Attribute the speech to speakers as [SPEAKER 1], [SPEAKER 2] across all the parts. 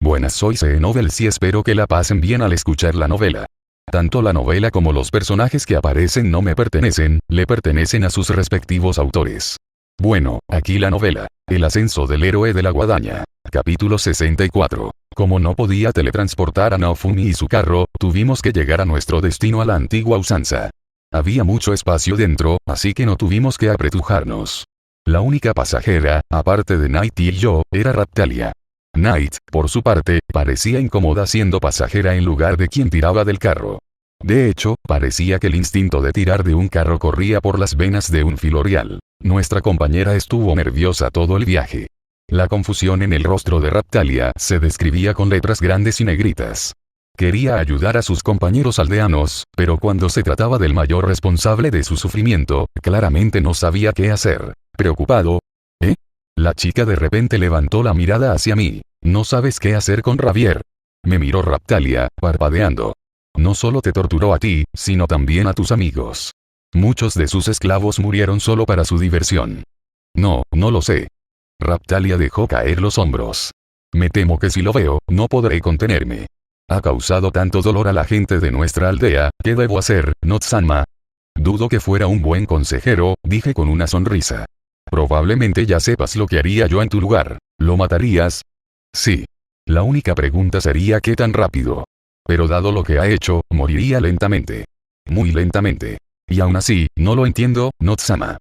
[SPEAKER 1] Buenas, soy C-Novels y espero que la pasen bien al escuchar la novela. Tanto la novela como los personajes que aparecen no me pertenecen, le pertenecen a sus respectivos autores. Bueno, aquí la novela. El ascenso del héroe de la guadaña. Capítulo 64. Como no podía teletransportar a Naofumi y su carro, tuvimos que llegar a nuestro destino a la antigua usanza. Había mucho espacio dentro, así que no tuvimos que apretujarnos. La única pasajera, aparte de Night y yo, era Raptalia. Night, por su parte, parecía incómoda siendo pasajera en lugar de quien tiraba del carro. De hecho, parecía que el instinto de tirar de un carro corría por las venas de un filorial. Nuestra compañera estuvo nerviosa todo el viaje. La confusión en el rostro de Raptalia se describía con letras grandes y negritas. Quería ayudar a sus compañeros aldeanos, pero cuando se trataba del mayor responsable de su sufrimiento, claramente no sabía qué hacer. Preocupado. ¿Eh? La chica de repente levantó la mirada hacia mí. ¿No sabes qué hacer con Javier? Me miró Raptalia, parpadeando. No solo te torturó a ti, sino también a tus amigos. Muchos de sus esclavos murieron solo para su diversión. No lo sé. Raptalia dejó caer los hombros. Me temo que si lo veo, no podré contenerme. Ha causado tanto dolor a la gente de nuestra aldea, ¿qué debo hacer, Notsanma? Dudo que fuera un buen consejero, dije con una sonrisa. Probablemente ya sepas lo que haría yo en tu lugar. ¿Lo matarías? Sí. La única pregunta sería ¿qué tan rápido? Pero dado lo que ha hecho, moriría lentamente. Muy lentamente. Y aún así, no lo entiendo, Notsama.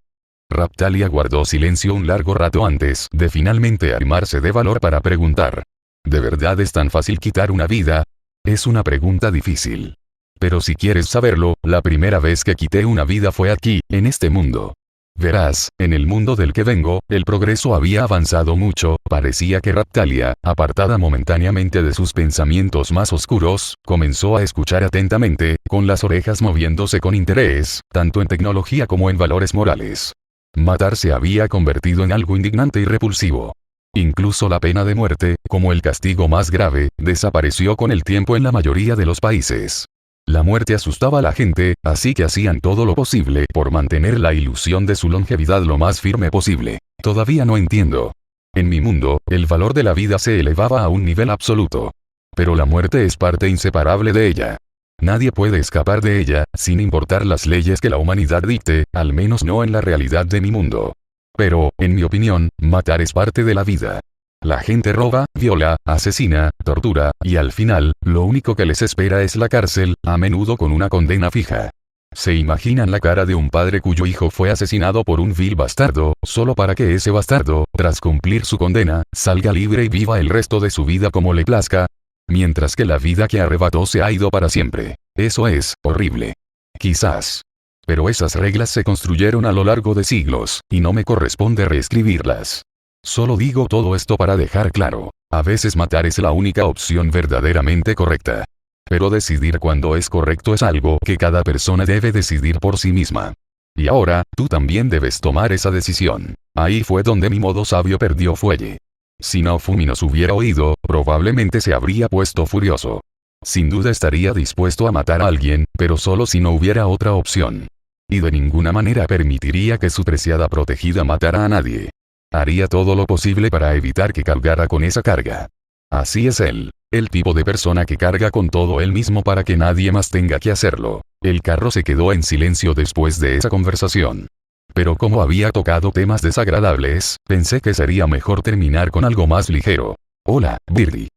[SPEAKER 1] Raptalia guardó silencio un largo rato antes de finalmente armarse de valor para preguntar. ¿De verdad es tan fácil quitar una vida? Es una pregunta difícil. Pero si quieres saberlo, la primera vez que quité una vida fue aquí, en este mundo. Verás, en el mundo del que vengo, el progreso había avanzado mucho, parecía que Raptalia, apartada momentáneamente de sus pensamientos más oscuros, comenzó a escuchar atentamente, con las orejas moviéndose con interés, tanto en tecnología como en valores morales. Matar se había convertido en algo indignante y repulsivo. Incluso la pena de muerte, como el castigo más grave, desapareció con el tiempo en la mayoría de los países. La muerte asustaba a la gente, así que hacían todo lo posible por mantener la ilusión de su longevidad lo más firme posible. Todavía no entiendo. En mi mundo, el valor de la vida se elevaba a un nivel absoluto. Pero la muerte es parte inseparable de ella. Nadie puede escapar de ella, sin importar las leyes que la humanidad dicte, al menos no en la realidad de mi mundo. Pero, en mi opinión, matar es parte de la vida. La gente roba, viola, asesina, tortura, y al final, lo único que les espera es la cárcel, a menudo con una condena fija. ¿Se imaginan la cara de un padre cuyo hijo fue asesinado por un vil bastardo, solo para que ese bastardo, tras cumplir su condena, salga libre y viva el resto de su vida como le plazca? Mientras que la vida que arrebató se ha ido para siempre. Eso es horrible. Quizás. Pero esas reglas se construyeron a lo largo de siglos, y no me corresponde reescribirlas. Solo digo todo esto para dejar claro, a veces matar es la única opción verdaderamente correcta. Pero decidir cuándo es correcto es algo que cada persona debe decidir por sí misma. Y ahora, tú también debes tomar esa decisión. Ahí fue donde mi modo sabio perdió fuelle. Si Naofumi nos hubiera oído, probablemente se habría puesto furioso. Sin duda estaría dispuesto a matar a alguien, pero solo si no hubiera otra opción. Y de ninguna manera permitiría que su preciada protegida matara a nadie. Haría todo lo posible para evitar que cargara con esa carga. Así es él. El tipo de persona que carga con todo él mismo para que nadie más tenga que hacerlo. El carro se quedó en silencio después de esa conversación. Pero como había tocado temas desagradables, pensé que sería mejor terminar con algo más ligero. Hola, Birdie.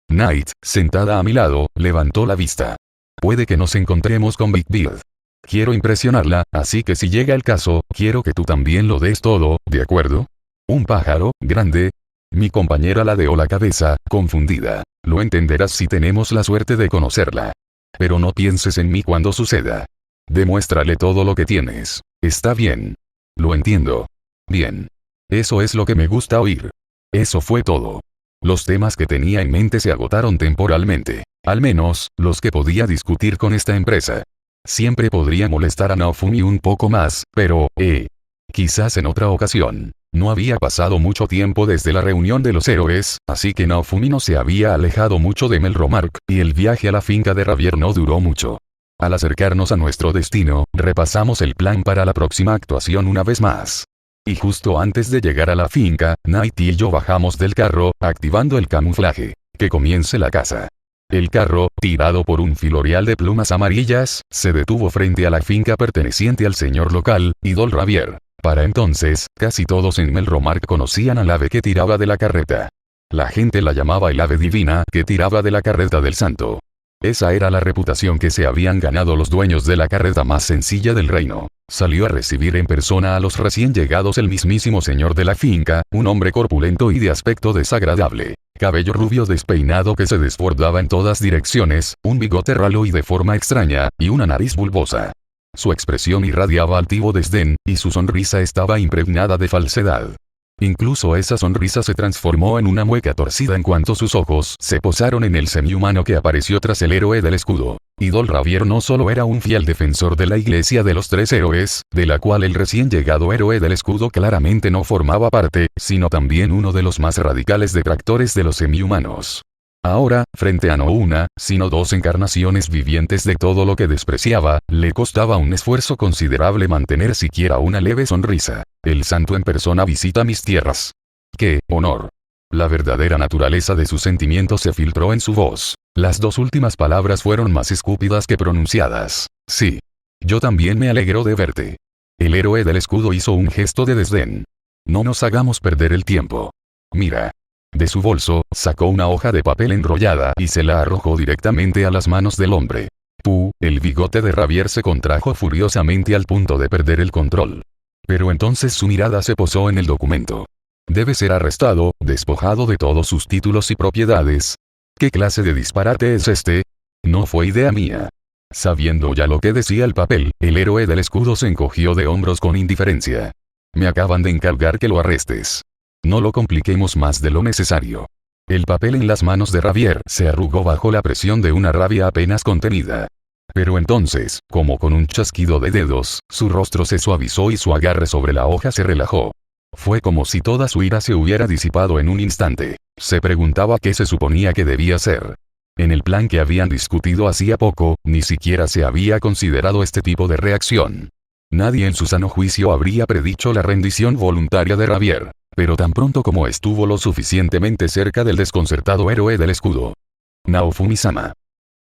[SPEAKER 1] Night, sentada a mi lado, levantó la vista. Puede que nos encontremos con Big Beard. Quiero impresionarla, así que si llega el caso, quiero que tú también lo des todo, ¿de acuerdo? ¿Un pájaro, grande? Mi compañera ladeó la cabeza, confundida. Lo entenderás si tenemos la suerte de conocerla. Pero no pienses en mí cuando suceda. Demuéstrale todo lo que tienes. Está bien. Lo entiendo. Bien. Eso es lo que me gusta oír. Eso fue todo. Los temas que tenía en mente se agotaron temporalmente. Al menos, los que podía discutir con esta empresa. Siempre podría molestar a Naofumi un poco más, pero, quizás en otra ocasión. No había pasado mucho tiempo desde la reunión de los héroes, así que Naofumi no se había alejado mucho de Melromark, y el viaje a la finca de Javier no duró mucho. Al acercarnos a nuestro destino, repasamos el plan para la próxima actuación una vez más. Y justo antes de llegar a la finca, Night y yo bajamos del carro, activando el camuflaje. Que comience la caza. El carro, tirado por un filorial de plumas amarillas, se detuvo frente a la finca perteneciente al señor local, Idol Ravier. Para entonces, casi todos en Melromark conocían al ave que tiraba de la carreta. La gente la llamaba el ave divina que tiraba de la carreta del santo. Esa era la reputación que se habían ganado los dueños de la carreta más sencilla del reino. Salió a recibir en persona a los recién llegados el mismísimo señor de la finca, un hombre corpulento y de aspecto desagradable. Cabello rubio despeinado que se desbordaba en todas direcciones, un bigote ralo y de forma extraña, y una nariz bulbosa. Su expresión irradiaba altivo desdén, y su sonrisa estaba impregnada de falsedad. Incluso esa sonrisa se transformó en una mueca torcida en cuanto sus ojos se posaron en el semihumano que apareció tras el héroe del escudo. Idol Ravier no solo era un fiel defensor de la Iglesia de los Tres Héroes, de la cual el recién llegado héroe del escudo claramente no formaba parte, sino también uno de los más radicales detractores de los semihumanos. Ahora, frente a no una, sino dos encarnaciones vivientes de todo lo que despreciaba, le costaba un esfuerzo considerable mantener siquiera una leve sonrisa. El santo en persona visita mis tierras. ¡Qué honor! La verdadera naturaleza de sus sentimientos se filtró en su voz. Las dos últimas palabras fueron más escúpidas que pronunciadas. Sí. Yo también me alegro de verte. El héroe del escudo hizo un gesto de desdén. No nos hagamos perder el tiempo. Mira. De su bolso, sacó una hoja de papel enrollada y se la arrojó directamente a las manos del hombre. El bigote de Ravier se contrajo furiosamente al punto de perder el control. Pero entonces su mirada se posó en el documento. Debe ser arrestado, despojado de todos sus títulos y propiedades. ¿Qué clase de disparate es este? No fue idea mía. Sabiendo ya lo que decía el papel, el héroe del escudo se encogió de hombros con indiferencia. Me acaban de encargar que lo arrestes. No lo compliquemos más de lo necesario. El papel en las manos de Ravier se arrugó bajo la presión de una rabia apenas contenida. Pero entonces, como con un chasquido de dedos, su rostro se suavizó y su agarre sobre la hoja se relajó. Fue como si toda su ira se hubiera disipado en un instante. Se preguntaba qué se suponía que debía hacer. En el plan que habían discutido hacía poco, ni siquiera se había considerado este tipo de reacción. Nadie en su sano juicio habría predicho la rendición voluntaria de Ravier. Pero tan pronto como estuvo lo suficientemente cerca del desconcertado héroe del escudo. Naofumi-sama.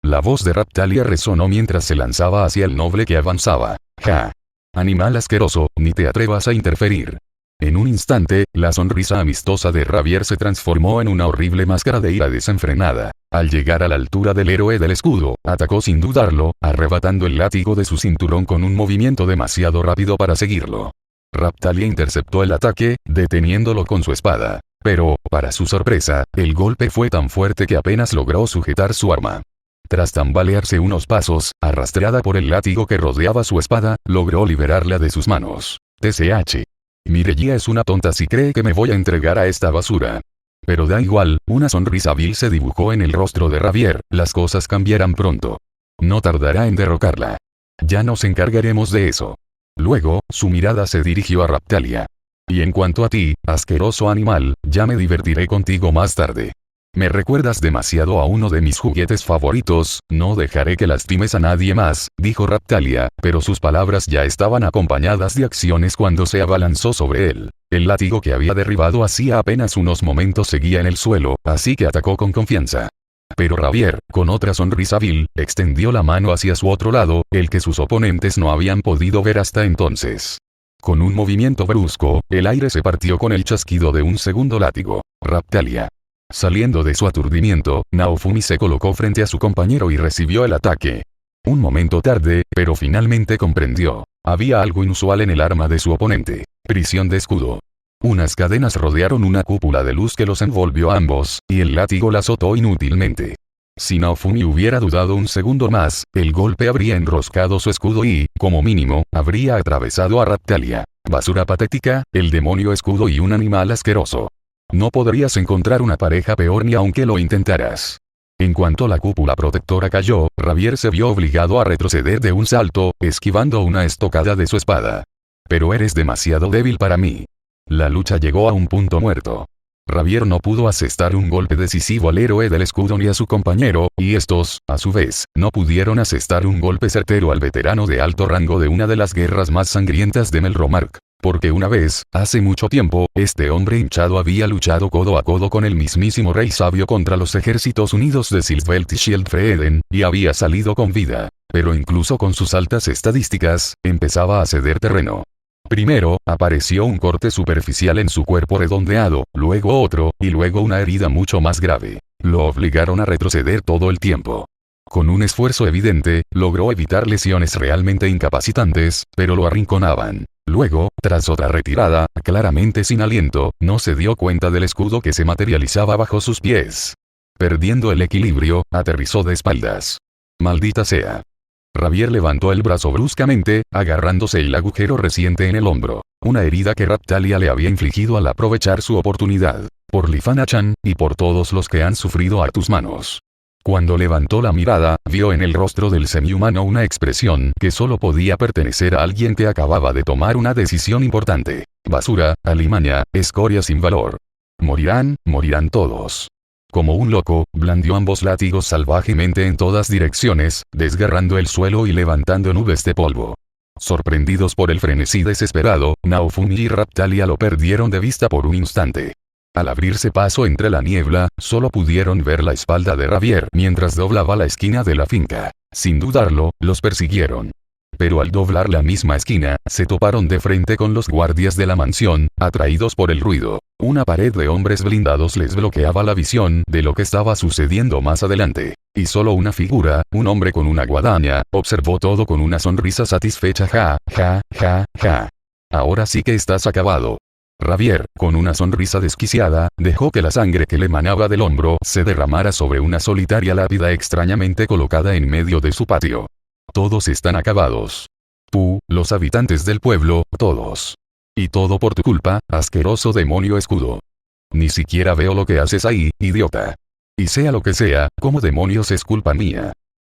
[SPEAKER 1] La voz de Raptalia resonó mientras se lanzaba hacia el noble que avanzaba. ¡Ja! Animal asqueroso, ni te atrevas a interferir. En un instante, la sonrisa amistosa de Ravier se transformó en una horrible máscara de ira desenfrenada. Al llegar a la altura del héroe del escudo, atacó sin dudarlo, arrebatando el látigo de su cinturón con un movimiento demasiado rápido para seguirlo. Raptalia interceptó el ataque, deteniéndolo con su espada. Pero, para su sorpresa, el golpe fue tan fuerte que apenas logró sujetar su arma. Tras tambalearse unos pasos, arrastrada por el látigo que rodeaba su espada, logró liberarla de sus manos. TCH. Mireia es una tonta si cree que me voy a entregar a esta basura. Pero da igual, una sonrisa vil se dibujó en el rostro de Ravier, las cosas cambiarán pronto. No tardará en derrocarla. Ya nos encargaremos de eso. Luego, su mirada se dirigió a Raptalia. Y en cuanto a ti, asqueroso animal, ya me divertiré contigo más tarde. Me recuerdas demasiado a uno de mis juguetes favoritos, no dejaré que lastimes a nadie más, dijo Raptalia, pero sus palabras ya estaban acompañadas de acciones cuando se abalanzó sobre él. El látigo que había derribado hacía apenas unos momentos seguía en el suelo, así que atacó con confianza. Pero Ravier, con otra sonrisa vil, extendió la mano hacia su otro lado, el que sus oponentes no habían podido ver hasta entonces. Con un movimiento brusco, el aire se partió con el chasquido de un segundo látigo. Raptalia. Saliendo de su aturdimiento, Naofumi se colocó frente a su compañero y recibió el ataque. Un momento tarde, pero finalmente comprendió. Había algo inusual en el arma de su oponente. Prisión de escudo. Unas cadenas rodearon una cúpula de luz que los envolvió a ambos, y el látigo la azotó inútilmente. Si Naofumi hubiera dudado un segundo más, el golpe habría enroscado su escudo y, como mínimo, habría atravesado a Raptalia. Basura patética, el demonio escudo y un animal asqueroso. No podrías encontrar una pareja peor ni aunque lo intentaras. En cuanto la cúpula protectora cayó, Ravier se vio obligado a retroceder de un salto, esquivando una estocada de su espada. Pero eres demasiado débil para mí. La lucha llegó a un punto muerto. Ravier no pudo asestar un golpe decisivo al héroe del escudo ni a su compañero, y estos, a su vez, no pudieron asestar un golpe certero al veterano de alto rango de una de las guerras más sangrientas de Melromark. Porque una vez, hace mucho tiempo, este hombre hinchado había luchado codo a codo con el mismísimo Rey Sabio contra los ejércitos unidos de Sylvelt y Schildfreden, y había salido con vida. Pero incluso con sus altas estadísticas, empezaba a ceder terreno. Primero, apareció un corte superficial en su cuerpo redondeado, luego otro, y luego una herida mucho más grave. Lo obligaron a retroceder todo el tiempo. Con un esfuerzo evidente, logró evitar lesiones realmente incapacitantes, pero lo arrinconaban. Luego, tras otra retirada, claramente sin aliento, no se dio cuenta del escudo que se materializaba bajo sus pies. Perdiendo el equilibrio, aterrizó de espaldas. Maldita sea. Ravier levantó el brazo bruscamente, agarrándose el agujero reciente en el hombro. Una herida que Raptalia le había infligido al aprovechar su oportunidad. Por Lifana-chan, y por todos los que han sufrido a tus manos. Cuando levantó la mirada, vio en el rostro del semihumano una expresión que solo podía pertenecer a alguien que acababa de tomar una decisión importante. Basura, alimaña, escoria sin valor. Morirán todos. Como un loco, blandió ambos látigos salvajemente en todas direcciones, desgarrando el suelo y levantando nubes de polvo. Sorprendidos por el frenesí desesperado, Naofumi y Raptalia lo perdieron de vista por un instante. Al abrirse paso entre la niebla, solo pudieron ver la espalda de Ravier mientras doblaba la esquina de la finca. Sin dudarlo, los persiguieron. Pero al doblar la misma esquina, se toparon de frente con los guardias de la mansión, atraídos por el ruido. Una pared de hombres blindados les bloqueaba la visión de lo que estaba sucediendo más adelante. Y solo una figura, un hombre con una guadaña, observó todo con una sonrisa satisfecha. Ja, ja, ja, ja. Ahora sí que estás acabado. Ravier, con una sonrisa desquiciada, dejó que la sangre que le manaba del hombro se derramara sobre una solitaria lápida extrañamente colocada en medio de su patio. Todos están acabados. Tú, los habitantes del pueblo, todos. Y todo por tu culpa, asqueroso demonio escudo. Ni siquiera veo lo que haces ahí, idiota. Y sea lo que sea, ¿cómo demonios es culpa mía?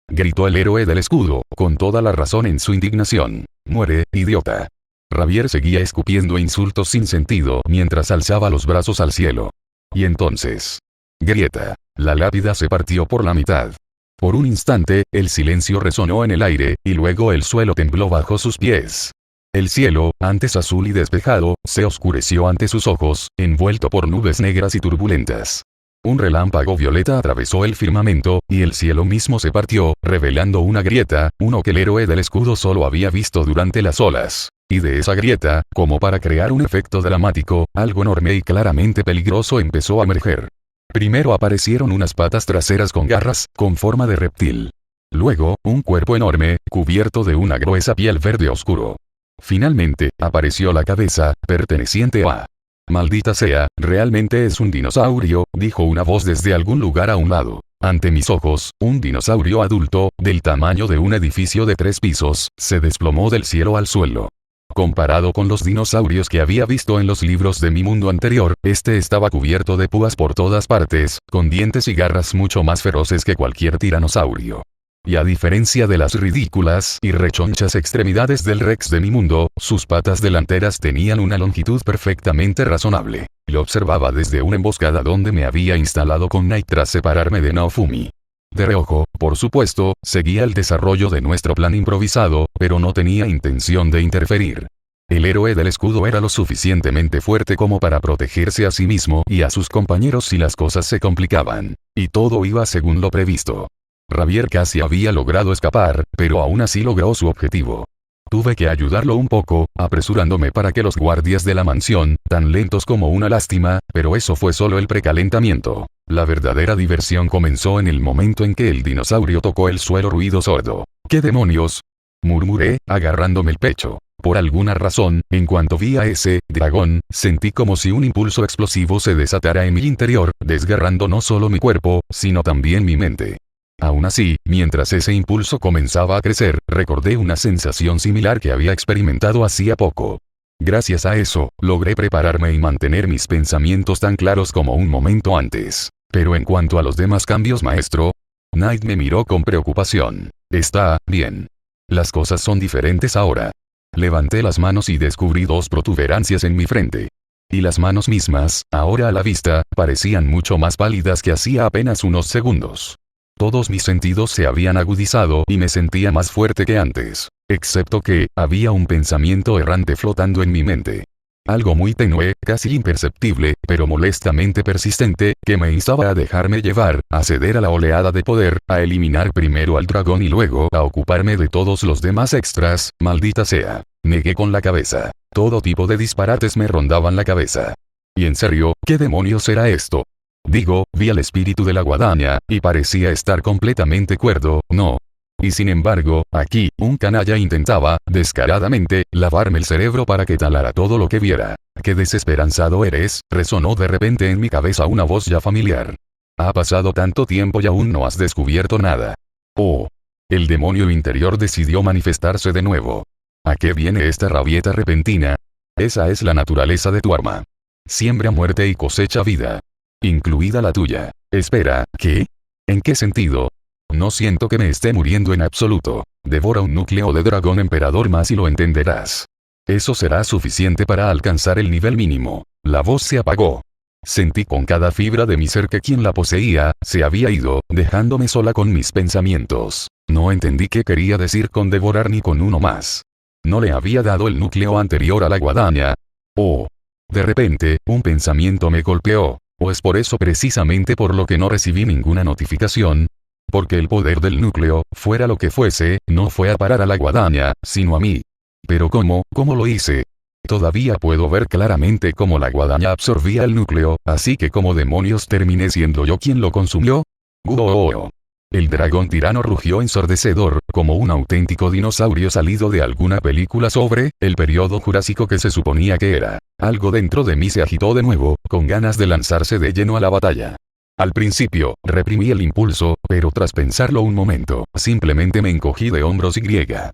[SPEAKER 1] Gritó el héroe del escudo, con toda la razón en su indignación. Muere, idiota. Ravier seguía escupiendo insultos sin sentido mientras alzaba los brazos al cielo. Y entonces. Grieta. La lápida se partió por la mitad. Por un instante, el silencio resonó en el aire, y luego el suelo tembló bajo sus pies. El cielo, antes azul y despejado, se oscureció ante sus ojos, envuelto por nubes negras y turbulentas. Un relámpago violeta atravesó el firmamento, y el cielo mismo se partió, revelando una grieta, uno que el héroe del escudo solo había visto durante las olas. Y de esa grieta, como para crear un efecto dramático, algo enorme y claramente peligroso empezó a emerger. Primero aparecieron unas patas traseras con garras, con forma de reptil. Luego, un cuerpo enorme, cubierto de una gruesa piel verde oscuro. Finalmente, apareció la cabeza, perteneciente a... Maldita sea, realmente es un dinosaurio, dijo una voz desde algún lugar a un lado. Ante mis ojos, un dinosaurio adulto, del tamaño de un edificio de 3 pisos, se desplomó del cielo al suelo. Comparado con los dinosaurios que había visto en los libros de mi mundo anterior, este estaba cubierto de púas por todas partes, con dientes y garras mucho más feroces que cualquier tiranosaurio. Y a diferencia de las ridículas y rechonchas extremidades del Rex de mi mundo, sus patas delanteras tenían una longitud perfectamente razonable. Lo observaba desde una emboscada donde me había instalado con Night tras separarme de Naofumi. De reojo, por supuesto, seguía el desarrollo de nuestro plan improvisado, pero no tenía intención de interferir. El héroe del escudo era lo suficientemente fuerte como para protegerse a sí mismo y a sus compañeros si las cosas se complicaban. Y todo iba según lo previsto. Ravier casi había logrado escapar, pero aún así logró su objetivo. Tuve que ayudarlo un poco, apresurándome para que los guardias de la mansión, tan lentos como una lástima, pero eso fue solo el precalentamiento. La verdadera diversión comenzó en el momento en que el dinosaurio tocó el suelo ruido sordo. ¿Qué demonios? Murmuré, agarrándome el pecho. Por alguna razón, en cuanto vi a ese dragón, sentí como si un impulso explosivo se desatara en mi interior, desgarrando no solo mi cuerpo, sino también mi mente. Aún así, mientras ese impulso comenzaba a crecer, recordé una sensación similar que había experimentado hacía poco. Gracias a eso, logré prepararme y mantener mis pensamientos tan claros como un momento antes. Pero en cuanto a los demás cambios, maestro, Knight me miró con preocupación. Está bien. Las cosas son diferentes ahora. Levanté las manos y descubrí 2 protuberancias en mi frente. Y las manos mismas, ahora a la vista, parecían mucho más pálidas que hacía apenas unos segundos. Todos mis sentidos se habían agudizado y me sentía más fuerte que antes, excepto que, había un pensamiento errante flotando en mi mente. Algo muy tenue, casi imperceptible, pero molestamente persistente, que me instaba a dejarme llevar, a ceder a la oleada de poder, a eliminar primero al dragón y luego a ocuparme de todos los demás extras, maldita sea. Negué con la cabeza. Todo tipo de disparates me rondaban la cabeza. Y en serio, ¿qué demonios era esto? Digo, vi al espíritu de la guadaña, y parecía estar completamente cuerdo, ¿no? Y sin embargo, aquí, un canalla intentaba, descaradamente, lavarme el cerebro para que talara todo lo que viera. ¡Qué desesperanzado eres!, resonó de repente en mi cabeza una voz ya familiar. Ha pasado tanto tiempo y aún no has descubierto nada. Oh. El demonio interior decidió manifestarse de nuevo. ¿A qué viene esta rabieta repentina? Esa es la naturaleza de tu arma. Siembra muerte y cosecha vida. Incluida la tuya. Espera, ¿qué? ¿En qué sentido? No siento que me esté muriendo en absoluto. Devora un núcleo de dragón emperador más y lo entenderás. Eso será suficiente para alcanzar el nivel mínimo. La voz se apagó. Sentí con cada fibra de mi ser que quien la poseía, se había ido, dejándome sola con mis pensamientos. No entendí qué quería decir con devorar ni con uno más. No le había dado el núcleo anterior a la guadaña. Oh. De repente, un pensamiento me golpeó. ¿O es por eso precisamente por lo que no recibí ninguna notificación? Porque el poder del núcleo, fuera lo que fuese, no fue a parar a la guadaña, sino a mí. Pero ¿cómo lo hice? Todavía puedo ver claramente cómo la guadaña absorbía el núcleo, así que ¿cómo demonios terminé siendo yo quien lo consumió? ¡Guau! El dragón tirano rugió ensordecedor, como un auténtico dinosaurio salido de alguna película sobre el período jurásico que se suponía que era. Algo dentro de mí se agitó de nuevo, con ganas de lanzarse de lleno a la batalla. Al principio, reprimí el impulso, pero tras pensarlo un momento, simplemente me encogí de hombros y griega.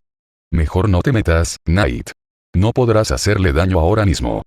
[SPEAKER 1] Mejor no te metas, Knight. No podrás hacerle daño ahora mismo.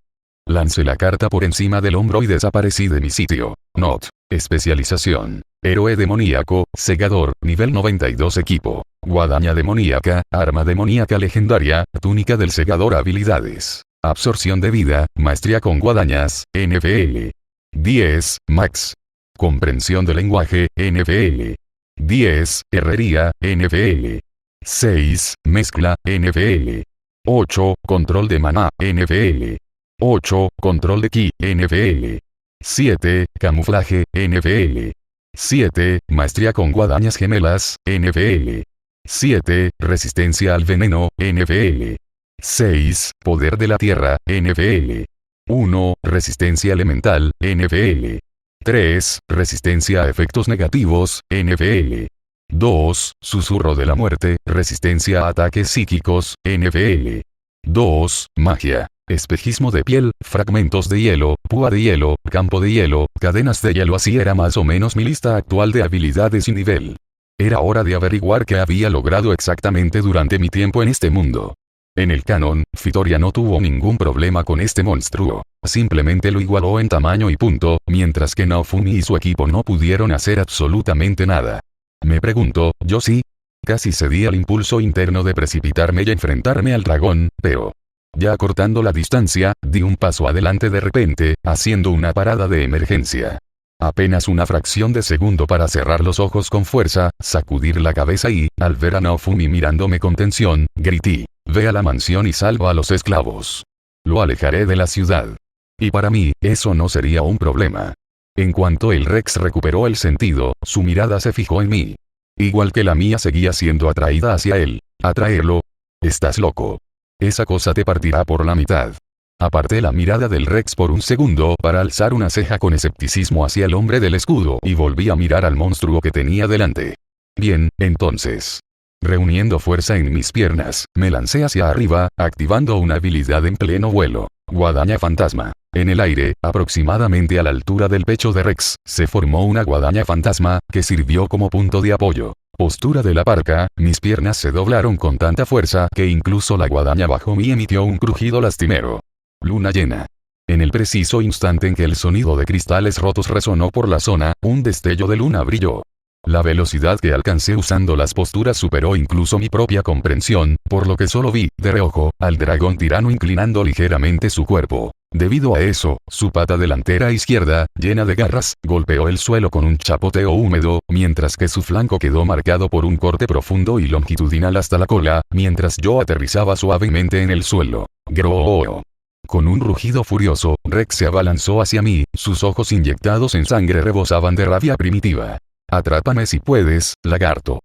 [SPEAKER 1] Lancé la carta por encima del hombro y desaparecí de mi sitio. Not. Especialización. Héroe demoníaco, segador, nivel 92 equipo. Guadaña demoníaca, arma demoníaca legendaria, túnica del segador habilidades. Absorción de vida, maestría con guadañas, NFL. 10, max. Comprensión de lenguaje, NFL. 10, herrería, NFL. 6, mezcla, NFL. 8, control de maná, NFL. 8, control de ki, NFL. 7, camuflaje, NFL. 7, maestría con guadañas gemelas, NFL. 7, resistencia al veneno, NFL. 6, poder de la tierra, NFL. 1, resistencia elemental, NFL. 3, resistencia a efectos negativos, NFL. 2, susurro de la muerte, resistencia a ataques psíquicos, NFL. 2, magia. Espejismo de piel, fragmentos de hielo, púa de hielo, campo de hielo, cadenas de hielo. Así era más o menos mi lista actual de habilidades y nivel. Era hora de averiguar qué había logrado exactamente durante mi tiempo en este mundo. En el canon, Fitoria no tuvo ningún problema con este monstruo. Simplemente lo igualó en tamaño y punto, mientras que Naofumi y su equipo no pudieron hacer absolutamente nada. Me pregunto, ¿yo sí? Casi cedí al impulso interno de precipitarme y enfrentarme al dragón, pero... ya cortando la distancia, di un paso adelante de repente, haciendo una parada de emergencia. Apenas una fracción de segundo para cerrar los ojos con fuerza, sacudir la cabeza y, al ver a Naofumi mirándome con tensión, grité: «Ve a la mansión y salva a los esclavos. Lo alejaré de la ciudad». Y para mí, eso no sería un problema. En cuanto el Rex recuperó el sentido, su mirada se fijó en mí. Igual que la mía seguía siendo atraída hacia él. ¿Atraerlo? Estás loco. Esa cosa te partirá por la mitad. Aparté la mirada del Rex por un segundo para alzar una ceja con escepticismo hacia el hombre del escudo y volví a mirar al monstruo que tenía delante. Bien, entonces. Reuniendo fuerza en mis piernas, me lancé hacia arriba, activando una habilidad en pleno vuelo. Guadaña fantasma. En el aire, aproximadamente a la altura del pecho de Rex, se formó una guadaña fantasma, que sirvió como punto de apoyo. Postura de la parca, mis piernas se doblaron con tanta fuerza que incluso la guadaña bajo mí emitió un crujido lastimero. Luna llena. En el preciso instante en que el sonido de cristales rotos resonó por la zona, un destello de luna brilló. La velocidad que alcancé usando las posturas superó incluso mi propia comprensión, por lo que solo vi, de reojo, al dragón tirano inclinando ligeramente su cuerpo. Debido a eso, su pata delantera izquierda, llena de garras, golpeó el suelo con un chapoteo húmedo, mientras que su flanco quedó marcado por un corte profundo y longitudinal hasta la cola, mientras yo aterrizaba suavemente en el suelo. ¡Groo! Con un rugido furioso, Rex se abalanzó hacia mí, sus ojos inyectados en sangre rebosaban de rabia primitiva. «Atrápame si puedes, lagarto».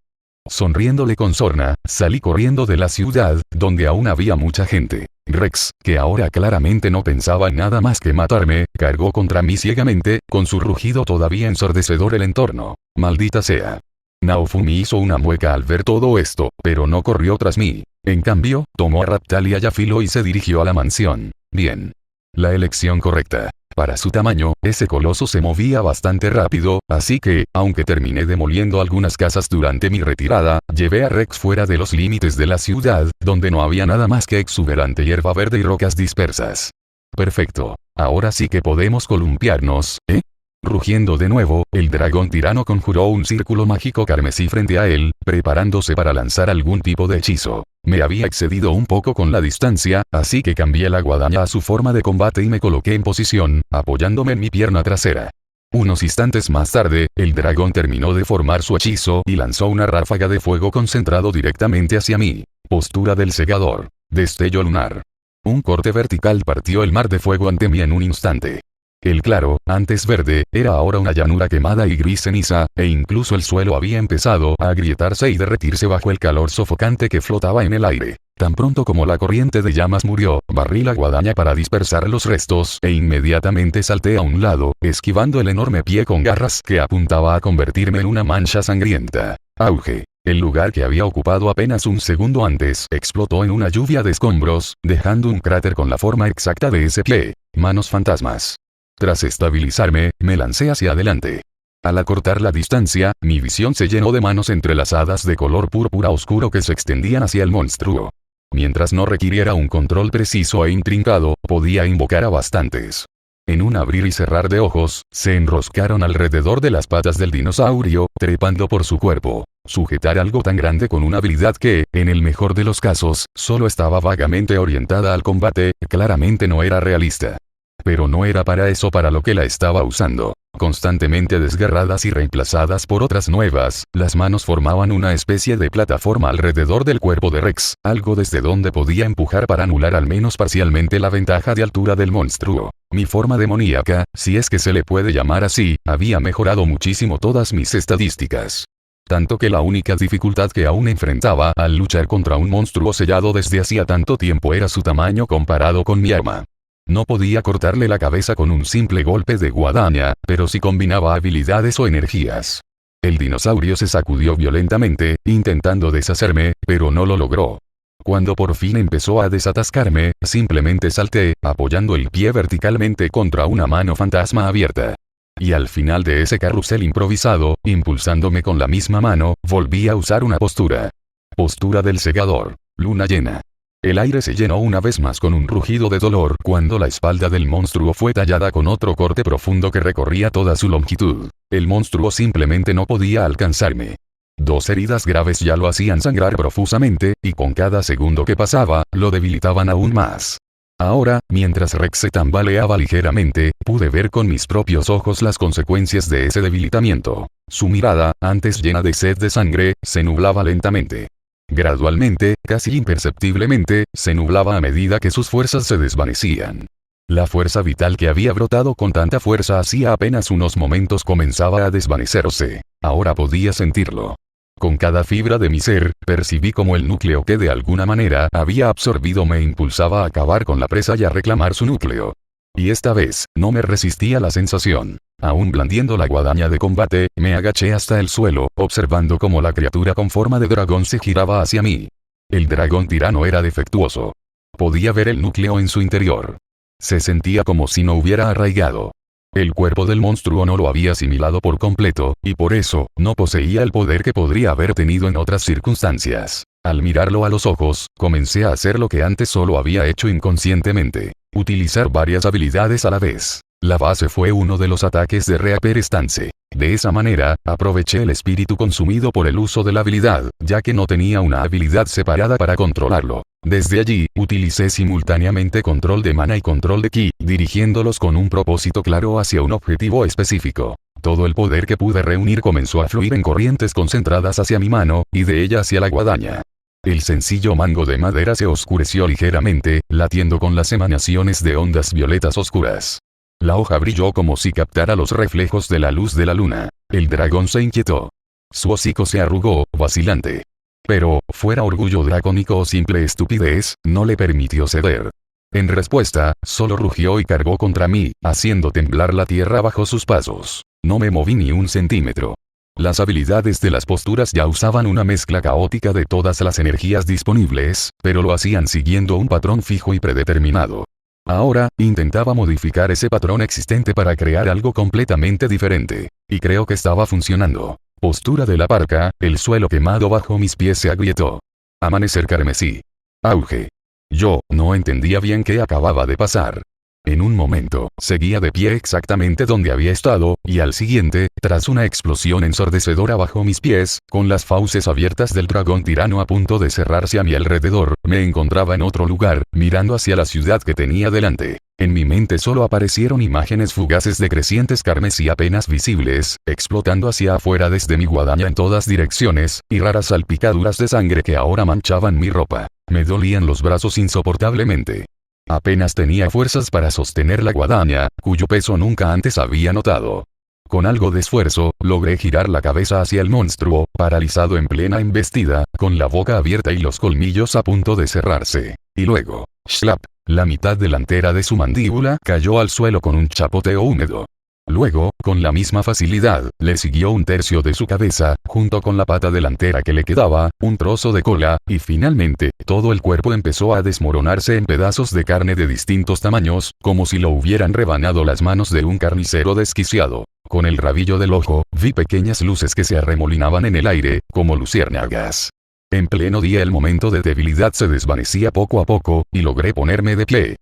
[SPEAKER 1] Sonriéndole con sorna, salí corriendo de la ciudad, donde aún había mucha gente. Rex, que ahora claramente no pensaba en nada más que matarme, cargó contra mí ciegamente, con su rugido todavía ensordecedor el entorno. ¡Maldita sea! Naofumi hizo una mueca al ver todo esto, pero no corrió tras mí. En cambio, tomó a Raptal y a Yafilo y se dirigió a la mansión. Bien. La elección correcta. Para su tamaño, ese coloso se movía bastante rápido, así que, aunque terminé demoliendo algunas casas durante mi retirada, llevé a Rex fuera de los límites de la ciudad, donde no había nada más que exuberante hierba verde y rocas dispersas. Perfecto. Ahora sí que podemos columpiarnos, ¿eh? Rugiendo de nuevo, el dragón tirano conjuró un círculo mágico carmesí frente a él, preparándose para lanzar algún tipo de hechizo. Me había excedido un poco con la distancia, así que cambié la guadaña a su forma de combate y me coloqué en posición, apoyándome en mi pierna trasera. Unos instantes más tarde, el dragón terminó de formar su hechizo y lanzó una ráfaga de fuego concentrado directamente hacia mí. Postura del segador. Destello lunar. Un corte vertical partió el mar de fuego ante mí en un instante. El claro, antes verde, era ahora una llanura quemada y gris ceniza, e incluso el suelo había empezado a agrietarse y derretirse bajo el calor sofocante que flotaba en el aire. Tan pronto como la corriente de llamas murió, barrí la guadaña para dispersar los restos e inmediatamente salté a un lado, esquivando el enorme pie con garras que apuntaba a convertirme en una mancha sangrienta. Auge. El lugar que había ocupado apenas un segundo antes explotó en una lluvia de escombros, dejando un cráter con la forma exacta de ese pie. Manos fantasmas. Tras estabilizarme, me lancé hacia adelante. Al acortar la distancia, mi visión se llenó de manos entrelazadas de color púrpura oscuro que se extendían hacia el monstruo. Mientras no requiriera un control preciso e intrincado, podía invocar a bastantes. En un abrir y cerrar de ojos, se enroscaron alrededor de las patas del dinosaurio, trepando por su cuerpo. Sujetar algo tan grande con una habilidad que, en el mejor de los casos, solo estaba vagamente orientada al combate, claramente no era realista. Pero no era para eso para lo que la estaba usando. Constantemente desgarradas y reemplazadas por otras nuevas, las manos formaban una especie de plataforma alrededor del cuerpo de Rex, algo desde donde podía empujar para anular al menos parcialmente la ventaja de altura del monstruo. Mi forma demoníaca, si es que se le puede llamar así, había mejorado muchísimo todas mis estadísticas. Tanto que la única dificultad que aún enfrentaba al luchar contra un monstruo sellado desde hacía tanto tiempo era su tamaño comparado con mi arma. No podía cortarle la cabeza con un simple golpe de guadaña, pero sí combinaba habilidades o energías. El dinosaurio se sacudió violentamente, intentando deshacerme, pero no lo logró. Cuando por fin empezó a desatascarme, simplemente salté, apoyando el pie verticalmente contra una mano fantasma abierta. Y al final de ese carrusel improvisado, impulsándome con la misma mano, volví a usar una postura. Postura del segador. Luna llena. El aire se llenó una vez más con un rugido de dolor cuando la espalda del monstruo fue tallada con otro corte profundo que recorría toda su longitud. El monstruo simplemente no podía alcanzarme. 2 heridas graves ya lo hacían sangrar profusamente, y con cada segundo que pasaba, lo debilitaban aún más. Ahora, mientras Rex se tambaleaba ligeramente, pude ver con mis propios ojos las consecuencias de ese debilitamiento. Su mirada, antes llena de sed de sangre, se nublaba lentamente. Gradualmente, casi imperceptiblemente, se nublaba a medida que sus fuerzas se desvanecían. La fuerza vital que había brotado con tanta fuerza hacía apenas unos momentos comenzaba a desvanecerse. Ahora podía sentirlo. Con cada fibra de mi ser, percibí como el núcleo que de alguna manera había absorbido me impulsaba a acabar con la presa y a reclamar su núcleo. Y esta vez, no me resistí a la sensación. Aún blandiendo la guadaña de combate, me agaché hasta el suelo, observando cómo la criatura con forma de dragón se giraba hacia mí. El dragón tirano era defectuoso. Podía ver el núcleo en su interior. Se sentía como si no hubiera arraigado. El cuerpo del monstruo no lo había asimilado por completo, y por eso, no poseía el poder que podría haber tenido en otras circunstancias. Al mirarlo a los ojos, comencé a hacer lo que antes solo había hecho inconscientemente. Utilizar varias habilidades a la vez. La base fue uno de los ataques de Reaper Stance. De esa manera, aproveché el espíritu consumido por el uso de la habilidad, ya que no tenía una habilidad separada para controlarlo. Desde allí, utilicé simultáneamente control de mana y control de ki, dirigiéndolos con un propósito claro hacia un objetivo específico. Todo el poder que pude reunir comenzó a fluir en corrientes concentradas hacia mi mano, y de ella hacia la guadaña. El sencillo mango de madera se oscureció ligeramente, latiendo con las emanaciones de ondas violetas oscuras. La hoja brilló como si captara los reflejos de la luz de la luna. El dragón se inquietó. Su hocico se arrugó, vacilante. Pero, fuera orgullo dracónico o simple estupidez, no le permitió ceder. En respuesta, solo rugió y cargó contra mí, haciendo temblar la tierra bajo sus pasos. No me moví ni un centímetro. Las habilidades de las posturas ya usaban una mezcla caótica de todas las energías disponibles, pero lo hacían siguiendo un patrón fijo y predeterminado. Ahora, intentaba modificar ese patrón existente para crear algo completamente diferente. Y creo que estaba funcionando. Postura de la parca, el suelo quemado bajo mis pies se agrietó. Amanecer carmesí. Auge. Yo, no entendía bien qué acababa de pasar. En un momento, seguía de pie exactamente donde había estado, y al siguiente, tras una explosión ensordecedora bajo mis pies, con las fauces abiertas del dragón tirano a punto de cerrarse a mi alrededor, me encontraba en otro lugar, mirando hacia la ciudad que tenía delante. En mi mente solo aparecieron imágenes fugaces de crecientes carmesí apenas visibles, explotando hacia afuera desde mi guadaña en todas direcciones, y raras salpicaduras de sangre que ahora manchaban mi ropa. Me dolían los brazos insoportablemente. Apenas tenía fuerzas para sostener la guadaña, cuyo peso nunca antes había notado. Con algo de esfuerzo, logré girar la cabeza hacia el monstruo, paralizado en plena embestida, con la boca abierta y los colmillos a punto de cerrarse. Y luego, ¡shlap! La mitad delantera de su mandíbula cayó al suelo con un chapoteo húmedo. Luego, con la misma facilidad, le siguió un tercio de su cabeza, junto con la pata delantera que le quedaba, un trozo de cola, y finalmente, todo el cuerpo empezó a desmoronarse en pedazos de carne de distintos tamaños, como si lo hubieran rebanado las manos de un carnicero desquiciado. Con el rabillo del ojo, vi pequeñas luces que se arremolinaban en el aire, como luciérnagas. En pleno día el momento de debilidad se desvanecía poco a poco, y logré ponerme de pie.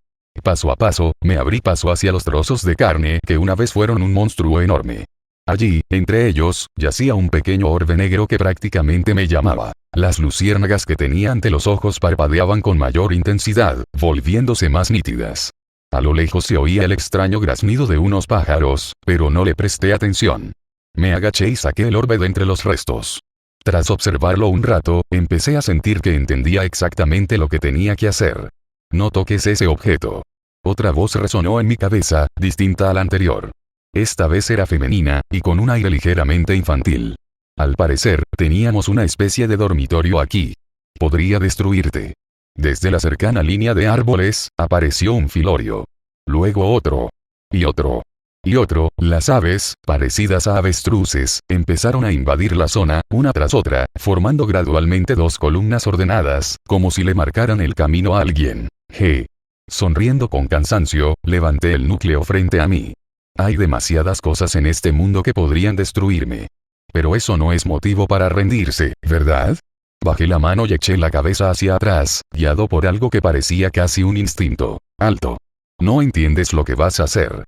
[SPEAKER 1] Paso a paso, me abrí paso hacia los trozos de carne que una vez fueron un monstruo enorme. Allí, entre ellos, yacía un pequeño orbe negro que prácticamente me llamaba. Las luciérnagas que tenía ante los ojos parpadeaban con mayor intensidad, volviéndose más nítidas. A lo lejos se oía el extraño graznido de unos pájaros, pero no le presté atención. Me agaché y saqué el orbe de entre los restos. Tras observarlo un rato, empecé a sentir que entendía exactamente lo que tenía que hacer. No toques ese objeto. Otra voz resonó en mi cabeza, distinta a la anterior. Esta vez era femenina, y con un aire ligeramente infantil. Al parecer, teníamos una especie de dormitorio aquí. Podría destruirte. Desde la cercana línea de árboles, apareció un filorio. Luego otro. Y otro. Y otro. Las aves, parecidas a avestruces, empezaron a invadir la zona, una tras otra, formando gradualmente dos columnas ordenadas, como si le marcaran el camino a alguien. Sonriendo con cansancio, levanté el núcleo frente a mí. Hay demasiadas cosas en este mundo que podrían destruirme. Pero eso no es motivo para rendirse, ¿verdad? Bajé la mano y eché la cabeza hacia atrás, guiado por algo que parecía casi un instinto. Alto. No entiendes lo que vas a hacer.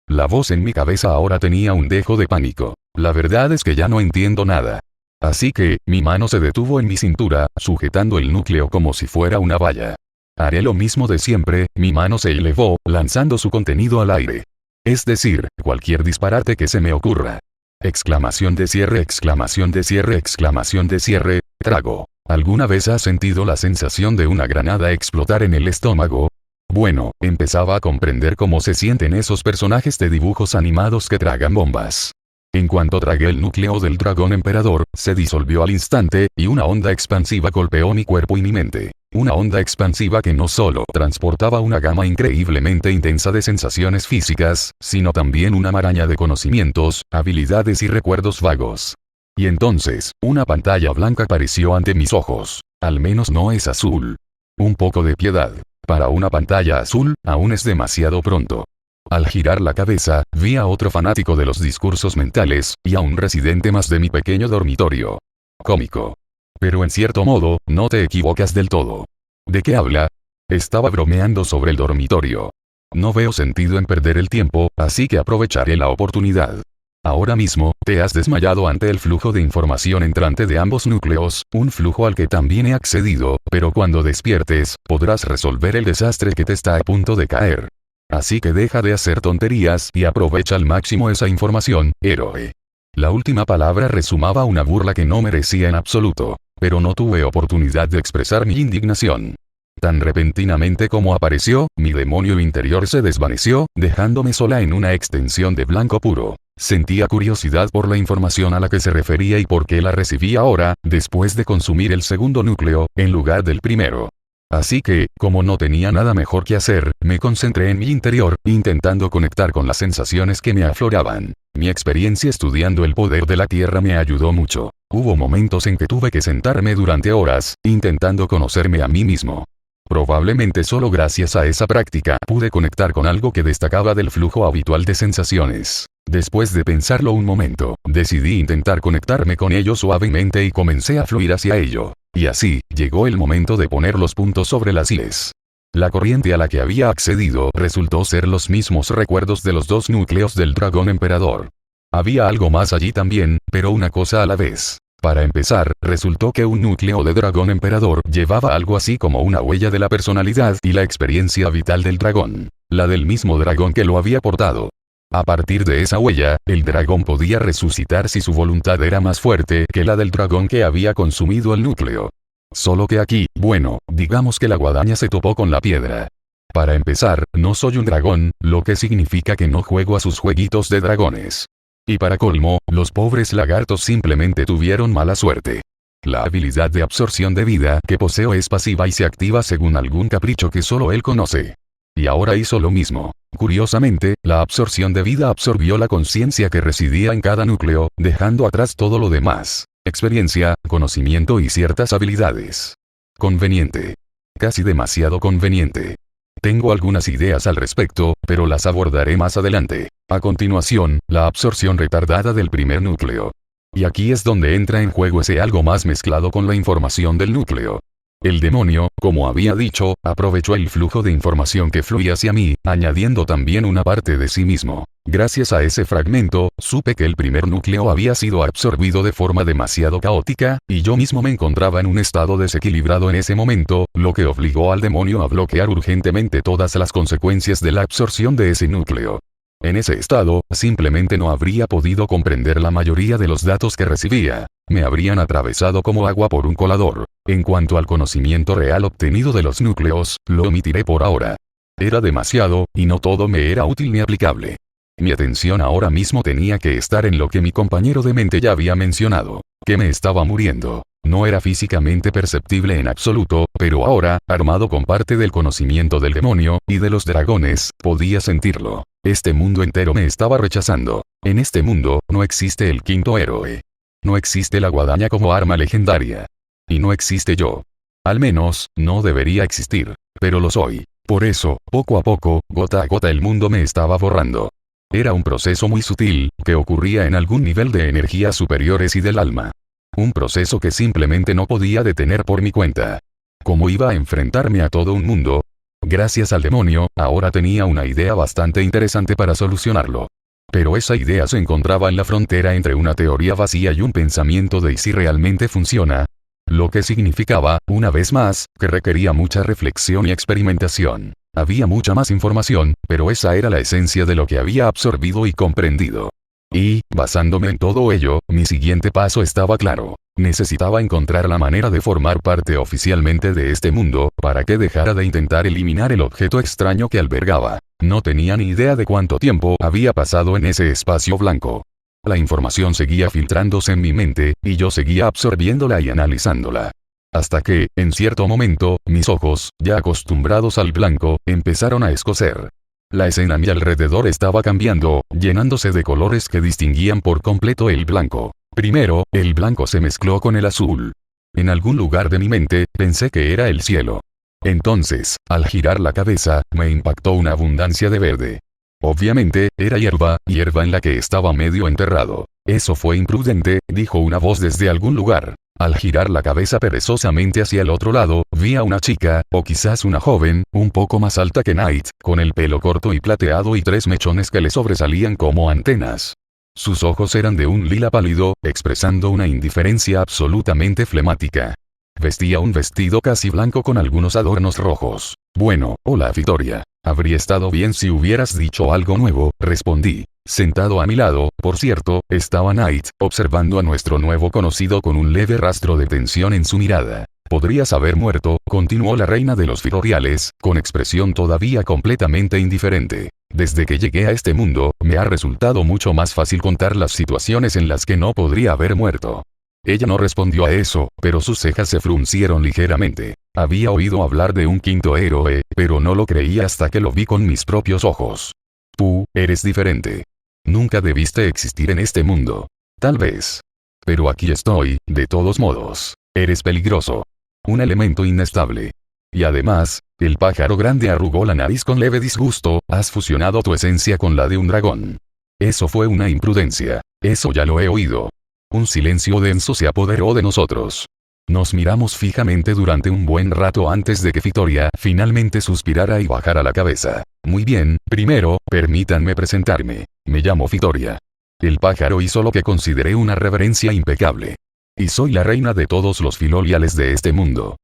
[SPEAKER 1] La voz en mi cabeza ahora tenía un dejo de pánico. La verdad es que ya no entiendo nada. Así que, mi mano se detuvo en mi cintura, sujetando el núcleo como si fuera una valla. Haré lo mismo de siempre, mi mano se elevó, lanzando su contenido al aire. Es decir, cualquier disparate que se me ocurra. Exclamación de cierre, exclamación de cierre, exclamación de cierre, trago. ¿Alguna vez has sentido la sensación de una granada explotar en el estómago? Bueno, empezaba a comprender cómo se sienten esos personajes de dibujos animados que tragan bombas. En cuanto tragué el núcleo del dragón emperador, se disolvió al instante, y una onda expansiva golpeó mi cuerpo y mi mente. Una onda expansiva que no solo transportaba una gama increíblemente intensa de sensaciones físicas, sino también una maraña de conocimientos, habilidades y recuerdos vagos. Y entonces, una pantalla blanca apareció ante mis ojos. Al menos no es azul. Un poco de piedad. Para una pantalla azul, aún es demasiado pronto. Al girar la cabeza, vi a otro fanático de los discursos mentales, y a un residente más de mi pequeño dormitorio. Cómico. Pero en cierto modo, no te equivocas del todo. ¿De qué habla? Estaba bromeando sobre el dormitorio. No veo sentido en perder el tiempo, así que aprovecharé la oportunidad. Ahora mismo, te has desmayado ante el flujo de información entrante de ambos núcleos, un flujo al que también he accedido, pero cuando despiertes, podrás resolver el desastre que te está a punto de caer. Así que deja de hacer tonterías y aprovecha al máximo esa información, héroe. La última palabra resumaba una burla que no merecía en absoluto, pero no tuve oportunidad de expresar mi indignación. Tan repentinamente como apareció, mi demonio interior se desvaneció, dejándome sola en una extensión de blanco puro. Sentía curiosidad por la información a la que se refería y por qué la recibí ahora, después de consumir el segundo núcleo, en lugar del primero. Así que, como no tenía nada mejor que hacer, me concentré en mi interior, intentando conectar con las sensaciones que me afloraban. Mi experiencia estudiando el poder de la tierra me ayudó mucho. Hubo momentos en que tuve que sentarme durante horas, intentando conocerme a mí mismo. Probablemente solo gracias a esa práctica pude conectar con algo que destacaba del flujo habitual de sensaciones. Después de pensarlo un momento, decidí intentar conectarme con ello suavemente y comencé a fluir hacia ello. Y así, llegó el momento de poner los puntos sobre las íes. La corriente a la que había accedido resultó ser los mismos recuerdos de los dos núcleos del dragón emperador. Había algo más allí también, pero una cosa a la vez. Para empezar, resultó que un núcleo de dragón emperador llevaba algo así como una huella de la personalidad y la experiencia vital del dragón, la del mismo dragón que lo había portado. A partir de esa huella, el dragón podía resucitar si su voluntad era más fuerte que la del dragón que había consumido el núcleo. Solo que aquí, bueno, digamos que la guadaña se topó con la piedra. Para empezar, no soy un dragón, lo que significa que no juego a sus jueguitos de dragones. Y para colmo, los pobres lagartos simplemente tuvieron mala suerte. La habilidad de absorción de vida que poseo es pasiva y se activa según algún capricho que solo él conoce. Y ahora hizo lo mismo. Curiosamente, la absorción de vida absorbió la conciencia que residía en cada núcleo, dejando atrás todo lo demás. Experiencia, conocimiento y ciertas habilidades. Conveniente. Casi demasiado conveniente. Tengo algunas ideas al respecto, pero las abordaré más adelante. A continuación, la absorción retardada del primer núcleo. Y aquí es donde entra en juego ese algo más mezclado con la información del núcleo. El demonio, como había dicho, aprovechó el flujo de información que fluía hacia mí, añadiendo también una parte de sí mismo. Gracias a ese fragmento, supe que el primer núcleo había sido absorbido de forma demasiado caótica, y yo mismo me encontraba en un estado desequilibrado en ese momento, lo que obligó al demonio a bloquear urgentemente todas las consecuencias de la absorción de ese núcleo. En ese estado, simplemente no habría podido comprender la mayoría de los datos que recibía. Me habrían atravesado como agua por un colador. En cuanto al conocimiento real obtenido de los núcleos, lo omitiré por ahora. Era demasiado, y no todo me era útil ni aplicable. Mi atención ahora mismo tenía que estar en lo que mi compañero de mente ya había mencionado, que me estaba muriendo. No era físicamente perceptible en absoluto, pero ahora, armado con parte del conocimiento del demonio, y de los dragones, podía sentirlo. Este mundo entero me estaba rechazando. En este mundo, no existe el quinto héroe. No existe la guadaña como arma legendaria. Y no existe yo. Al menos, no debería existir. Pero lo soy. Por eso, poco a poco, gota a gota el mundo me estaba borrando. Era un proceso muy sutil, que ocurría en algún nivel de energías superiores y del alma. Un proceso que simplemente no podía detener por mi cuenta. ¿Cómo iba a enfrentarme a todo un mundo? Gracias al demonio, ahora tenía una idea bastante interesante para solucionarlo. Pero esa idea se encontraba en la frontera entre una teoría vacía y un pensamiento de ¿y si realmente funciona? Lo que significaba, una vez más, que requería mucha reflexión y experimentación. Había mucha más información, pero esa era la esencia de lo que había absorbido y comprendido. Y, basándome en todo ello, mi siguiente paso estaba claro. Necesitaba encontrar la manera de formar parte oficialmente de este mundo, para que dejara de intentar eliminar el objeto extraño que albergaba. No tenía ni idea de cuánto tiempo había pasado en ese espacio blanco. La información seguía filtrándose en mi mente, y yo seguía absorbiéndola y analizándola. Hasta que, en cierto momento, mis ojos, ya acostumbrados al blanco, empezaron a escocer. La escena a mi alrededor estaba cambiando, llenándose de colores que distinguían por completo el blanco. Primero, el blanco se mezcló con el azul. En algún lugar de mi mente, pensé que era el cielo. Entonces, al girar la cabeza, me impactó una abundancia de verde. Obviamente, era hierba en la que estaba medio enterrado. Eso fue imprudente, dijo una voz desde algún lugar. Al girar la cabeza perezosamente hacia el otro lado, vi a una chica, o quizás una joven, un poco más alta que Knight, con el pelo corto y plateado y 3 mechones que le sobresalían como antenas. Sus ojos eran de un lila pálido, expresando una indiferencia absolutamente flemática. Vestía un vestido casi blanco con algunos adornos rojos. Bueno, hola Victoria. Habría estado bien si hubieras dicho algo nuevo, respondí. Sentado a mi lado, por cierto, estaba Knight, observando a nuestro nuevo conocido con un leve rastro de tensión en su mirada. Podrías haber muerto, continuó la reina de los Firoriales, con expresión todavía completamente indiferente. Desde que llegué a este mundo, me ha resultado mucho más fácil contar las situaciones en las que no podría haber muerto. Ella no respondió a eso, pero sus cejas se fruncieron ligeramente. Había oído hablar de un quinto héroe, pero no lo creía hasta que lo vi con mis propios ojos. Tú, eres diferente. Nunca debiste existir en este mundo. Tal vez. Pero aquí estoy, de todos modos. Eres peligroso. Un elemento inestable. Y además, el pájaro grande arrugó la nariz con leve disgusto, has fusionado tu esencia con la de un dragón. Eso fue una imprudencia. Eso ya lo he oído. Un silencio denso se apoderó de nosotros. Nos miramos fijamente durante un buen rato antes de que Victoria finalmente suspirara y bajara la cabeza. Muy bien, primero, permítanme presentarme. Me llamo Victoria. El pájaro hizo lo que consideré una reverencia impecable. Y soy la reina de todos los Firoriales de este mundo.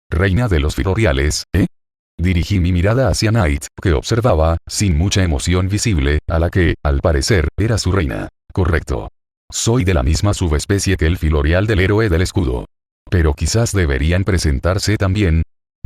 [SPEAKER 1] ¿Reina de los Firoriales, eh? Dirigí mi mirada hacia Knight, que observaba, sin mucha emoción visible, a la que, al parecer, era su reina. Correcto. Soy de la misma subespecie que el Firorial del héroe del escudo. Pero quizás deberían presentarse también.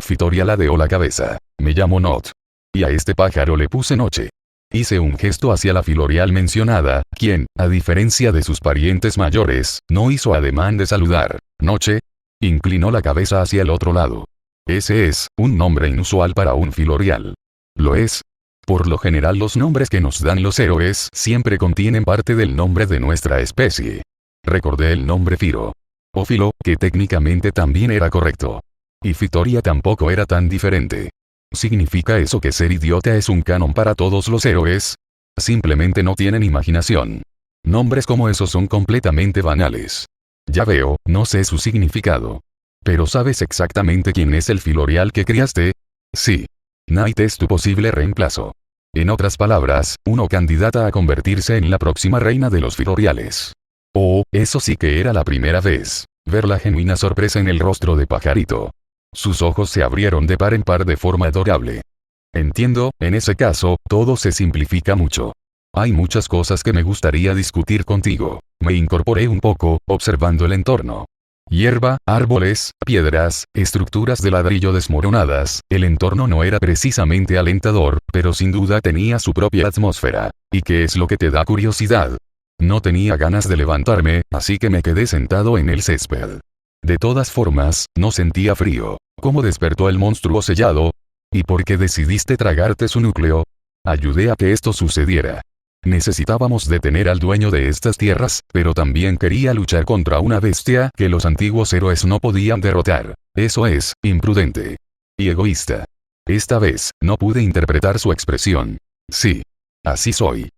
[SPEAKER 1] Victoria ladeó la cabeza. Me llamo Not. Y a este pájaro le puse Noche. Hice un gesto hacia la Firorial mencionada, quien, a diferencia de sus parientes mayores, no hizo ademán de saludar. Noche. Inclinó la cabeza hacia el otro lado. Ese es un nombre inusual para un Firorial. Lo es. Por lo general los nombres que nos dan los héroes siempre contienen parte del nombre de nuestra especie. Recordé el nombre Firo. O Filo, que técnicamente también era correcto. Y Victoria tampoco era tan diferente. ¿Significa eso que ser idiota es un canon para todos los héroes? Simplemente no tienen imaginación. Nombres como esos son completamente banales. Ya veo, no sé su significado. Pero ¿sabes exactamente quién es el Firorial que criaste? Sí. Knight es tu posible reemplazo. En otras palabras, uno candidata a convertirse en la próxima reina de los Firoriales. Oh, eso sí que era la primera vez. Ver la genuina sorpresa en el rostro de Pajarito. Sus ojos se abrieron de par en par de forma adorable. Entiendo, en ese caso, todo se simplifica mucho. Hay muchas cosas que me gustaría discutir contigo. Me incorporé un poco, observando el entorno. Hierba, árboles, piedras, estructuras de ladrillo desmoronadas, el entorno no era precisamente alentador, pero sin duda tenía su propia atmósfera. ¿Y qué es lo que te da curiosidad? No tenía ganas de levantarme, así que me quedé sentado en el césped. De todas formas, no sentía frío. ¿Cómo despertó el monstruo sellado? ¿Y por qué decidiste tragarte su núcleo? Ayudé a que esto sucediera. Necesitábamos detener al dueño de estas tierras, pero también quería luchar contra una bestia que los antiguos héroes no podían derrotar. Eso es, imprudente. Y egoísta. Esta vez, no pude interpretar su expresión. Sí. Así soy.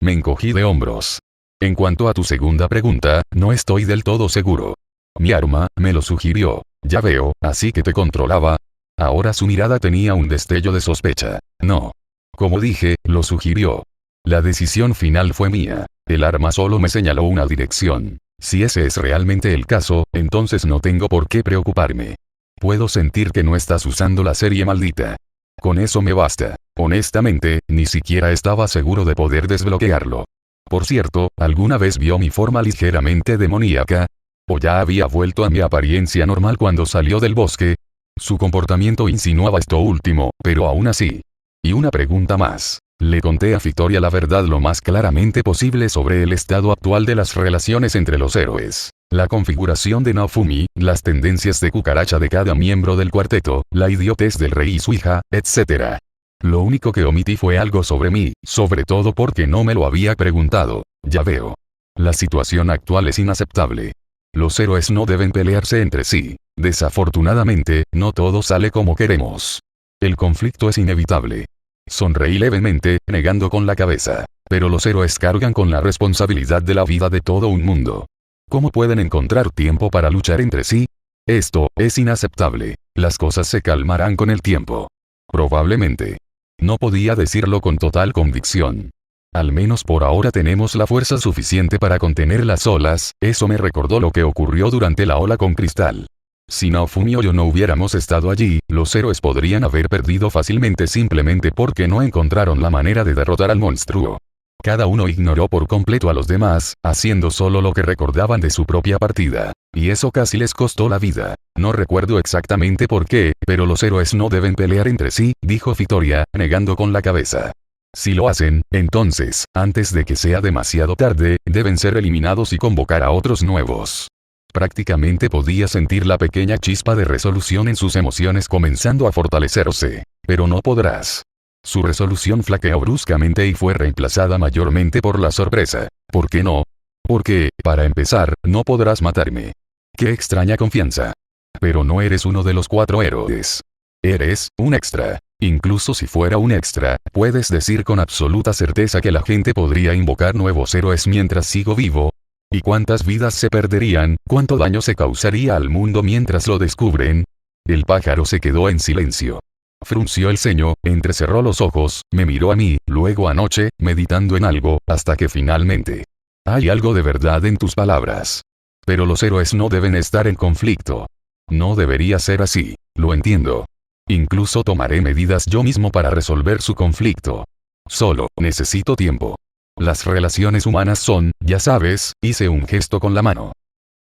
[SPEAKER 1] Me encogí de hombros. En cuanto a tu segunda pregunta, no estoy del todo seguro. Mi arma, me lo sugirió. Ya veo, así que te controlaba. Ahora su mirada tenía un destello de sospecha. No. Como dije, lo sugirió. La decisión final fue mía. El arma solo me señaló una dirección. Si ese es realmente el caso, entonces no tengo por qué preocuparme. Puedo sentir que no estás usando la serie maldita. Con eso me basta. Honestamente, ni siquiera estaba seguro de poder desbloquearlo. Por cierto, ¿alguna vez vio mi forma ligeramente demoníaca? ¿O ya había vuelto a mi apariencia normal cuando salió del bosque? Su comportamiento insinuaba esto último, pero aún así. Y una pregunta más. Le conté a Victoria la verdad lo más claramente posible sobre el estado actual de las relaciones entre los héroes. La configuración de Naofumi, las tendencias de cucaracha de cada miembro del cuarteto, la idiotez del rey y su hija, etc. Lo único que omití fue algo sobre mí, sobre todo porque no me lo había preguntado. Ya veo. La situación actual es inaceptable. Los héroes no deben pelearse entre sí. Desafortunadamente, no todo sale como queremos. El conflicto es inevitable. Sonreí levemente, negando con la cabeza. Pero los héroes cargan con la responsabilidad de la vida de todo un mundo. ¿Cómo pueden encontrar tiempo para luchar entre sí? Esto es inaceptable. Las cosas se calmarán con el tiempo. Probablemente. No podía decirlo con total convicción. Al menos por ahora tenemos la fuerza suficiente para contener las olas, eso me recordó lo que ocurrió durante la ola con Cristal. Si Naofumi o yo no hubiéramos estado allí, los héroes podrían haber perdido fácilmente simplemente porque no encontraron la manera de derrotar al monstruo. Cada uno ignoró por completo a los demás, haciendo solo lo que recordaban de su propia partida. Y eso casi les costó la vida. No recuerdo exactamente por qué, pero los héroes no deben pelear entre sí, dijo Victoria, negando con la cabeza. Si lo hacen, entonces, antes de que sea demasiado tarde, deben ser eliminados y convocar a otros nuevos. Prácticamente podía sentir la pequeña chispa de resolución en sus emociones comenzando a fortalecerse. Pero no podrás. Su resolución flaqueó bruscamente y fue reemplazada mayormente por la sorpresa. ¿Por qué no? Porque, para empezar, no podrás matarme. ¡Qué extraña confianza! Pero no eres uno de los 4 héroes. Eres un extra. Incluso si fuera un extra, puedes decir con absoluta certeza que la gente podría invocar nuevos héroes mientras sigo vivo. ¿Y cuántas vidas se perderían? ¿Cuánto daño se causaría al mundo mientras lo descubren? El pájaro se quedó en silencio. Frunció el ceño, entrecerró los ojos, me miró a mí, luego a Noche, meditando en algo, hasta que finalmente. Hay algo de verdad en tus palabras. Pero los héroes no deben estar en conflicto. No debería ser así, lo entiendo. Incluso tomaré medidas yo mismo para resolver su conflicto. Solo, necesito tiempo. Las relaciones humanas son, ya sabes, hice un gesto con la mano.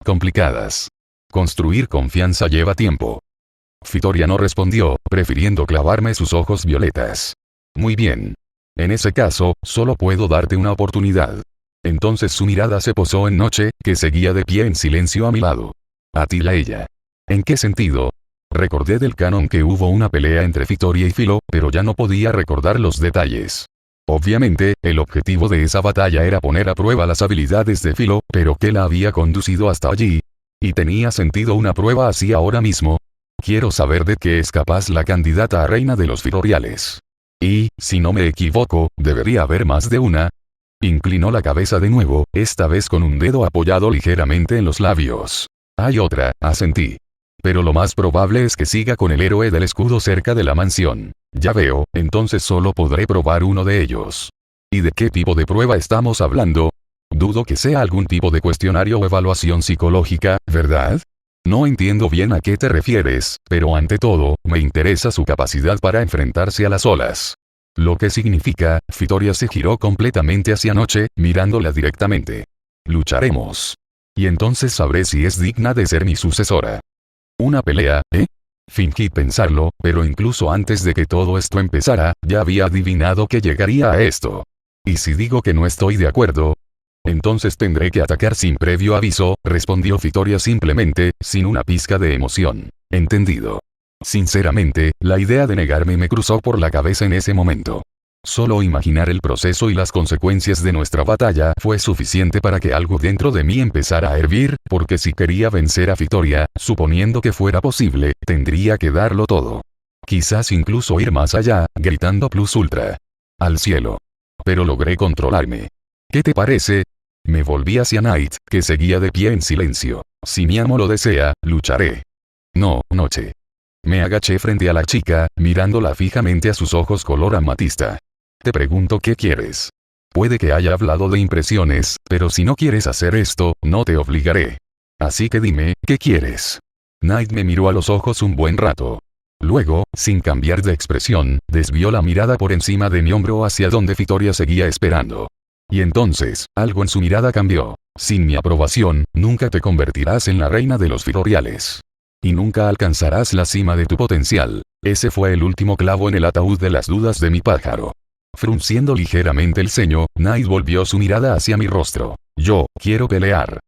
[SPEAKER 1] Complicadas. Construir confianza lleva tiempo. Victoria no respondió, prefiriendo clavarme sus ojos violetas. Muy bien. En ese caso, solo puedo darte una oportunidad. Entonces su mirada se posó en Noche, que seguía de pie en silencio a mi lado. Atila ella. ¿En qué sentido? Recordé del canon que hubo una pelea entre Victoria y Filo, pero ya no podía recordar los detalles. Obviamente, el objetivo de esa batalla era poner a prueba las habilidades de Filo, pero ¿qué la había conducido hasta allí? ¿Y tenía sentido una prueba así ahora mismo? Quiero saber de qué es capaz la candidata a reina de los Filoriales. Y, si no me equivoco, debería haber más de una. Inclinó la cabeza de nuevo, esta vez con un dedo apoyado ligeramente en los labios. Hay otra, asentí. Pero lo más probable es que siga con el héroe del escudo cerca de la mansión. Ya veo, entonces solo podré probar uno de ellos. ¿Y de qué tipo de prueba estamos hablando? Dudo que sea algún tipo de cuestionario o evaluación psicológica, ¿verdad? No entiendo bien a qué te refieres, pero ante todo, me interesa su capacidad para enfrentarse a las olas. Lo que significa, Victoria se giró completamente hacia Noche, mirándola directamente. Lucharemos. Y entonces sabré si es digna de ser mi sucesora. ¿Una pelea, eh? Fingí pensarlo, pero incluso antes de que todo esto empezara, ya había adivinado que llegaría a esto. ¿Y si digo que no estoy de acuerdo? Entonces tendré que atacar sin previo aviso, respondió Victoria simplemente, sin una pizca de emoción. Entendido. Sinceramente, la idea de negarme me cruzó por la cabeza en ese momento. Solo imaginar el proceso y las consecuencias de nuestra batalla fue suficiente para que algo dentro de mí empezara a hervir, porque si quería vencer a Victoria, suponiendo que fuera posible, tendría que darlo todo. Quizás incluso ir más allá, gritando plus ultra. Al cielo. Pero logré controlarme. ¿Qué te parece? Me volví hacia Knight, que seguía de pie en silencio. Si mi amo lo desea, lucharé. No, Noche. Me agaché frente a la chica, mirándola fijamente a sus ojos color amatista. Te pregunto qué quieres. Puede que haya hablado de impresiones, pero si no quieres hacer esto, no te obligaré. Así que dime, ¿qué quieres? Knight me miró a los ojos un buen rato. Luego, sin cambiar de expresión, desvió la mirada por encima de mi hombro hacia donde Victoria seguía esperando. Y entonces, algo en su mirada cambió. Sin mi aprobación, nunca te convertirás en la reina de los Filoriales. Y nunca alcanzarás la cima de tu potencial. Ese fue el último clavo en el ataúd de las dudas de mi pájaro. Frunciendo ligeramente el ceño, Knight volvió su mirada hacia mi rostro. Yo, quiero pelear.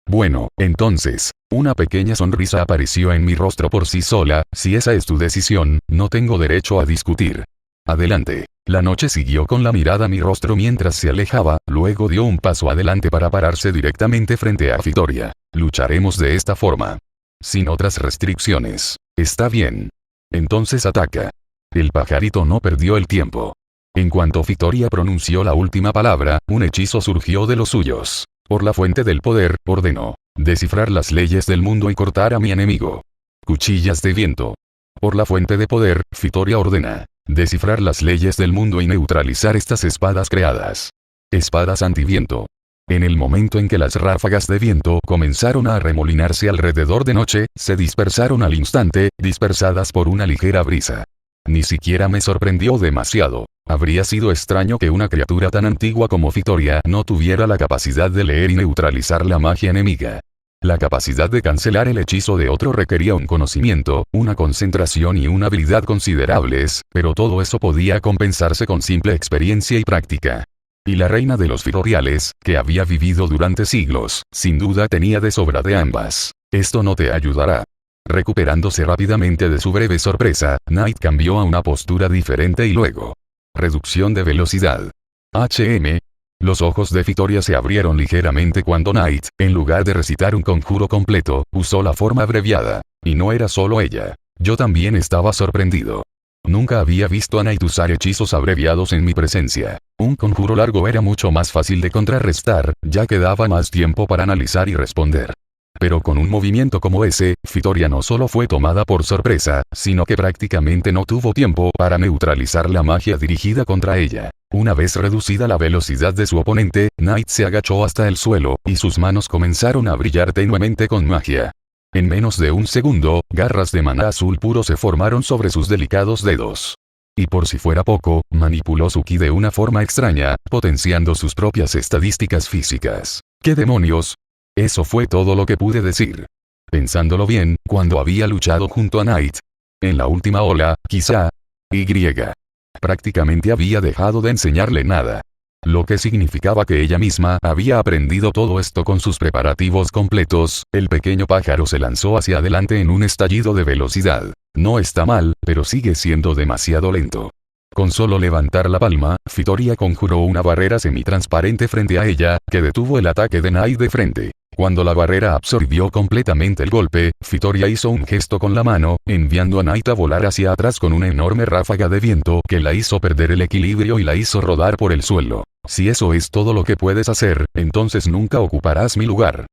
[SPEAKER 1] Bueno, entonces, una pequeña sonrisa apareció en mi rostro por sí sola, si esa es tu decisión, no tengo derecho a discutir. Adelante. La Noche siguió con la mirada a mi rostro mientras se alejaba, luego dio un paso adelante para pararse directamente frente a Victoria. Lucharemos de esta forma. Sin otras restricciones. Está bien. Entonces ataca. El pajarito no perdió el tiempo. En cuanto Victoria pronunció la última palabra, un hechizo surgió de los suyos. Por la fuente del poder, ordenó. Descifrar las leyes del mundo y cortar a mi enemigo. Cuchillas de viento. Por la fuente de poder, Victoria ordena. Descifrar las leyes del mundo y neutralizar estas espadas creadas. Espadas antiviento. En el momento en que las ráfagas de viento comenzaron a arremolinarse alrededor de noche, se dispersaron al instante, dispersadas por una ligera brisa. Ni siquiera me sorprendió demasiado. Habría sido extraño que una criatura tan antigua como Fitoria no tuviera la capacidad de leer y neutralizar la magia enemiga. La capacidad de cancelar el hechizo de otro requería un conocimiento, una concentración y una habilidad considerables, pero todo eso podía compensarse con simple experiencia y práctica. Y la reina de los Fitoriales, que había vivido durante siglos, sin duda tenía de sobra de ambas. Esto no te ayudará. Recuperándose rápidamente de su breve sorpresa, Knight cambió a una postura diferente y luego. Reducción de velocidad. Los ojos de Fitoria se abrieron ligeramente cuando Knight, en lugar de recitar un conjuro completo, usó la forma abreviada. Y no era solo ella. Yo también estaba sorprendido. Nunca había visto a Knight usar hechizos abreviados en mi presencia. Un conjuro largo era mucho más fácil de contrarrestar, ya que daba más tiempo para analizar y responder. Pero con un movimiento como ese, Fitoria no solo fue tomada por sorpresa, sino que prácticamente no tuvo tiempo para neutralizar la magia dirigida contra ella. Una vez reducida la velocidad de su oponente, Knight se agachó hasta el suelo, y sus manos comenzaron a brillar tenuemente con magia. En menos de un segundo, garras de maná azul puro se formaron sobre sus delicados dedos. Y por si fuera poco, manipuló su ki de una forma extraña, potenciando sus propias estadísticas físicas. ¿Qué demonios? Eso fue todo lo que pude decir. Pensándolo bien, cuando había luchado junto a Knight. En la última ola, quizá. Prácticamente había dejado de enseñarle nada. Lo que significaba que ella misma había aprendido todo esto con sus preparativos completos. El pequeño pájaro se lanzó hacia adelante en un estallido de velocidad. No está mal, pero sigue siendo demasiado lento. Con solo levantar la palma, Fitoria conjuró una barrera semitransparente frente a ella, que detuvo el ataque de Knight de frente. Cuando la barrera absorbió completamente el golpe, Fitoria hizo un gesto con la mano, enviando a Knight a volar hacia atrás con una enorme ráfaga de viento que la hizo perder el equilibrio y la hizo rodar por el suelo. Si eso es todo lo que puedes hacer, entonces nunca ocuparás mi lugar.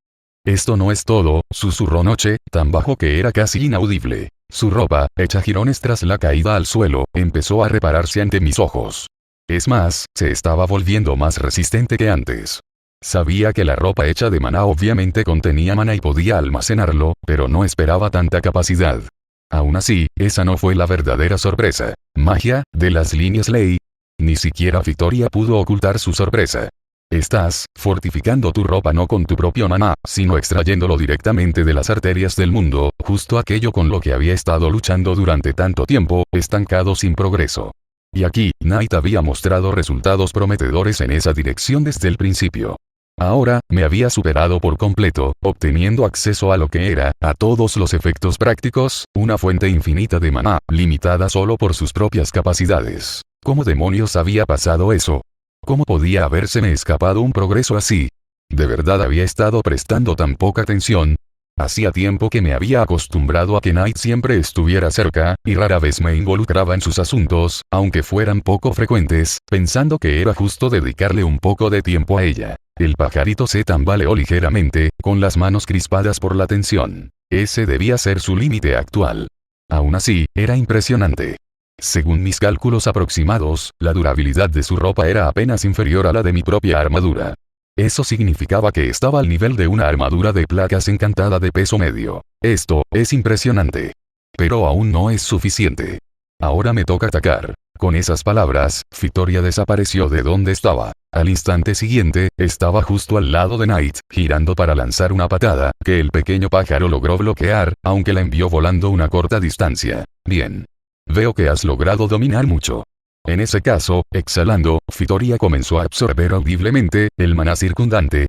[SPEAKER 1] Esto no es todo, susurró Noche, tan bajo que era casi inaudible. Su ropa, hecha jirones tras la caída al suelo, empezó a repararse ante mis ojos. Es más, se estaba volviendo más resistente que antes. Sabía que la ropa hecha de maná obviamente contenía maná y podía almacenarlo, pero no esperaba tanta capacidad. Aún así, esa no fue la verdadera sorpresa. Magia, de las líneas ley. Ni siquiera Fitoria pudo ocultar su sorpresa. Estás fortificando tu ropa no con tu propio maná, sino extrayéndolo directamente de las arterias del mundo, justo aquello con lo que había estado luchando durante tanto tiempo, estancado sin progreso. Y aquí, Knight había mostrado resultados prometedores en esa dirección desde el principio. Ahora, me había superado por completo, obteniendo acceso a lo que era, a todos los efectos prácticos, una fuente infinita de maná, limitada solo por sus propias capacidades. ¿Cómo demonios había pasado eso? ¿Cómo podía habérseme escapado un progreso así? ¿De verdad había estado prestando tan poca atención? Hacía tiempo que me había acostumbrado a que Knight siempre estuviera cerca, y rara vez me involucraba en sus asuntos, aunque fueran poco frecuentes, pensando que era justo dedicarle un poco de tiempo a ella. El pajarito se tambaleó ligeramente, con las manos crispadas por la tensión. Ese debía ser su límite actual. Aún así, era impresionante. Según mis cálculos aproximados, la durabilidad de su ropa era apenas inferior a la de mi propia armadura. Eso significaba que estaba al nivel de una armadura de placas encantada de peso medio. Esto es impresionante. Pero aún no es suficiente. Ahora me toca atacar. Con esas palabras, Fitoria desapareció de donde estaba. Al instante siguiente, estaba justo al lado de Knight, girando para lanzar una patada, que el pequeño pájaro logró bloquear, aunque la envió volando una corta distancia. Bien. Veo que has logrado dominar mucho. En ese caso, exhalando, Fitoria comenzó a absorber audiblemente el maná circundante.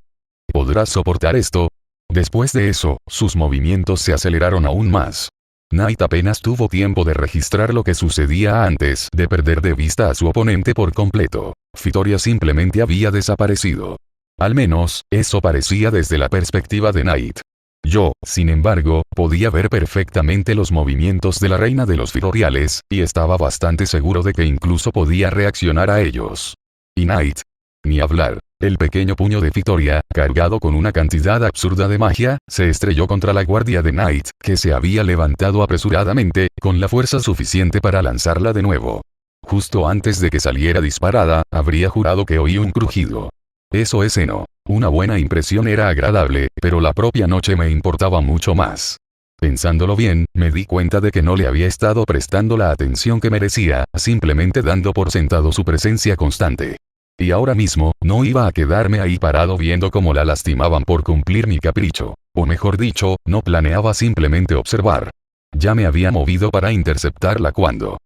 [SPEAKER 1] ¿Podrás soportar esto? Después de eso, sus movimientos se aceleraron aún más. Knight apenas tuvo tiempo de registrar lo que sucedía antes de perder de vista a su oponente por completo. Fitoria simplemente había desaparecido. Al menos, eso parecía desde la perspectiva de Knight. Yo, sin embargo, podía ver perfectamente los movimientos de la reina de los Fitoriales, y estaba bastante seguro de que incluso podía reaccionar a ellos. Y Knight. Ni hablar. El pequeño puño de Fitoria, cargado con una cantidad absurda de magia, se estrelló contra la guardia de Knight, que se había levantado apresuradamente, con la fuerza suficiente para lanzarla de nuevo. Justo antes de que saliera disparada, habría jurado que oí un crujido. Eso es seno. Una buena impresión era agradable, pero la propia noche me importaba mucho más. Pensándolo bien, me di cuenta de que no le había estado prestando la atención que merecía, simplemente dando por sentado su presencia constante. Y ahora mismo, no iba a quedarme ahí parado viendo cómo la lastimaban por cumplir mi capricho. O mejor dicho, no planeaba simplemente observar. Ya me había movido para interceptarla cuando...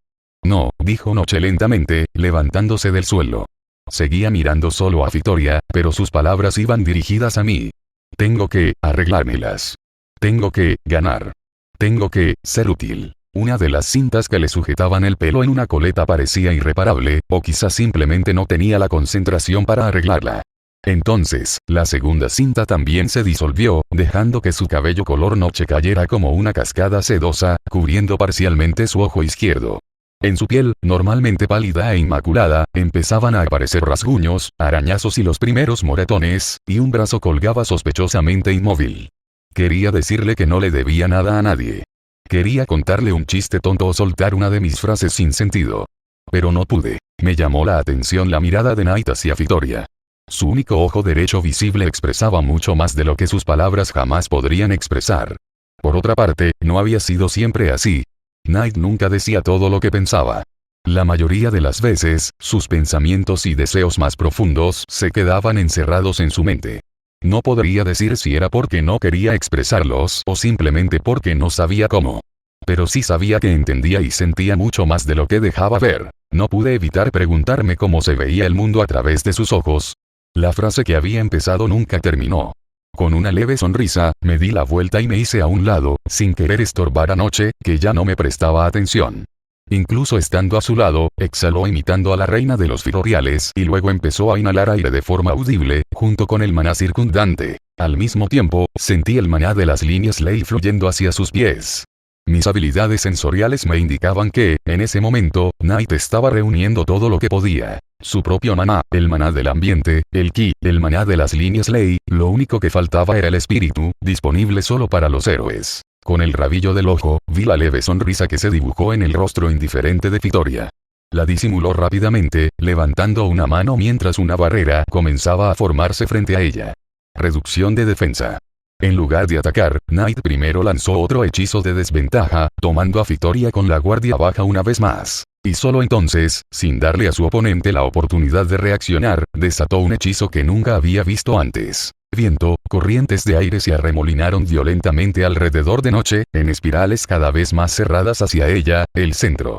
[SPEAKER 1] No, dijo Noche lentamente, levantándose del suelo. Seguía mirando solo a Victoria, pero sus palabras iban dirigidas a mí. Tengo que arreglármelas. Tengo que ganar. Tengo que ser útil. Una de las cintas que le sujetaban el pelo en una coleta parecía irreparable, o quizás simplemente no tenía la concentración para arreglarla. Entonces, la segunda cinta también se disolvió, dejando que su cabello color noche cayera como una cascada sedosa, cubriendo parcialmente su ojo izquierdo. En su piel, normalmente pálida e inmaculada, empezaban a aparecer rasguños, arañazos y los primeros moretones, y un brazo colgaba sospechosamente inmóvil. Quería decirle que no le debía nada a nadie. Quería contarle un chiste tonto o soltar una de mis frases sin sentido. Pero no pude. Me llamó la atención la mirada de Night hacia Victoria. Su único ojo derecho visible expresaba mucho más de lo que sus palabras jamás podrían expresar. Por otra parte, no había sido siempre así. Night nunca decía todo lo que pensaba. La mayoría de las veces, sus pensamientos y deseos más profundos se quedaban encerrados en su mente. No podría decir si era porque no quería expresarlos o simplemente porque no sabía cómo. Pero sí sabía que entendía y sentía mucho más de lo que dejaba ver. No pude evitar preguntarme cómo se veía el mundo a través de sus ojos. La frase que había empezado nunca terminó. Con una leve sonrisa, me di la vuelta y me hice a un lado, sin querer estorbar a Noche, que ya no me prestaba atención. Incluso estando a su lado, exhaló imitando a la reina de los Firoriales y luego empezó a inhalar aire de forma audible, junto con el maná circundante. Al mismo tiempo, sentí el maná de las líneas ley fluyendo hacia sus pies. Mis habilidades sensoriales me indicaban que, en ese momento, Night estaba reuniendo todo lo que podía. Su propio maná, el maná del ambiente, el ki, el maná de las líneas ley, lo único que faltaba era el espíritu, disponible solo para los héroes. Con el rabillo del ojo, vi la leve sonrisa que se dibujó en el rostro indiferente de Victoria. La disimuló rápidamente, levantando una mano mientras una barrera comenzaba a formarse frente a ella. Reducción de defensa. En lugar de atacar, Night primero lanzó otro hechizo de desventaja, tomando a Victoria con la guardia baja una vez más. Y solo entonces, sin darle a su oponente la oportunidad de reaccionar, desató un hechizo que nunca había visto antes. Viento, corrientes de aire se arremolinaron violentamente alrededor de Noche, en espirales cada vez más cerradas hacia ella, el centro.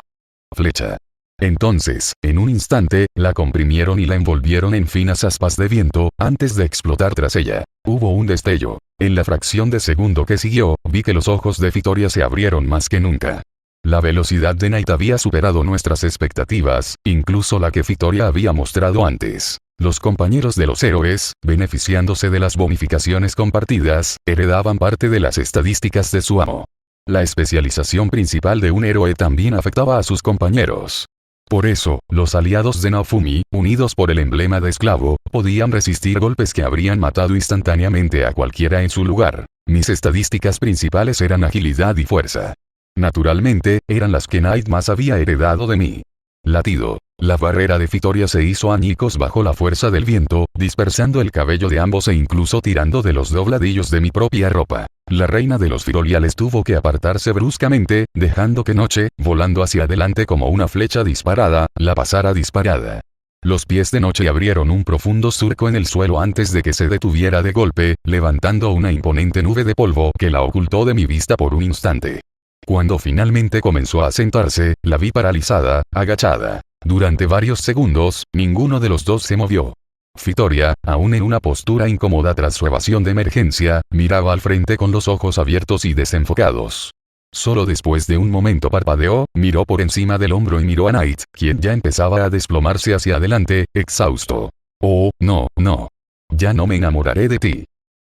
[SPEAKER 1] Flecha. Entonces, en un instante, la comprimieron y la envolvieron en finas aspas de viento, antes de explotar tras ella. Hubo un destello. En la fracción de segundo que siguió, vi que los ojos de Victoria se abrieron más que nunca. La velocidad de Night había superado nuestras expectativas, incluso la que Victoria había mostrado antes. Los compañeros de los héroes, beneficiándose de las bonificaciones compartidas, heredaban parte de las estadísticas de su amo. La especialización principal de un héroe también afectaba a sus compañeros. Por eso, los aliados de Naofumi, unidos por el emblema de esclavo, podían resistir golpes que habrían matado instantáneamente a cualquiera en su lugar. Mis estadísticas principales eran agilidad y fuerza. Naturalmente, eran las que Night más había heredado de mí. Latido. La barrera de Victoria se hizo añicos bajo la fuerza del viento, dispersando el cabello de ambos e incluso tirando de los dobladillos de mi propia ropa. La reina de los Firoriales tuvo que apartarse bruscamente, dejando que Noche, volando hacia adelante como una flecha disparada, la pasara disparada. Los pies de Noche abrieron un profundo surco en el suelo antes de que se detuviera de golpe, levantando una imponente nube de polvo que la ocultó de mi vista por un instante. Cuando finalmente comenzó a sentarse, la vi paralizada, agachada. Durante varios segundos, ninguno de los dos se movió. Victoria, aún en una postura incómoda tras su evasión de emergencia, miraba al frente con los ojos abiertos y desenfocados. Solo después de un momento parpadeó, miró por encima del hombro y miró a Night, quien ya empezaba a desplomarse hacia adelante, exhausto. Oh, no, no. Ya no me enamoraré de ti.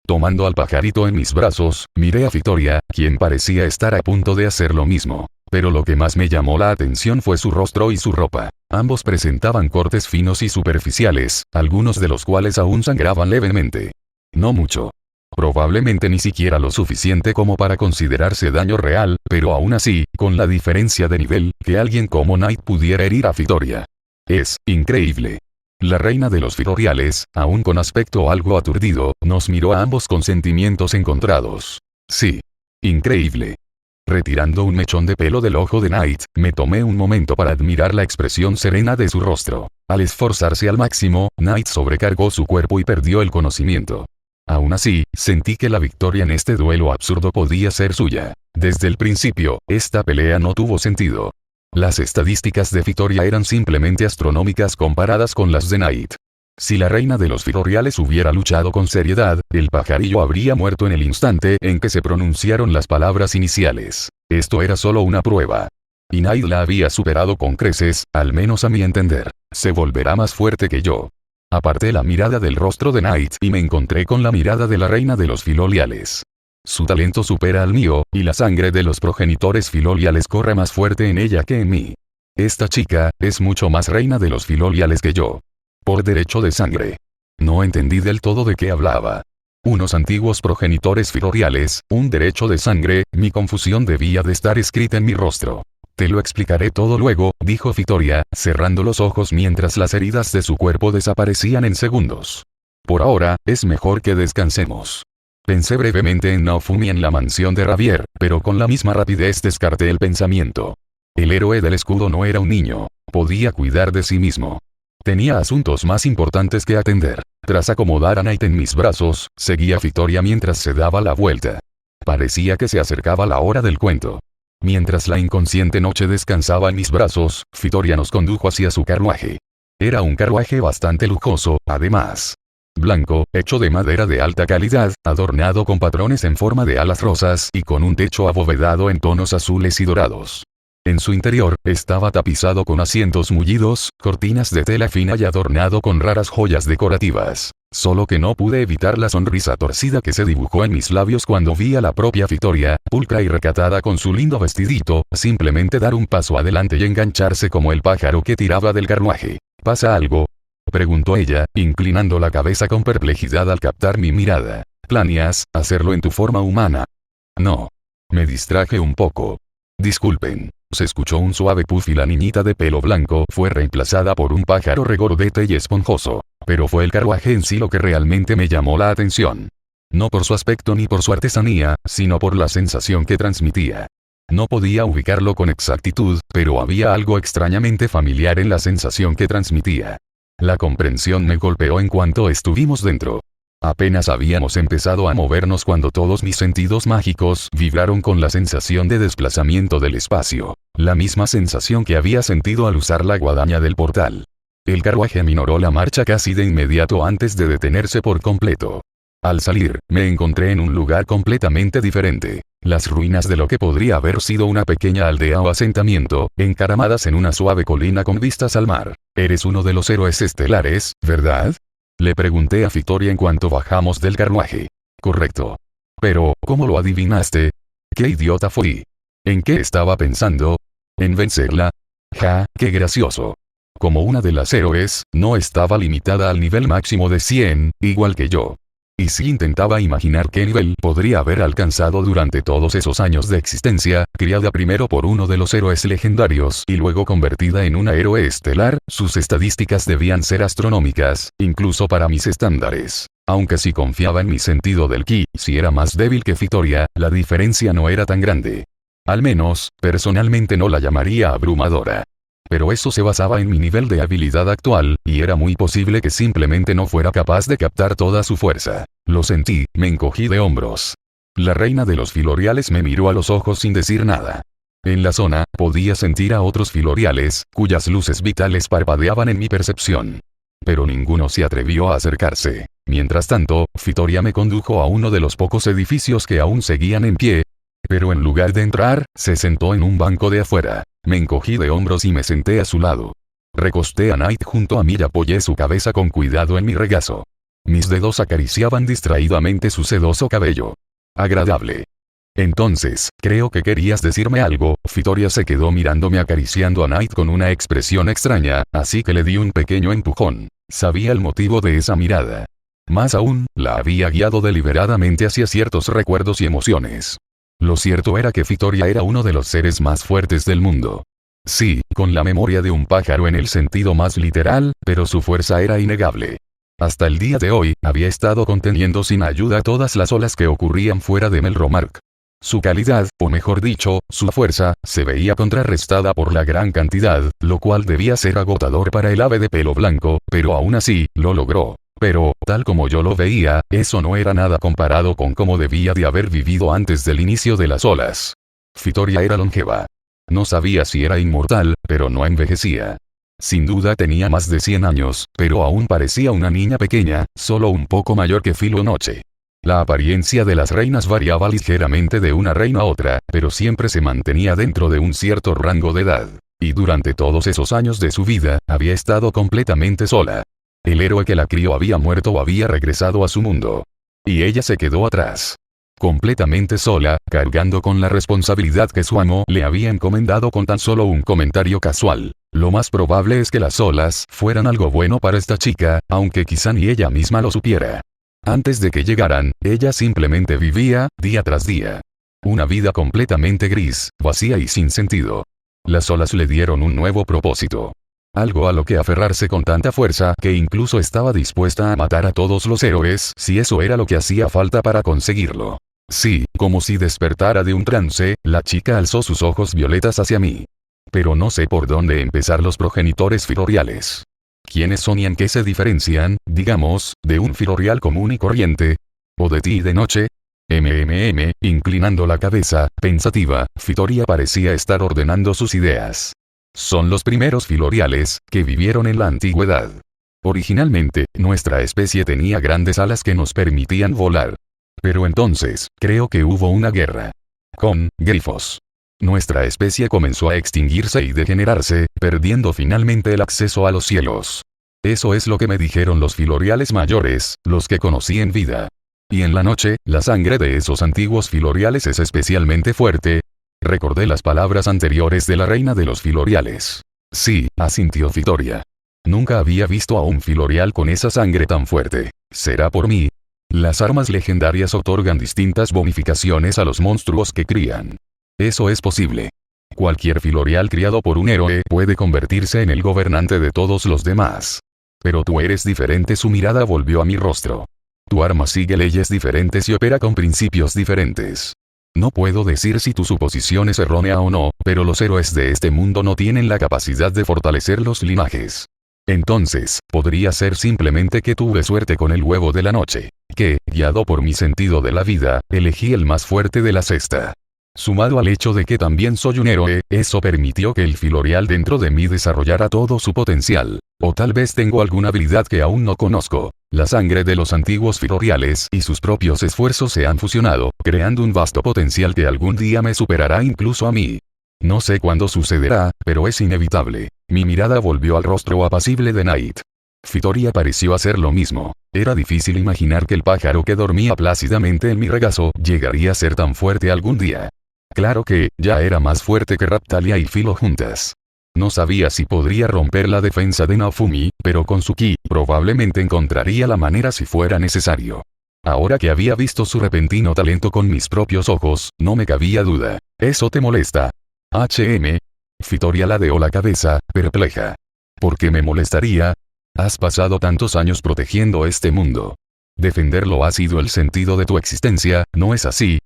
[SPEAKER 1] Tomando al pajarito en mis brazos, miré a Victoria, quien parecía estar a punto de hacer lo mismo. Pero lo que más me llamó la atención fue su rostro y su ropa. Ambos presentaban cortes finos y superficiales, algunos de los cuales aún sangraban levemente. No mucho. Probablemente ni siquiera lo suficiente como para considerarse daño real, pero aún así, con la diferencia de nivel, que alguien como Night pudiera herir a Victoria. Es increíble. La reina de los Filoriales, aún con aspecto algo aturdido, nos miró a ambos con sentimientos encontrados. Sí. Increíble. Retirando un mechón de pelo del ojo de Knight, me tomé un momento para admirar la expresión serena de su rostro. Al esforzarse al máximo, Knight sobrecargó su cuerpo y perdió el conocimiento. Aún así, sentí que la victoria en este duelo absurdo podía ser suya. Desde el principio, esta pelea no tuvo sentido. Las estadísticas de Fitoria eran simplemente astronómicas comparadas con las de Knight. Si la reina de los Filoriales hubiera luchado con seriedad, el pajarillo habría muerto en el instante en que se pronunciaron las palabras iniciales. Esto era solo una prueba. Y Knight la había superado con creces, al menos a mi entender. Se volverá más fuerte que yo. Aparté la mirada del rostro de Knight y me encontré con la mirada de la reina de los Filoriales. Su talento supera al mío, y la sangre de los progenitores Filoriales corre más fuerte en ella que en mí. Esta chica, es mucho más reina de los Filoriales que yo. Por derecho de sangre. No entendí del todo de qué hablaba. Unos antiguos progenitores Filoriales, un derecho de sangre, mi confusión debía de estar escrita en mi rostro. Te lo explicaré todo luego, dijo Fitoria, cerrando los ojos mientras las heridas de su cuerpo desaparecían en segundos. Por ahora, es mejor que descansemos. Pensé brevemente en Naofumi en la mansión de Ravier, pero con la misma rapidez descarté el pensamiento. El héroe del escudo no era un niño. Podía cuidar de sí mismo. Tenía asuntos más importantes que atender. Tras acomodar a Knight en mis brazos, seguí a Fitoria mientras se daba la vuelta. Parecía que se acercaba la hora del cuento. Mientras la inconsciente noche descansaba en mis brazos, Fitoria nos condujo hacia su carruaje. Era un carruaje bastante lujoso, además. Blanco, hecho de madera de alta calidad, adornado con patrones en forma de alas rosas y con un techo abovedado en tonos azules y dorados. En su interior, estaba tapizado con asientos mullidos, cortinas de tela fina y adornado con raras joyas decorativas. Solo que no pude evitar la sonrisa torcida que se dibujó en mis labios cuando vi a la propia Fitoria, pulcra y recatada con su lindo vestidito, simplemente dar un paso adelante y engancharse como el pájaro que tiraba del carruaje. ¿Pasa algo?, preguntó ella, inclinando la cabeza con perplejidad al captar mi mirada. ¿Planeas hacerlo en tu forma humana? No. Me distraje un poco. Disculpen. Se escuchó un suave puff y la niñita de pelo blanco fue reemplazada por un pájaro regordete y esponjoso. Pero fue el carruaje en sí lo que realmente me llamó la atención. No por su aspecto ni por su artesanía, sino por la sensación que transmitía. No podía ubicarlo con exactitud, pero había algo extrañamente familiar en la sensación que transmitía. La comprensión me golpeó en cuanto estuvimos dentro. Apenas habíamos empezado a movernos cuando todos mis sentidos mágicos vibraron con la sensación de desplazamiento del espacio. La misma sensación que había sentido al usar la guadaña del portal. El carruaje minoró la marcha casi de inmediato antes de detenerse por completo. Al salir, me encontré en un lugar completamente diferente. Las ruinas de lo que podría haber sido una pequeña aldea o asentamiento, encaramadas en una suave colina con vistas al mar. Eres uno de los héroes estelares, ¿verdad? Le pregunté a Fitoria en cuanto bajamos del carruaje. Correcto. Pero, ¿cómo lo adivinaste? ¿Qué idiota fui? ¿En qué estaba pensando? ¿En vencerla? Ja, qué gracioso. Como una de las héroes, no estaba limitada al nivel máximo de 100, igual que yo. Y si intentaba imaginar qué nivel podría haber alcanzado durante todos esos años de existencia, criada primero por uno de los héroes legendarios y luego convertida en una héroe estelar, sus estadísticas debían ser astronómicas, incluso para mis estándares. Aunque si confiaba en mi sentido del ki, si era más débil que Fitoria, la diferencia no era tan grande. Al menos, personalmente no la llamaría abrumadora. Pero eso se basaba en mi nivel de habilidad actual, y era muy posible que simplemente no fuera capaz de captar toda su fuerza. Lo sentí, me encogí de hombros. La reina de los Filoriales me miró a los ojos sin decir nada. En la zona, podía sentir a otros Filoriales, cuyas luces vitales parpadeaban en mi percepción. Pero ninguno se atrevió a acercarse. Mientras tanto, Fitoria me condujo a uno de los pocos edificios que aún seguían en pie. Pero en lugar de entrar, se sentó en un banco de afuera. Me encogí de hombros y me senté a su lado. Recosté a Knight junto a mí y apoyé su cabeza con cuidado en mi regazo. Mis dedos acariciaban distraídamente su sedoso cabello. Agradable. Entonces, creo que querías decirme algo. Fitoria se quedó mirándome acariciando a Knight con una expresión extraña, así que le di un pequeño empujón. Sabía el motivo de esa mirada. Más aún, la había guiado deliberadamente hacia ciertos recuerdos y emociones. Lo cierto era que Fitoria era uno de los seres más fuertes del mundo. Sí, con la memoria de un pájaro en el sentido más literal, pero su fuerza era innegable. Hasta el día de hoy, había estado conteniendo sin ayuda todas las olas que ocurrían fuera de Melromark. Su calidad, o mejor dicho, su fuerza, se veía contrarrestada por la gran cantidad, lo cual debía ser agotador para el ave de pelo blanco, pero aún así, lo logró. Pero, tal como yo lo veía, eso no era nada comparado con cómo debía de haber vivido antes del inicio de las olas. Fitoria era longeva. No sabía si era inmortal, pero no envejecía. Sin duda tenía más de 100 años, pero aún parecía una niña pequeña, solo un poco mayor que Filonoche. La apariencia de las reinas variaba ligeramente de una reina a otra, pero siempre se mantenía dentro de un cierto rango de edad. Y durante todos esos años de su vida, había estado completamente sola. El héroe que la crió había muerto o había regresado a su mundo. Y ella se quedó atrás. Completamente sola, cargando con la responsabilidad que su amo le había encomendado con tan solo un comentario casual. Lo más probable es que las olas fueran algo bueno para esta chica, aunque quizá ni ella misma lo supiera. Antes de que llegaran, ella simplemente vivía, día tras día. Una vida completamente gris, vacía y sin sentido. Las olas le dieron un nuevo propósito. Algo a lo que aferrarse con tanta fuerza que incluso estaba dispuesta a matar a todos los héroes si eso era lo que hacía falta para conseguirlo. Sí, como si despertara de un trance, la chica alzó sus ojos violetas hacia mí. Pero no sé por dónde empezar los progenitores filoriales. ¿Quiénes son y en qué se diferencian, digamos, de un filorial común y corriente? ¿O de ti de noche? Inclinando la cabeza, pensativa, Fitoria parecía estar ordenando sus ideas. Son los primeros filoriales, que vivieron en la antigüedad. Originalmente, nuestra especie tenía grandes alas que nos permitían volar. Pero entonces, creo que hubo una guerra. Con grifos. Nuestra especie comenzó a extinguirse y degenerarse, perdiendo finalmente el acceso a los cielos. Eso es lo que me dijeron los filoriales mayores, los que conocí en vida. Y en la noche, la sangre de esos antiguos filoriales es especialmente fuerte. Recordé las palabras anteriores de la reina de los filoriales. Sí, asintió Fitoria. Nunca había visto a un filorial con esa sangre tan fuerte. ¿Será por mí? Las armas legendarias otorgan distintas bonificaciones a los monstruos que crían. Eso es posible. Cualquier filorial criado por un héroe puede convertirse en el gobernante de todos los demás. Pero tú eres diferente. Su mirada volvió a mi rostro. Tu arma sigue leyes diferentes y opera con principios diferentes. No puedo decir si tu suposición es errónea o no, pero los héroes de este mundo no tienen la capacidad de fortalecer los linajes. Entonces, podría ser simplemente que tuve suerte con el huevo de la noche, que, guiado por mi sentido de la vida, elegí el más fuerte de la cesta. Sumado al hecho de que también soy un héroe, eso permitió que el filorial dentro de mí desarrollara todo su potencial. O tal vez tengo alguna habilidad que aún no conozco. La sangre de los antiguos filoriales y sus propios esfuerzos se han fusionado, creando un vasto potencial que algún día me superará incluso a mí. No sé cuándo sucederá, pero es inevitable. Mi mirada volvió al rostro apacible de Night. Fitoria pareció hacer lo mismo. Era difícil imaginar que el pájaro que dormía plácidamente en mi regazo llegaría a ser tan fuerte algún día. Claro que, ya era más fuerte que Raptalia y Filo juntas. No sabía si podría romper la defensa de Naofumi, pero con su ki, probablemente encontraría la manera si fuera necesario. Ahora que había visto su repentino talento con mis propios ojos, no me cabía duda. ¿Eso te molesta? Fitoria ladeó la cabeza, perpleja. ¿Por qué me molestaría? Has pasado tantos años protegiendo este mundo. Defenderlo ha sido el sentido de tu existencia, ¿no es así?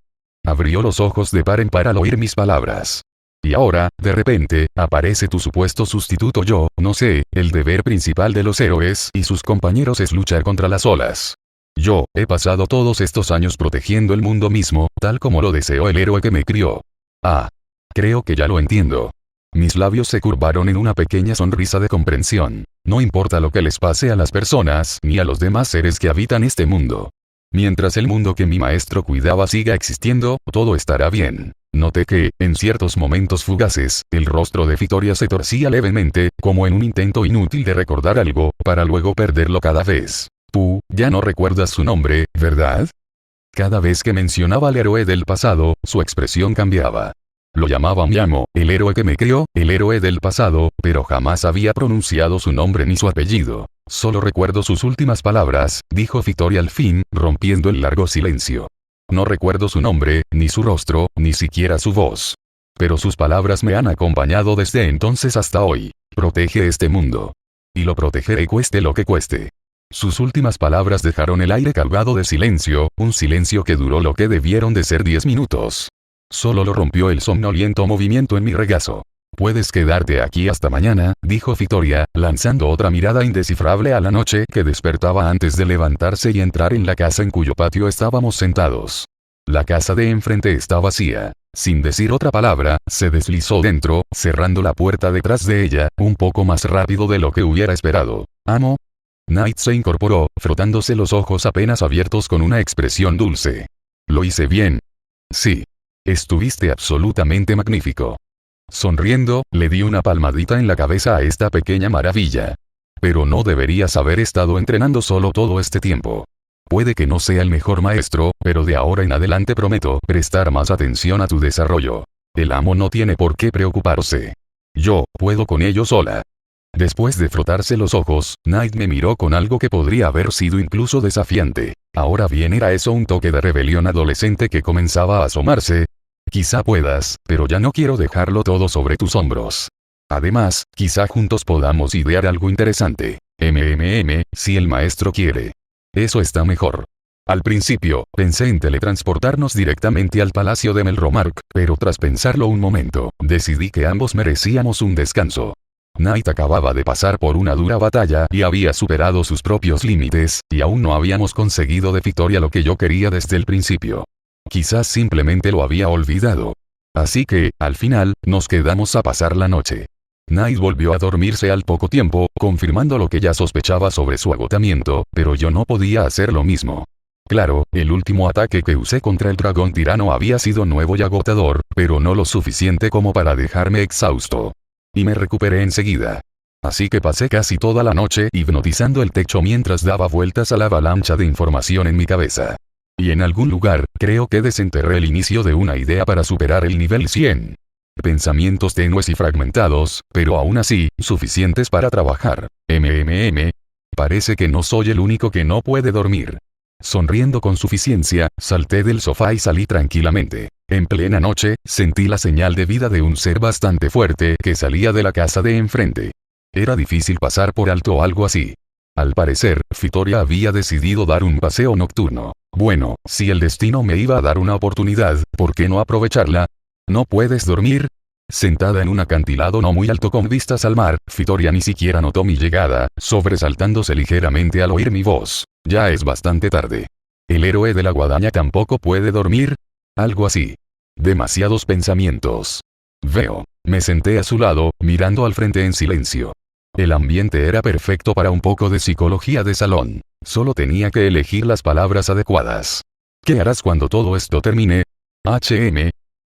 [SPEAKER 1] Abrió los ojos de par en par al oír mis palabras. Y ahora, de repente, aparece tu supuesto sustituto. Yo, no sé, el deber principal de los héroes y sus compañeros es luchar contra las olas. Yo, he pasado todos estos años protegiendo el mundo mismo, tal como lo deseó el héroe que me crió. Ah. Creo que ya lo entiendo. Mis labios se curvaron en una pequeña sonrisa de comprensión. No importa lo que les pase a las personas ni a los demás seres que habitan este mundo. Mientras el mundo que mi maestro cuidaba siga existiendo, todo estará bien. Noté que, en ciertos momentos fugaces, el rostro de Fitoria se torcía levemente, como en un intento inútil de recordar algo, para luego perderlo cada vez. Tú, ya no recuerdas su nombre, ¿verdad? Cada vez que mencionaba al héroe del pasado, su expresión cambiaba. Lo llamaba Miamo, el héroe que me crió, el héroe del pasado, pero jamás había pronunciado su nombre ni su apellido. Solo recuerdo sus últimas palabras, dijo Fitoria al fin, rompiendo el largo silencio. No recuerdo su nombre, ni su rostro, ni siquiera su voz. pero sus palabras me han acompañado desde entonces hasta hoy. Protege este mundo. Y lo protegeré cueste lo que cueste. Sus últimas palabras dejaron el aire cargado de silencio, un silencio que duró lo que debieron de ser 10 minutos. Solo lo rompió el somnoliento movimiento en mi regazo. Puedes quedarte aquí hasta mañana, dijo Victoria, lanzando otra mirada indescifrable a la noche que despertaba antes de levantarse y entrar en la casa en cuyo patio estábamos sentados. La casa de enfrente está vacía. Sin decir otra palabra, se deslizó dentro, cerrando la puerta detrás de ella, un poco más rápido de lo que hubiera esperado. ¿Amo? Knight se incorporó, frotándose los ojos apenas abiertos con una expresión dulce. ¿Lo hice bien? Sí. Estuviste absolutamente magnífico. Sonriendo, le di una palmadita en la cabeza a esta pequeña maravilla. Pero no deberías haber estado entrenando solo todo este tiempo. Puede que no sea el mejor maestro, pero de ahora en adelante prometo prestar más atención a tu desarrollo. El amo no tiene por qué preocuparse. Yo puedo con ello sola. Después de frotarse los ojos, Knight me miró con algo que podría haber sido incluso desafiante. Ahora bien, ¿era eso un toque de rebelión adolescente que comenzaba a asomarse? Quizá puedas, pero ya no quiero dejarlo todo sobre tus hombros. Además, quizá juntos podamos idear algo interesante. Si el maestro quiere. Eso está mejor. Al principio, pensé en teletransportarnos directamente al palacio de Melromark, pero tras pensarlo un momento, decidí que ambos merecíamos un descanso. Knight acababa de pasar por una dura batalla y había superado sus propios límites, y aún no habíamos conseguido de Victoria lo que yo quería desde el principio. Quizás simplemente lo había olvidado. Así que, al final, nos quedamos a pasar la noche. Knight volvió a dormirse al poco tiempo, confirmando lo que ya sospechaba sobre su agotamiento, pero yo no podía hacer lo mismo. Claro, el último ataque que usé contra el dragón tirano había sido nuevo y agotador, pero no lo suficiente como para dejarme exhausto. Y me recuperé enseguida. Así que pasé casi toda la noche hipnotizando el techo mientras daba vueltas a la avalancha de información en mi cabeza. Y en algún lugar, creo que desenterré el inicio de una idea para superar el nivel 100. Pensamientos tenues y fragmentados, pero aún así, suficientes para trabajar. Parece que no soy el único que no puede dormir. Sonriendo con suficiencia, salté del sofá y salí tranquilamente. En plena noche, sentí la señal de vida de un ser bastante fuerte que salía de la casa de enfrente. Era difícil pasar por alto algo así. Al parecer, Victoria había decidido dar un paseo nocturno. Bueno, si el destino me iba a dar una oportunidad, ¿por qué no aprovecharla? ¿No puedes dormir? Sentada en un acantilado no muy alto con vistas al mar, Victoria ni siquiera notó mi llegada, sobresaltándose ligeramente al oír mi voz. Ya es bastante tarde. ¿El héroe de la guadaña tampoco puede dormir? Algo así. Demasiados pensamientos. Veo. Me senté a su lado, mirando al frente en silencio. El ambiente era perfecto para un poco de psicología de salón. Solo tenía que elegir las palabras adecuadas. ¿Qué harás cuando todo esto termine?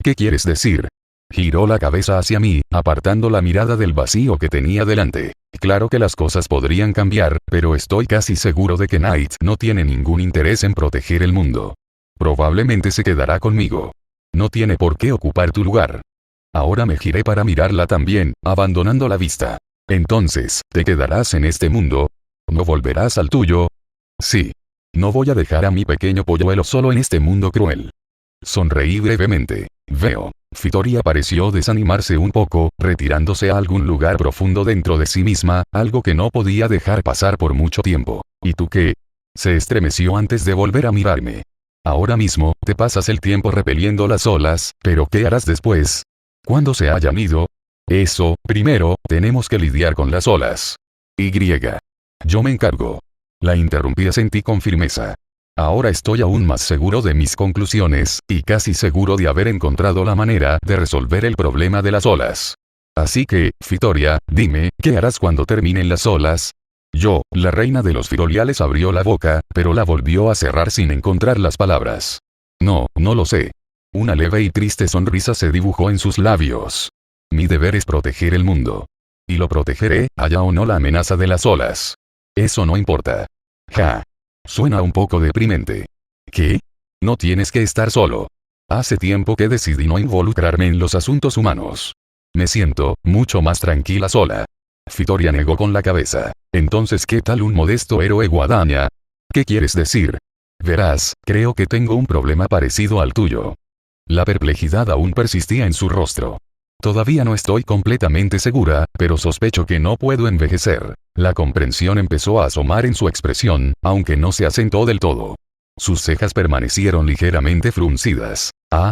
[SPEAKER 1] ¿Qué quieres decir? Giró la cabeza hacia mí, apartando la mirada del vacío que tenía delante. Claro que las cosas podrían cambiar, pero estoy casi seguro de que Knight no tiene ningún interés en proteger el mundo. Probablemente se quedará conmigo. No tiene por qué ocupar tu lugar. Ahora me giré para mirarla también, abandonando la vista. Entonces, ¿te quedarás en este mundo? ¿No volverás al tuyo? Sí. No voy a dejar a mi pequeño polluelo solo en este mundo cruel. Sonreí brevemente. Veo. Victoria pareció desanimarse un poco, retirándose a algún lugar profundo dentro de sí misma, algo que no podía dejar pasar por mucho tiempo. ¿Y tú qué? Se estremeció antes de volver a mirarme. Ahora mismo, te pasas el tiempo repeliendo las olas, pero ¿qué harás después? ¿Cuándo se hayan ido? Eso, primero, tenemos que lidiar con las olas. Yo me encargo. La interrumpí asentí con firmeza. Ahora estoy aún más seguro de mis conclusiones, y casi seguro de haber encontrado la manera de resolver el problema de las olas. Así que, Victoria, dime, ¿qué harás cuando terminen las olas? La reina de los Firoliales abrió la boca, pero la volvió a cerrar sin encontrar las palabras. No lo sé. Una leve y triste sonrisa se dibujó en sus labios. Mi deber es proteger el mundo. Y lo protegeré, haya o no la amenaza de las olas. Eso no importa. Suena un poco deprimente. ¿Qué? No tienes que estar solo. Hace tiempo que decidí no involucrarme en los asuntos humanos. Me siento mucho más tranquila sola. Victoria negó con la cabeza. Entonces, ¿qué tal un modesto héroe guadaña? ¿Qué quieres decir? Verás, creo que tengo un problema parecido al tuyo. La perplejidad aún persistía en su rostro. Todavía no estoy completamente segura, pero sospecho que no puedo envejecer. La comprensión empezó a asomar en su expresión, aunque no se asentó del todo. Sus cejas permanecieron ligeramente fruncidas.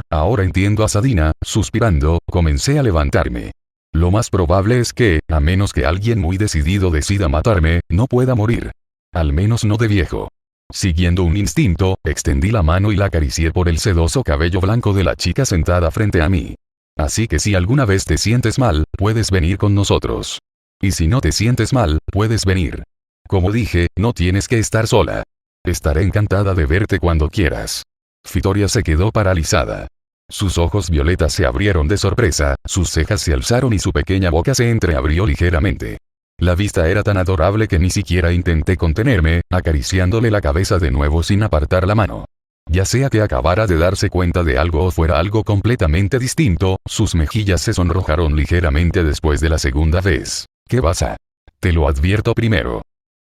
[SPEAKER 1] Ahora entiendo a Sadina, suspirando, comencé a levantarme. Lo más probable es que, a menos que alguien muy decidido decida matarme, no pueda morir. Al menos no de viejo. Siguiendo un instinto, extendí la mano y la acaricié por el sedoso cabello blanco de la chica sentada frente a mí. Así que si alguna vez te sientes mal, puedes venir con nosotros. Y si no te sientes mal, puedes venir. Como dije, no tienes que estar sola. Estaré encantada de verte cuando quieras. Fitoria se quedó paralizada. Sus ojos violetas se abrieron de sorpresa, sus cejas se alzaron y su pequeña boca se entreabrió ligeramente. La vista era tan adorable que ni siquiera intenté contenerme, acariciándole la cabeza de nuevo sin apartar la mano. Ya sea que acabara de darse cuenta de algo o fuera algo completamente distinto, sus mejillas se sonrojaron ligeramente después de la segunda vez. ¿Qué pasa? Te lo advierto primero.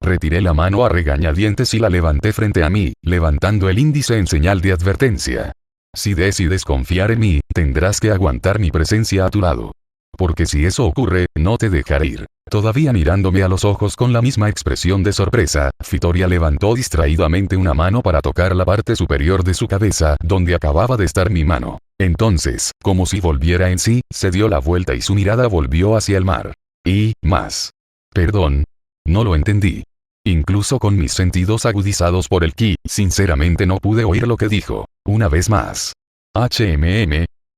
[SPEAKER 1] Retiré la mano a regañadientes y la levanté frente a mí, levantando el índice en señal de advertencia. Si decides confiar en mí, tendrás que aguantar mi presencia a tu lado. Porque si eso ocurre, no te dejaré ir. Todavía mirándome a los ojos con la misma expresión de sorpresa, Fitoria levantó distraídamente una mano para tocar la parte superior de su cabeza, donde acababa de estar mi mano. Entonces, como si volviera en sí, se dio la vuelta y su mirada volvió hacia el mar. Y, más. Perdón. No lo entendí. Incluso con mis sentidos agudizados por el ki, sinceramente no pude oír lo que dijo. Una vez más.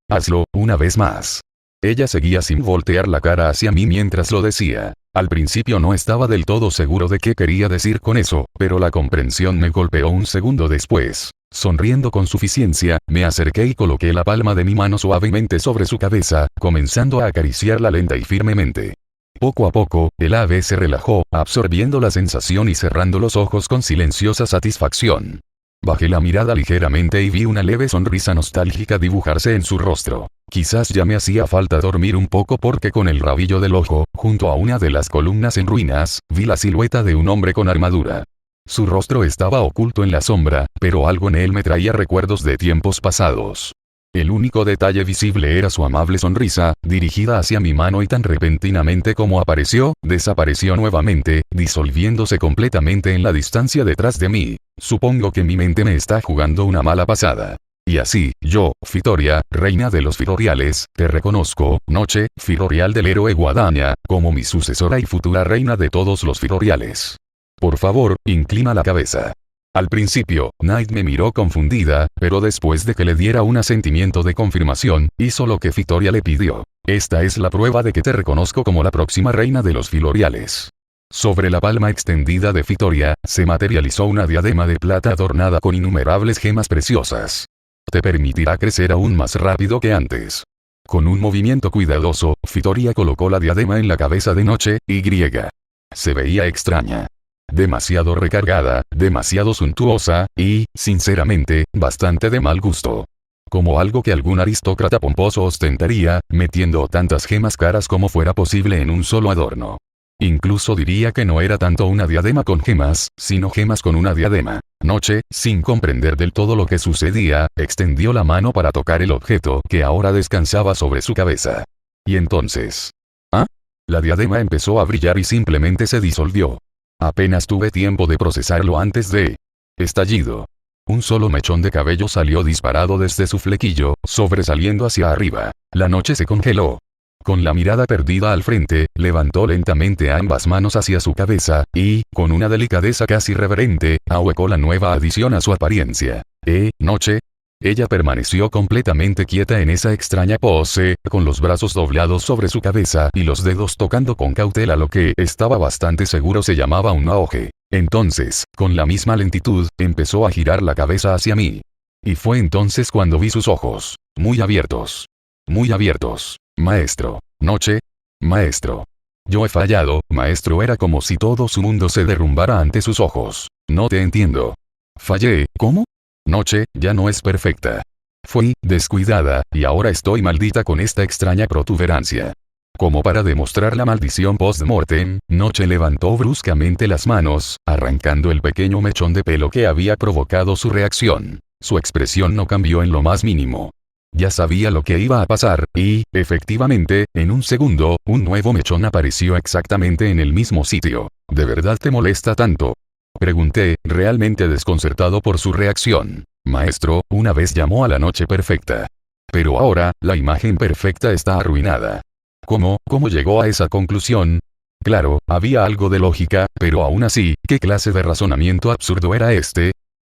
[SPEAKER 1] Hazlo, una vez más. Ella seguía sin voltear la cara hacia mí mientras lo decía. Al principio no estaba del todo seguro de qué quería decir con eso, pero la comprensión me golpeó un segundo después. Sonriendo con suficiencia, me acerqué y coloqué la palma de mi mano suavemente sobre su cabeza, comenzando a acariciarla lenta y firmemente. Poco a poco, el ave se relajó, absorbiendo la sensación y cerrando los ojos con silenciosa satisfacción. Bajé la mirada ligeramente y vi una leve sonrisa nostálgica dibujarse en su rostro. Quizás ya me hacía falta dormir un poco porque con el rabillo del ojo, junto a una de las columnas en ruinas, vi la silueta de un hombre con armadura. Su rostro estaba oculto en la sombra, pero algo en él me traía recuerdos de tiempos pasados. El único detalle visible era su amable sonrisa, dirigida hacia mi mano y tan repentinamente como apareció, desapareció nuevamente, disolviéndose completamente en la distancia detrás de mí. Supongo que mi mente me está jugando una mala pasada. Y así, yo, Fitoria, reina de los Fitoriales, te reconozco, Noche, Fitorial del héroe Guadaña, como mi sucesora y futura reina de todos los Fitoriales. Por favor, inclina la cabeza. Al principio, Night me miró confundida, pero después de que le diera un asentimiento de confirmación, hizo lo que Fitoria le pidió. Esta es la prueba de que te reconozco como la próxima reina de los Fitoriales. Sobre la palma extendida de Fitoria, se materializó una diadema de plata adornada con innumerables gemas preciosas. Te permitirá crecer aún más rápido que antes. Con un movimiento cuidadoso, Fitoria colocó la diadema en la cabeza de Noche, y se veía extraña. Demasiado recargada, demasiado suntuosa, y, sinceramente, bastante de mal gusto. Como algo que algún aristócrata pomposo ostentaría, metiendo tantas gemas caras como fuera posible en un solo adorno. Incluso diría que no era tanto una diadema con gemas, sino gemas con una diadema. Noche, sin comprender del todo lo que sucedía, extendió la mano para tocar el objeto que ahora descansaba sobre su cabeza. Y entonces... La diadema empezó a brillar y simplemente se disolvió. Apenas tuve tiempo de procesarlo antes de... estallido. Un solo mechón de cabello salió disparado desde su flequillo, sobresaliendo hacia arriba. La noche se congeló. Con la mirada perdida al frente, levantó lentamente ambas manos hacia su cabeza, y, con una delicadeza casi reverente, ahuecó la nueva adición a su apariencia. Noche. Ella permaneció completamente quieta en esa extraña pose, con los brazos doblados sobre su cabeza y los dedos tocando con cautela lo que, estaba bastante seguro se llamaba un auge. Entonces, con la misma lentitud, empezó a girar la cabeza hacia mí. Y fue entonces cuando vi sus ojos. Muy abiertos. Muy abiertos. Maestro. Noche. Maestro. Yo he fallado, maestro. Era como si todo su mundo se derrumbara ante sus ojos. No te entiendo. Fallé, ¿cómo? Noche, ya no es perfecta. Fui descuidada, y ahora estoy maldita con esta extraña protuberancia. Como para demostrar la maldición post-mortem, Noche levantó bruscamente las manos, arrancando el pequeño mechón de pelo que había provocado su reacción. Su expresión no cambió en lo más mínimo. Ya sabía lo que iba a pasar, y, efectivamente, en un segundo, un nuevo mechón apareció exactamente en el mismo sitio. ¿De verdad te molesta tanto? Pregunté, realmente desconcertado por su reacción. Maestro, una vez llamó a la noche perfecta. Pero ahora, la imagen perfecta está arruinada. ¿Cómo llegó a esa conclusión? Claro, había algo de lógica, pero aún así, ¿qué clase de razonamiento absurdo era este?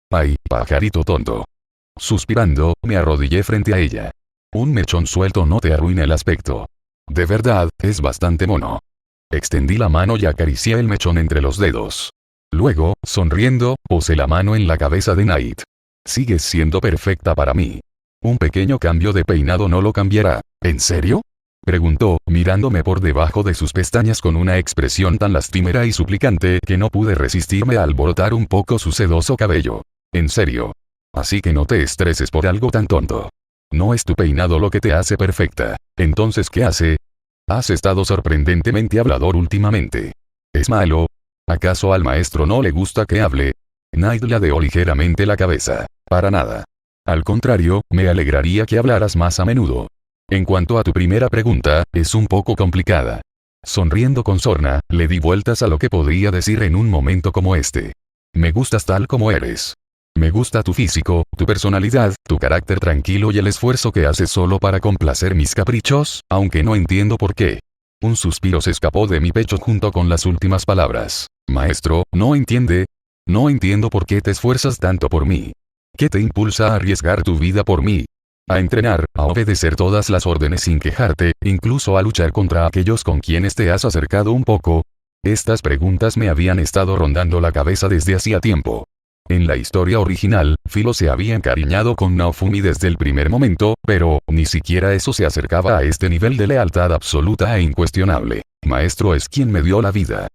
[SPEAKER 1] Ay, pajarito tonto. Suspirando, me arrodillé frente a ella. Un mechón suelto no te arruina el aspecto. De verdad, es bastante mono. Extendí la mano y acaricié el mechón entre los dedos. Luego, sonriendo, posé la mano en la cabeza de Night. Sigues siendo perfecta para mí. Un pequeño cambio de peinado no lo cambiará. ¿En serio? Preguntó, mirándome por debajo de sus pestañas con una expresión tan lastimera y suplicante que no pude resistirme a alborotar un poco su sedoso cabello. En serio. Así que no te estreses por algo tan tonto. No es tu peinado lo que te hace perfecta. Entonces, ¿qué hace? Has estado sorprendentemente hablador últimamente. ¿Es malo? ¿Acaso al maestro no le gusta que hable? Night ladeó ligeramente la cabeza. Para nada. Al contrario, me alegraría que hablaras más a menudo. En cuanto a tu primera pregunta, es un poco complicada. Sonriendo con sorna, le di vueltas a lo que podría decir en un momento como este. Me gustas tal como eres. Me gusta tu físico, tu personalidad, tu carácter tranquilo y el esfuerzo que haces solo para complacer mis caprichos, aunque no entiendo por qué. Un suspiro se escapó de mi pecho junto con las últimas palabras. Maestro, ¿no entiende? No entiendo por qué te esfuerzas tanto por mí. ¿Qué te impulsa a arriesgar tu vida por mí? A entrenar, a obedecer todas las órdenes sin quejarte, incluso a luchar contra aquellos con quienes te has acercado un poco. Estas preguntas me habían estado rondando la cabeza desde hacía tiempo. En la historia original, Philo se había encariñado con Naofumi desde el primer momento, pero, ni siquiera eso se acercaba a este nivel de lealtad absoluta e incuestionable. Maestro es quien me dio la vida.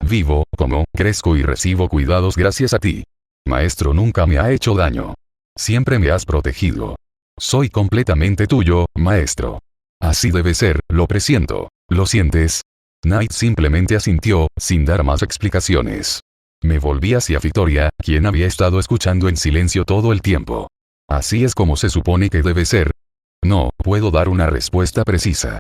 [SPEAKER 1] Vivo, como, crezco y recibo cuidados gracias a ti. Maestro nunca me ha hecho daño. Siempre me has protegido. Soy completamente tuyo, maestro. Así debe ser, lo presiento. ¿Lo sientes? Night simplemente asintió, sin dar más explicaciones. Me volví hacia Victoria, quien había estado escuchando en silencio todo el tiempo. ¿Así es como se supone que debe ser? No puedo dar una respuesta precisa.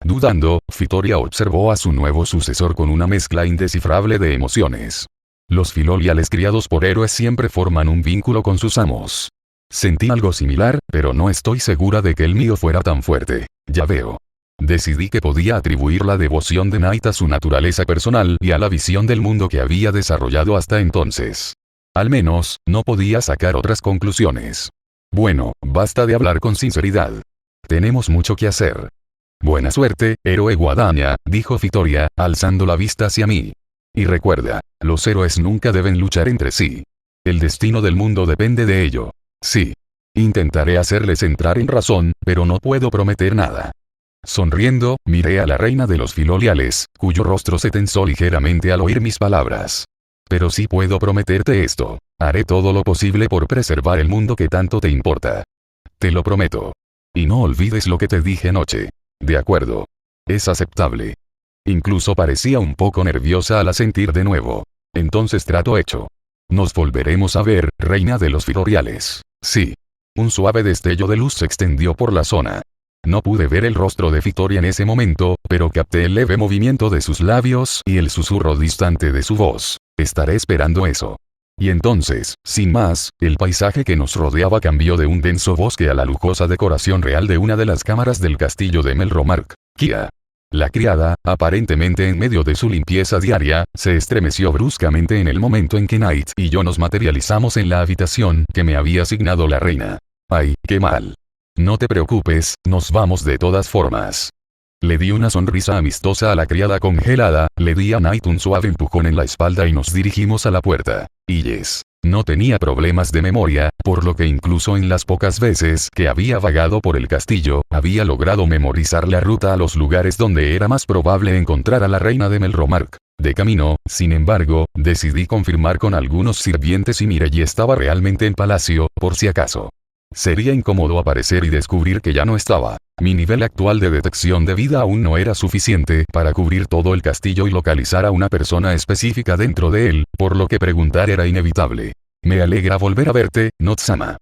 [SPEAKER 1] Dudando, Victoria observó a su nuevo sucesor con una mezcla indescifrable de emociones. Los filoliales criados por héroes siempre forman un vínculo con sus amos. Sentí algo similar, pero no estoy segura de que el mío fuera tan fuerte. Ya veo. Decidí que podía atribuir la devoción de Night a su naturaleza personal y a la visión del mundo que había desarrollado hasta entonces. Al menos, no podía sacar otras conclusiones. Bueno, basta de hablar con sinceridad. Tenemos mucho que hacer. Buena suerte, héroe Guadaña, dijo Victoria, alzando la vista hacia mí. Y recuerda, los héroes nunca deben luchar entre sí. El destino del mundo depende de ello. Sí. Intentaré hacerles entrar en razón, pero no puedo prometer nada. Sonriendo, miré a la reina de los filoliales, cuyo rostro se tensó ligeramente al oír mis palabras. Pero sí puedo prometerte esto. Haré todo lo posible por preservar el mundo que tanto te importa. Te lo prometo. Y no olvides lo que te dije anoche. De acuerdo. Es aceptable. Incluso parecía un poco nerviosa al asentir de nuevo. Entonces trato hecho. Nos volveremos a ver, reina de los filoriales. Sí. Un suave destello de luz se extendió por la zona. No pude ver el rostro de Victoria en ese momento, pero capté el leve movimiento de sus labios y el susurro distante de su voz. Estaré esperando eso. Y entonces, sin más, el paisaje que nos rodeaba cambió de un denso bosque a la lujosa decoración real de una de las cámaras del castillo de Melromark. Kia. La criada, aparentemente en medio de su limpieza diaria, se estremeció bruscamente en el momento en que Night y yo nos materializamos en la habitación que me había asignado la reina. ¡Ay, qué mal! No te preocupes, nos vamos de todas formas. Le di una sonrisa amistosa a la criada congelada, le di a Night un suave empujón en la espalda y nos dirigimos a la puerta. Y no tenía problemas de memoria, por lo que incluso en las pocas veces que había vagado por el castillo, había logrado memorizar la ruta a los lugares donde era más probable encontrar a la reina de Melromark. De camino, sin embargo, decidí confirmar con algunos sirvientes si Mireille estaba realmente en palacio, por si acaso. Sería incómodo aparecer y descubrir que ya no estaba. Mi nivel actual de detección de vida aún no era suficiente para cubrir todo el castillo y localizar a una persona específica dentro de él, por lo que preguntar era inevitable. Me alegra volver a verte, Notsama.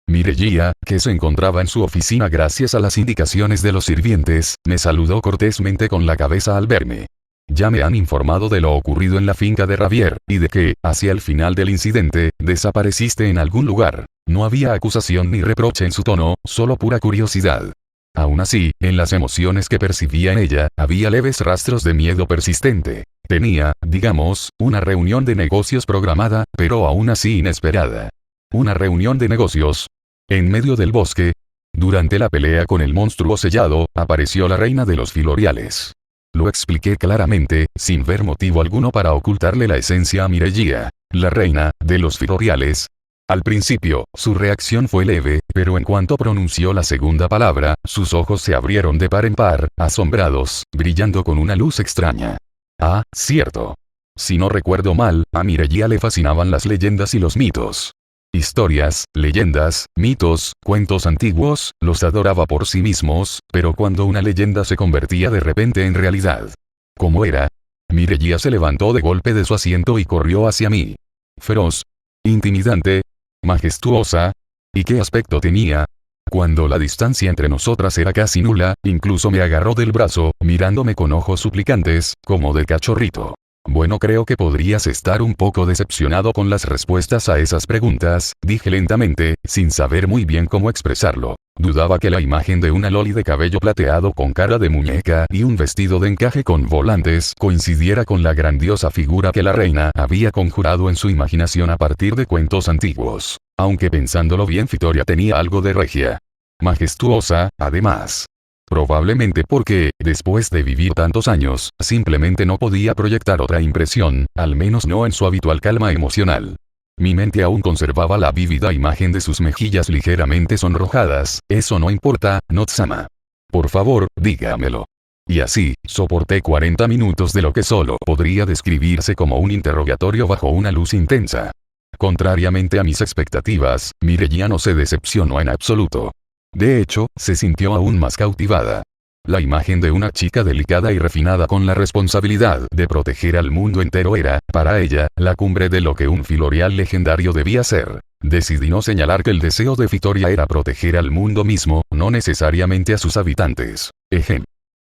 [SPEAKER 1] Mireya, que se encontraba en su oficina gracias a las indicaciones de los sirvientes, me saludó cortésmente con la cabeza al verme. Ya me han informado de lo ocurrido en la finca de Javier, y de que, hacia el final del incidente, desapareciste en algún lugar. No había acusación ni reproche en su tono, solo pura curiosidad. Aún así, en las emociones que percibía en ella, había leves rastros de miedo persistente. Tenía, digamos, una reunión de negocios programada, pero aún así inesperada. Una reunión de negocios. En medio del bosque, durante la pelea con el monstruo sellado, apareció la reina de los filoriales. Lo expliqué claramente, sin ver motivo alguno para ocultarle la esencia a Mireya. La reina de los filoriales. Al principio, su reacción fue leve, pero en cuanto pronunció la segunda palabra, sus ojos se abrieron de par en par, asombrados, brillando con una luz extraña. Ah, cierto. Si no recuerdo mal, a Mireya le fascinaban las leyendas y los mitos. Historias, leyendas, mitos, cuentos antiguos, los adoraba por sí mismos, pero cuando una leyenda se convertía de repente en realidad. ¿Cómo era? Mireya se levantó de golpe de su asiento y corrió hacia mí. Feroz. Intimidante. Majestuosa. ¿Y qué aspecto tenía? Cuando la distancia entre nosotras era casi nula, incluso me agarró del brazo, mirándome con ojos suplicantes, como de cachorrito. Bueno, creo que podrías estar un poco decepcionado con las respuestas a esas preguntas, dije lentamente, sin saber muy bien cómo expresarlo. Dudaba que la imagen de una loli de cabello plateado con cara de muñeca y un vestido de encaje con volantes coincidiera con la grandiosa figura que la reina había conjurado en su imaginación a partir de cuentos antiguos. Aunque pensándolo bien, Fitoria tenía algo de regia. Majestuosa, además. Probablemente porque, después de vivir tantos años, simplemente no podía proyectar otra impresión, al menos no en su habitual calma emocional. Mi mente aún conservaba la vívida imagen de sus mejillas ligeramente sonrojadas. Eso no importa, Notsama. Por favor, dígamelo. Y así, soporté 40 minutos de lo que solo podría describirse como un interrogatorio bajo una luz intensa. Contrariamente a mis expectativas, Mireya no se decepcionó en absoluto. De hecho, se sintió aún más cautivada. La imagen de una chica delicada y refinada con la responsabilidad de proteger al mundo entero era, para ella, la cumbre de lo que un filorial legendario debía ser. Decidí no señalar que el deseo de Fitoria era proteger al mundo mismo, no necesariamente a sus habitantes.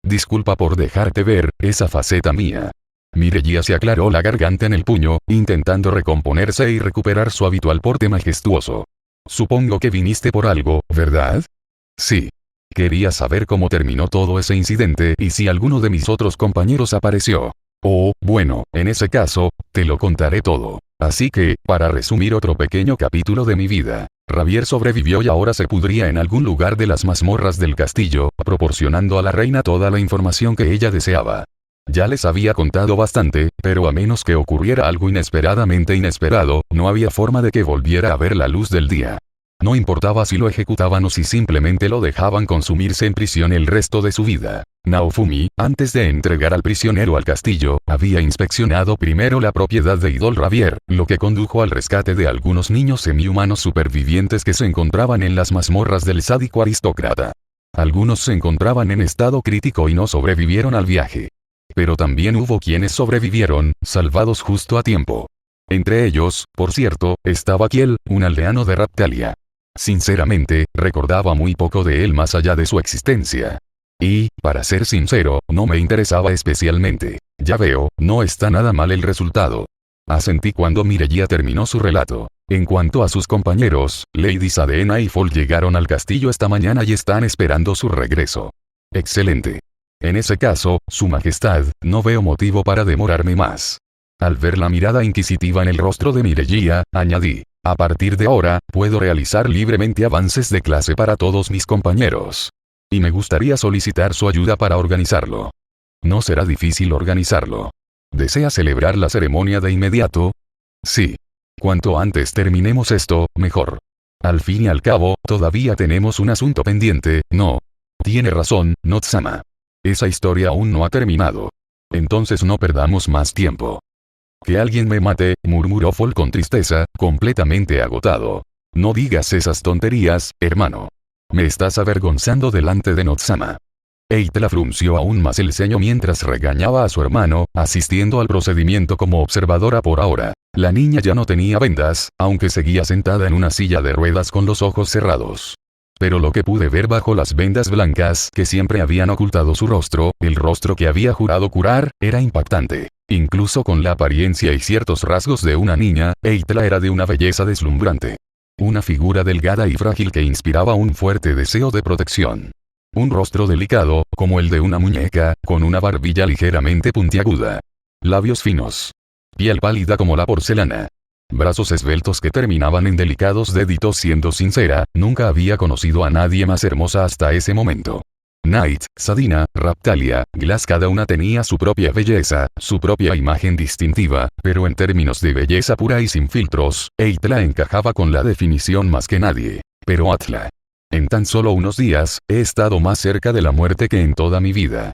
[SPEAKER 1] Disculpa por dejarte ver esa faceta mía. Mireya se aclaró la garganta en el puño, intentando recomponerse y recuperar su habitual porte majestuoso. Supongo que viniste por algo, ¿verdad? Sí. Quería saber cómo terminó todo ese incidente y si alguno de mis otros compañeros apareció. Oh, bueno, en ese caso, te lo contaré todo. Así que, para resumir otro pequeño capítulo de mi vida, Javier sobrevivió y ahora se pudría en algún lugar de las mazmorras del castillo, proporcionando a la reina toda la información que ella deseaba. Ya les había contado bastante, pero a menos que ocurriera algo inesperadamente inesperado, no había forma de que volviera a ver la luz del día. No importaba si lo ejecutaban o si simplemente lo dejaban consumirse en prisión el resto de su vida. Naofumi, antes de entregar al prisionero al castillo, había inspeccionado primero la propiedad de Idol Javier, lo que condujo al rescate de algunos niños semihumanos supervivientes que se encontraban en las mazmorras del sádico aristócrata. Algunos se encontraban en estado crítico y no sobrevivieron al viaje. Pero también hubo quienes sobrevivieron, salvados justo a tiempo. Entre ellos, por cierto, estaba Kiel, un aldeano de Raptalia. Sinceramente, recordaba muy poco de él más allá de su existencia. Y, para ser sincero, no me interesaba especialmente. Ya veo, no está nada mal el resultado. Asentí cuando Mireya terminó su relato. En cuanto a sus compañeros, Lady Sadena y Fall llegaron al castillo esta mañana y están esperando su regreso. Excelente. En ese caso, Su Majestad, no veo motivo para demorarme más. Al ver la mirada inquisitiva en el rostro de Mireya, añadí. A partir de ahora, puedo realizar libremente avances de clase para todos mis compañeros. Y me gustaría solicitar su ayuda para organizarlo. No será difícil organizarlo. ¿Desea celebrar la ceremonia de inmediato? Sí. Cuanto antes terminemos esto, mejor. Al fin y al cabo, todavía tenemos un asunto pendiente, ¿no? Tiene razón, Notsama. Esa historia aún no ha terminado. Entonces no perdamos más tiempo. Que alguien me mate, murmuró Fall con tristeza, completamente agotado. No digas esas tonterías, hermano. Me estás avergonzando delante de Notsama. Eitla frunció aún más el ceño mientras regañaba a su hermano, asistiendo al procedimiento como observadora por ahora. La niña ya no tenía vendas, aunque seguía sentada en una silla de ruedas con los ojos cerrados. Pero lo que pude ver bajo las vendas blancas que siempre habían ocultado su rostro, el rostro que había jurado curar, era impactante. Incluso con la apariencia y ciertos rasgos de una niña, Eitla era de una belleza deslumbrante. Una figura delgada y frágil que inspiraba un fuerte deseo de protección. Un rostro delicado, como el de una muñeca, con una barbilla ligeramente puntiaguda. Labios finos. Piel pálida como la porcelana. Brazos esbeltos que terminaban en delicados deditos. Siendo sincera, nunca había conocido a nadie más hermosa hasta ese momento. Night, Sadina, Raptalia, Glass, cada una tenía su propia belleza, su propia imagen distintiva, pero en términos de belleza pura y sin filtros, Eitla encajaba con la definición más que nadie. Pero Atla. En tan solo unos días, he estado más cerca de la muerte que en toda mi vida.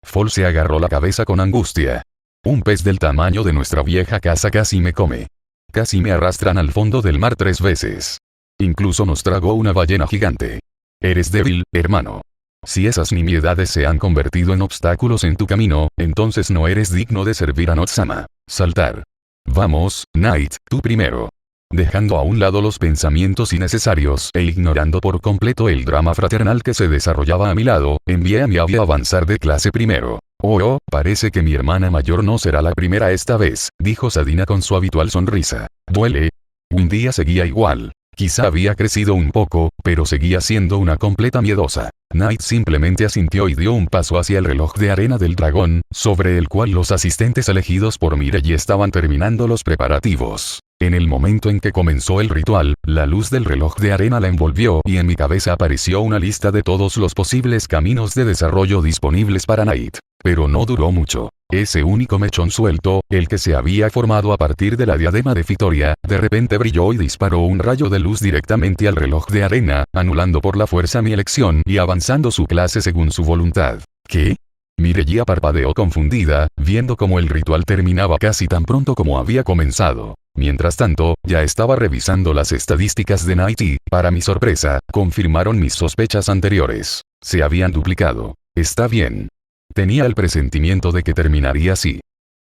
[SPEAKER 1] Fall se agarró la cabeza con angustia. Un pez del tamaño de nuestra vieja casa casi me come. Casi me arrastran al fondo del mar 3 veces. Incluso nos tragó una ballena gigante. Eres débil, hermano. Si esas nimiedades se han convertido en obstáculos en tu camino, entonces no eres digno de servir a Notsama. Saltar. Vamos, Knight, tú primero. Dejando a un lado los pensamientos innecesarios e ignorando por completo el drama fraternal que se desarrollaba a mi lado, envié a mi Abby a avanzar de clase primero. Oh, parece que mi hermana mayor no será la primera esta vez, dijo Sadina con su habitual sonrisa. Duele. Un día seguía igual. Quizá había crecido un poco, pero seguía siendo una completa miedosa. Knight simplemente asintió y dio un paso hacia el reloj de arena del dragón, sobre el cual los asistentes elegidos por Mireille estaban terminando los preparativos. En el momento en que comenzó el ritual, la luz del reloj de arena la envolvió y en mi cabeza apareció una lista de todos los posibles caminos de desarrollo disponibles para Knight. Pero no duró mucho. Ese único mechón suelto, el que se había formado a partir de la diadema de Fitoria, de repente brilló y disparó un rayo de luz directamente al reloj de arena, anulando por la fuerza mi elección y avanzando su clase según su voluntad. ¿Qué? Mireille parpadeó confundida, viendo cómo el ritual terminaba casi tan pronto como había comenzado. Mientras tanto, ya estaba revisando las estadísticas de Knight y, para mi sorpresa, confirmaron mis sospechas anteriores. Se habían duplicado. Está bien. Tenía el presentimiento de que terminaría así.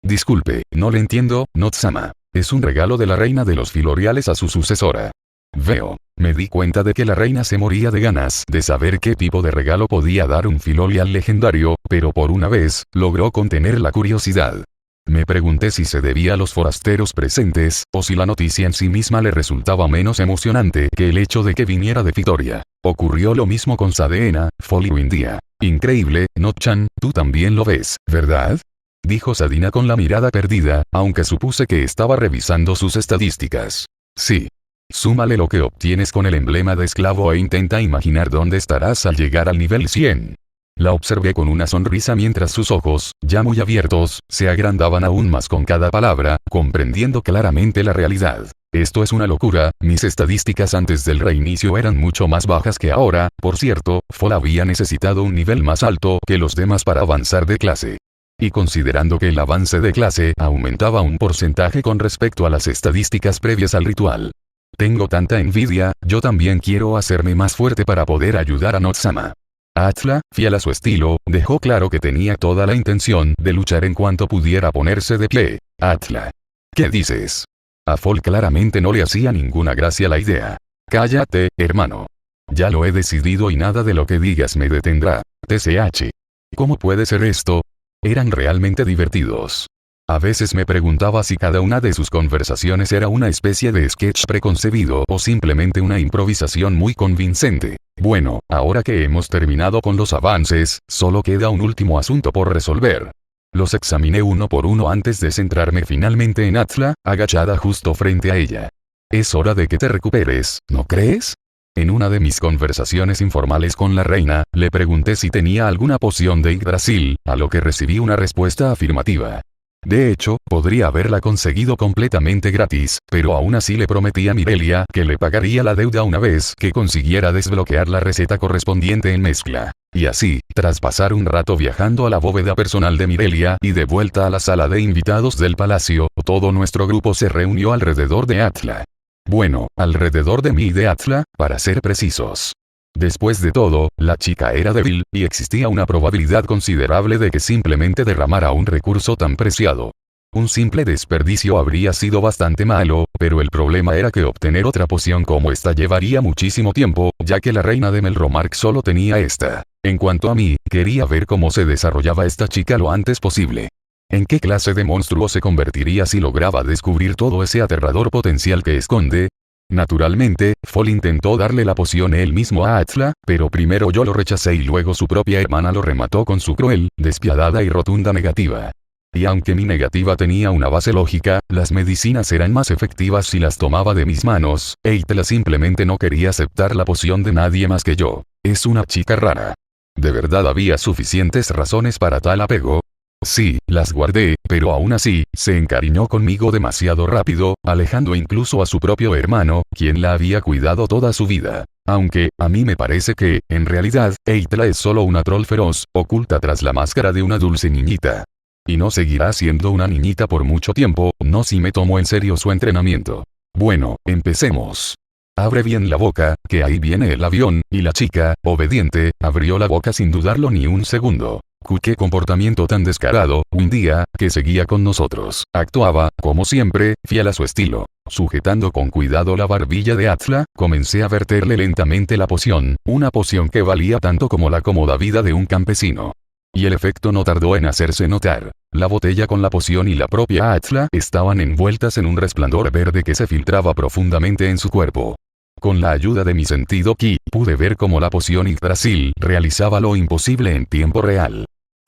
[SPEAKER 1] Disculpe, no le entiendo, Notsama. Es un regalo de la reina de los Filoriales a su sucesora. Veo. Me di cuenta de que la reina se moría de ganas de saber qué tipo de regalo podía dar un Filorial legendario, pero por una vez, logró contener la curiosidad. Me pregunté si se debía a los forasteros presentes, o si la noticia en sí misma le resultaba menos emocionante que el hecho de que viniera de Fitoria. Ocurrió lo mismo con Sadena, Fall y Windia. Increíble, Not-chan, tú también lo ves, ¿verdad? Dijo Sadina con la mirada perdida, aunque supuse que estaba revisando sus estadísticas. Sí. Súmale lo que obtienes con el emblema de esclavo e intenta imaginar dónde estarás al llegar al nivel 100. La observé con una sonrisa mientras sus ojos, ya muy abiertos, se agrandaban aún más con cada palabra, comprendiendo claramente la realidad. Esto es una locura, mis estadísticas antes del reinicio eran mucho más bajas que ahora, por cierto, Fall había necesitado un nivel más alto que los demás para avanzar de clase. Y considerando que el avance de clase aumentaba un porcentaje con respecto a las estadísticas previas al ritual. Tengo tanta envidia, yo también quiero hacerme más fuerte para poder ayudar a Notsama. Atla, fiel a su estilo, dejó claro que tenía toda la intención de luchar en cuanto pudiera ponerse de pie. Atla. ¿Qué dices? A Fall claramente no le hacía ninguna gracia la idea. Cállate, hermano. Ya lo he decidido y nada de lo que digas me detendrá. TCH. ¿Cómo puede ser esto? Eran realmente divertidos. A veces me preguntaba si cada una de sus conversaciones era una especie de sketch preconcebido o simplemente una improvisación muy convincente. Bueno, ahora que hemos terminado con los avances, solo queda un último asunto por resolver. Los examiné uno por uno antes de centrarme finalmente en Atla, agachada justo frente a ella. Es hora de que te recuperes, ¿no crees? En una de mis conversaciones informales con la reina, le pregunté si tenía alguna poción de Yggdrasil, a lo que recibí una respuesta afirmativa. De hecho, podría haberla conseguido completamente gratis, pero aún así le prometí a Mirelia que le pagaría la deuda una vez que consiguiera desbloquear la receta correspondiente en mezcla. Y así, tras pasar un rato viajando a la bóveda personal de Mirelia y de vuelta a la sala de invitados del palacio, todo nuestro grupo se reunió alrededor de Atla. Bueno, alrededor de mí y de Atla, para ser precisos. Después de todo, la chica era débil, y existía una probabilidad considerable de que simplemente derramara un recurso tan preciado. Un simple desperdicio habría sido bastante malo, pero el problema era que obtener otra poción como esta llevaría muchísimo tiempo, ya que la reina de Melromark solo tenía esta. En cuanto a mí, quería ver cómo se desarrollaba esta chica lo antes posible. ¿En qué clase de monstruo se convertiría si lograba descubrir todo ese aterrador potencial que esconde? Naturalmente, Fall intentó darle la poción él mismo a Atla, pero primero yo lo rechacé y luego su propia hermana lo remató con su cruel, despiadada y rotunda negativa. Y aunque mi negativa tenía una base lógica, las medicinas eran más efectivas si las tomaba de mis manos, Atla simplemente no quería aceptar la poción de nadie más que yo. Es una chica rara. ¿De verdad había suficientes razones para tal apego? Sí, las guardé, pero aún así, se encariñó conmigo demasiado rápido, alejando incluso a su propio hermano, quien la había cuidado toda su vida. Aunque, a mí me parece que, en realidad, Atla es solo una troll feroz, oculta tras la máscara de una dulce niñita. Y no seguirá siendo una niñita por mucho tiempo, no si me tomo en serio su entrenamiento. Bueno, empecemos. Abre bien la boca, que ahí viene el avión, y la chica, obediente, abrió la boca sin dudarlo ni un segundo. ¡Qué comportamiento tan descarado! Un día, que seguía con nosotros, actuaba, como siempre, fiel a su estilo. Sujetando con cuidado la barbilla de Atla, comencé a verterle lentamente la poción, una poción que valía tanto como la cómoda vida de un campesino. Y el efecto no tardó en hacerse notar. La botella con la poción y la propia Atla estaban envueltas en un resplandor verde que se filtraba profundamente en su cuerpo. Con la ayuda de mi sentido Ki, pude ver cómo la poción Yggdrasil realizaba lo imposible en tiempo real.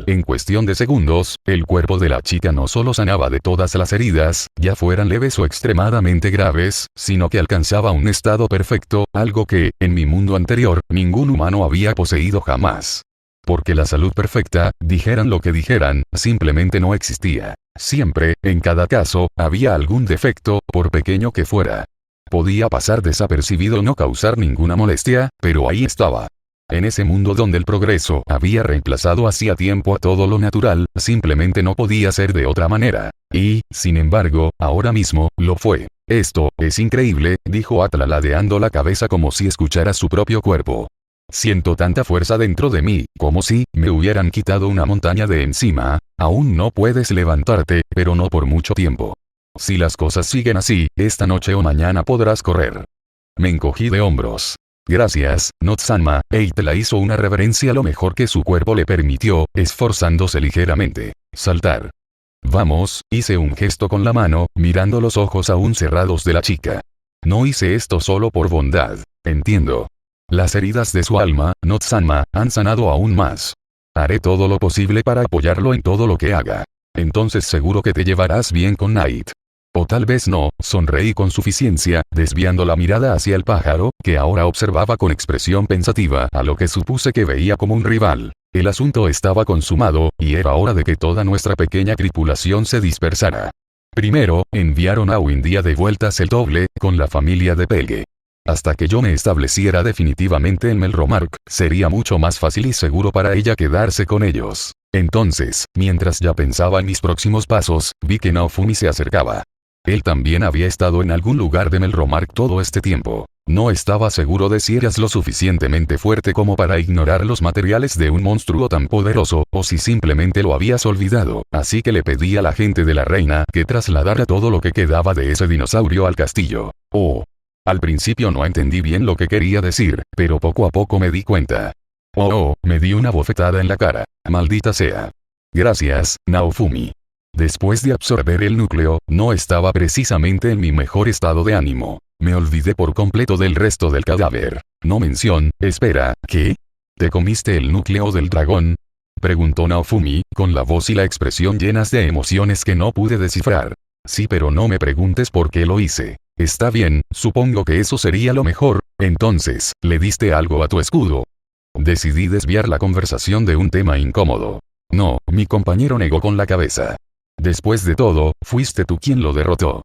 [SPEAKER 1] En cuestión de segundos, el cuerpo de la chica no solo sanaba de todas las heridas, ya fueran leves o extremadamente graves, sino que alcanzaba un estado perfecto, algo que, en mi mundo anterior, ningún humano había poseído jamás. Porque la salud perfecta, dijeran lo que dijeran, simplemente no existía. Siempre, en cada caso, había algún defecto, por pequeño que fuera. Podía pasar desapercibido o no causar ninguna molestia, pero ahí estaba. En ese mundo donde el progreso había reemplazado hacía tiempo a todo lo natural, simplemente no podía ser de otra manera. Y, sin embargo, ahora mismo, lo fue. Esto, es increíble, dijo Atla ladeando la cabeza como si escuchara su propio cuerpo. Siento tanta fuerza dentro de mí, como si me hubieran quitado una montaña de encima. Aún no puedes levantarte, pero no por mucho tiempo. Si las cosas siguen así, esta noche o mañana podrás correr. Me encogí de hombros. Gracias, Notsanma. Atla hizo una reverencia lo mejor que su cuerpo le permitió, esforzándose ligeramente. Saltar. Vamos, hice un gesto con la mano, mirando los ojos aún cerrados de la chica. No hice esto solo por bondad. Entiendo. Las heridas de su alma, Notsanma, han sanado aún más. Haré todo lo posible para apoyarlo en todo lo que haga. Entonces seguro que te llevarás bien con Knight. O tal vez no, sonreí con suficiencia, desviando la mirada hacia el pájaro, que ahora observaba con expresión pensativa a lo que supuse que veía como un rival. El asunto estaba consumado, y era hora de que toda nuestra pequeña tripulación se dispersara. Primero, enviaron a Windia de vueltas el doble, con la familia de Pelge. Hasta que yo me estableciera definitivamente en Melromark, sería mucho más fácil y seguro para ella quedarse con ellos. Entonces, mientras ya pensaba en mis próximos pasos, vi que Naofumi se acercaba. Él también había estado en algún lugar de Melromark todo este tiempo. No estaba seguro de si eras lo suficientemente fuerte como para ignorar los materiales de un monstruo tan poderoso, o si simplemente lo habías olvidado, así que le pedí a la gente de la reina que trasladara todo lo que quedaba de ese dinosaurio al castillo. Oh. Al principio no entendí bien lo que quería decir, pero poco a poco me di cuenta. Me di una bofetada en la cara. Maldita sea. Gracias, Naofumi. Después de absorber el núcleo, no estaba precisamente en mi mejor estado de ánimo. Me olvidé por completo del resto del cadáver. No mención, espera, ¿qué? ¿Te comiste el núcleo del dragón? Preguntó Naofumi, con la voz y la expresión llenas de emociones que no pude descifrar. Sí, pero no me preguntes por qué lo hice. Está bien, supongo que eso sería lo mejor. Entonces, ¿le diste algo a tu escudo? Decidí desviar la conversación de un tema incómodo. No, mi compañero negó con la cabeza. Después de todo, fuiste tú quien lo derrotó.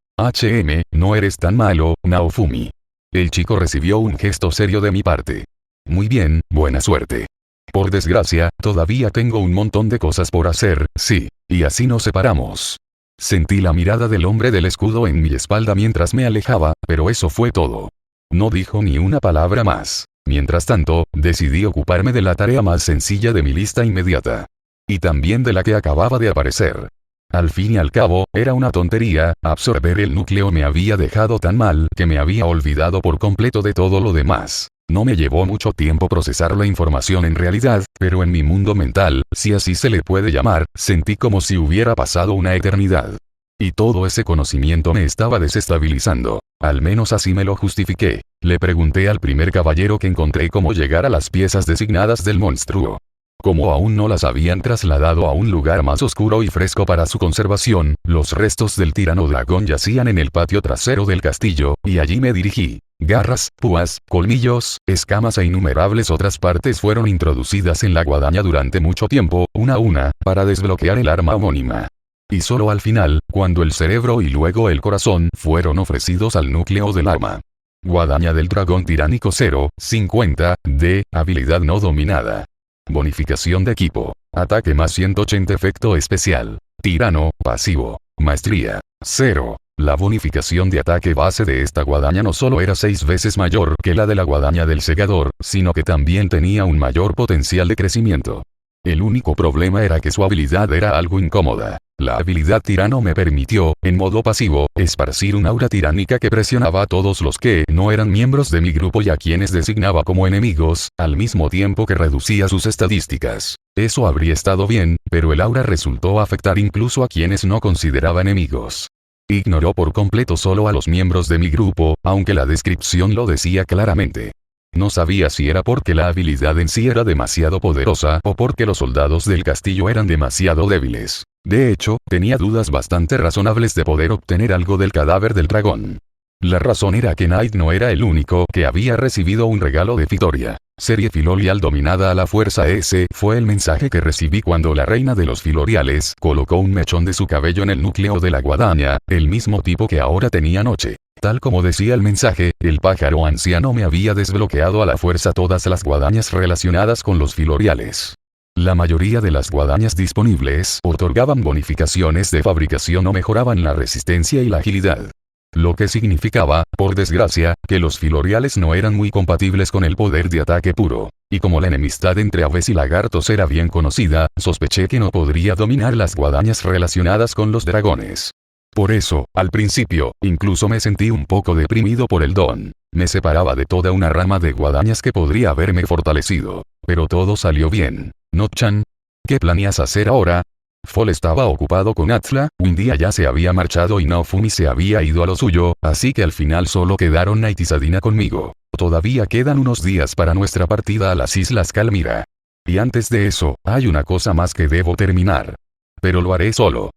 [SPEAKER 1] No eres tan malo, Naofumi. El chico recibió un gesto serio de mi parte. Muy bien, buena suerte. Por desgracia, todavía tengo un montón de cosas por hacer, sí, y así nos separamos. Sentí la mirada del hombre del escudo en mi espalda mientras me alejaba, pero eso fue todo. No dijo ni una palabra más. Mientras tanto, decidí ocuparme de la tarea más sencilla de mi lista inmediata. Y también de la que acababa de aparecer. Al fin y al cabo, era una tontería, absorber el núcleo me había dejado tan mal que me había olvidado por completo de todo lo demás. No me llevó mucho tiempo procesar la información en realidad, pero en mi mundo mental, si así se le puede llamar, sentí como si hubiera pasado una eternidad. Y todo ese conocimiento me estaba desestabilizando. Al menos así me lo justifiqué. Le pregunté al primer caballero que encontré cómo llegar a las piezas designadas del monstruo. Como aún no las habían trasladado a un lugar más oscuro y fresco para su conservación, los restos del tirano dragón yacían en el patio trasero del castillo, y allí me dirigí. Garras, púas, colmillos, escamas e innumerables otras partes fueron introducidas en la guadaña durante mucho tiempo, una a una, para desbloquear el arma homónima. Y solo al final, cuando el cerebro y luego el corazón fueron ofrecidos al núcleo del arma. Guadaña del dragón tiránico 0,50, de, habilidad no dominada. Bonificación de equipo. Ataque más 180 efecto especial. Tirano, pasivo. Maestría. 0. La bonificación de ataque base de esta guadaña no solo era 6 veces mayor que la de la guadaña del segador, sino que también tenía un mayor potencial de crecimiento. El único problema era que su habilidad era algo incómoda. La habilidad tirano me permitió, en modo pasivo, esparcir un aura tiránica que presionaba a todos los que no eran miembros de mi grupo y a quienes designaba como enemigos, al mismo tiempo que reducía sus estadísticas. Eso habría estado bien, pero el aura resultó afectar incluso a quienes no consideraba enemigos. Ignoró por completo solo a los miembros de mi grupo, aunque la descripción lo decía claramente. No sabía si era porque la habilidad en sí era demasiado poderosa o porque los soldados del castillo eran demasiado débiles. De hecho, tenía dudas bastante razonables de poder obtener algo del cadáver del dragón. La razón era que Knight no era el único que había recibido un regalo de Fitoria. Serie filorial dominada a la fuerza. Ese fue el mensaje que recibí cuando la reina de los filoriales colocó un mechón de su cabello en el núcleo de la guadaña, el mismo tipo que ahora tenía Noche. Tal como decía el mensaje, el pájaro anciano me había desbloqueado a la fuerza todas las guadañas relacionadas con los filoriales. La mayoría de las guadañas disponibles otorgaban bonificaciones de fabricación o mejoraban la resistencia y la agilidad. Lo que significaba, por desgracia, que los filoriales no eran muy compatibles con el poder de ataque puro. Y como la enemistad entre aves y lagartos era bien conocida, sospeché que no podría dominar las guadañas relacionadas con los dragones. Por eso, al principio, incluso me sentí un poco deprimido por el don. Me separaba de toda una rama de guadañas que podría haberme fortalecido. Pero todo salió bien. ¿No-chan? ¿Qué planeas hacer ahora? Fall estaba ocupado con Atla, un día ya se había marchado y Naofumi se había ido a lo suyo, así que al final solo quedaron Knight y Sadina conmigo. Todavía quedan unos días para nuestra partida a las Islas Calmira. Y antes de eso, hay una cosa más que debo terminar. Pero lo haré solo.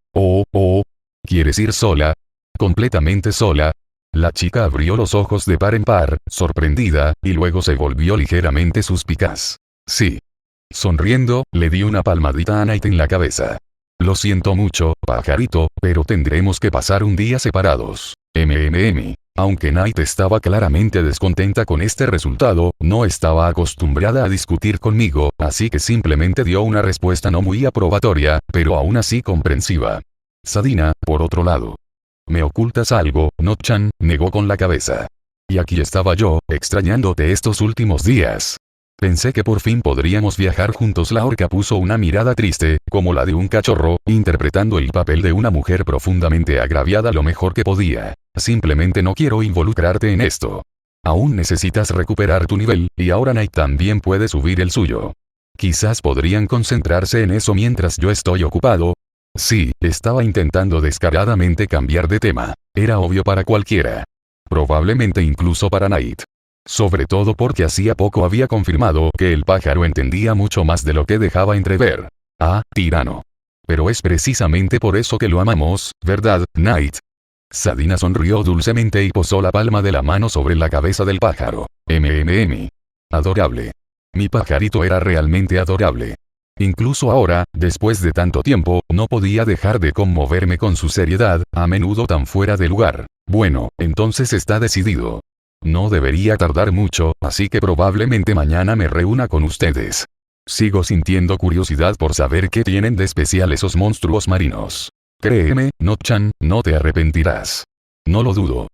[SPEAKER 1] ¿Quieres ir sola? ¿Completamente sola? La chica abrió los ojos de par en par, sorprendida, y luego se volvió ligeramente suspicaz. Sí. Sonriendo, le di una palmadita a Knight en la cabeza. Lo siento mucho, pajarito, pero tendremos que pasar un día separados. Aunque Knight estaba claramente descontenta con este resultado, no estaba acostumbrada a discutir conmigo, así que simplemente dio una respuesta no muy aprobatoria, pero aún así comprensiva. Sadina, por otro lado. ¿Me ocultas algo, No-chan? Negó con la cabeza. Y aquí estaba yo, extrañándote estos últimos días. Pensé que por fin podríamos viajar juntos. La orca puso una mirada triste, como la de un cachorro, interpretando el papel de una mujer profundamente agraviada lo mejor que podía. Simplemente no quiero involucrarte en esto. Aún necesitas recuperar tu nivel, y ahora Knight también puede subir el suyo. Quizás podrían concentrarse en eso mientras yo estoy ocupado. Sí, estaba intentando descaradamente cambiar de tema. Era obvio para cualquiera. Probablemente incluso para Knight. Sobre todo porque hacía poco había confirmado que el pájaro entendía mucho más de lo que dejaba entrever. Ah, tirano. Pero es precisamente por eso que lo amamos, ¿verdad, Knight? Sadina sonrió dulcemente y posó la palma de la mano sobre la cabeza del pájaro. Adorable. Mi pajarito era realmente adorable. Incluso ahora, después de tanto tiempo, no podía dejar de conmoverme con su seriedad, a menudo tan fuera de lugar. Bueno, entonces está decidido. No debería tardar mucho, así que probablemente mañana me reúna con ustedes. Sigo sintiendo curiosidad por saber qué tienen de especial esos monstruos marinos. Créeme, No-chan, no te arrepentirás. No lo dudo.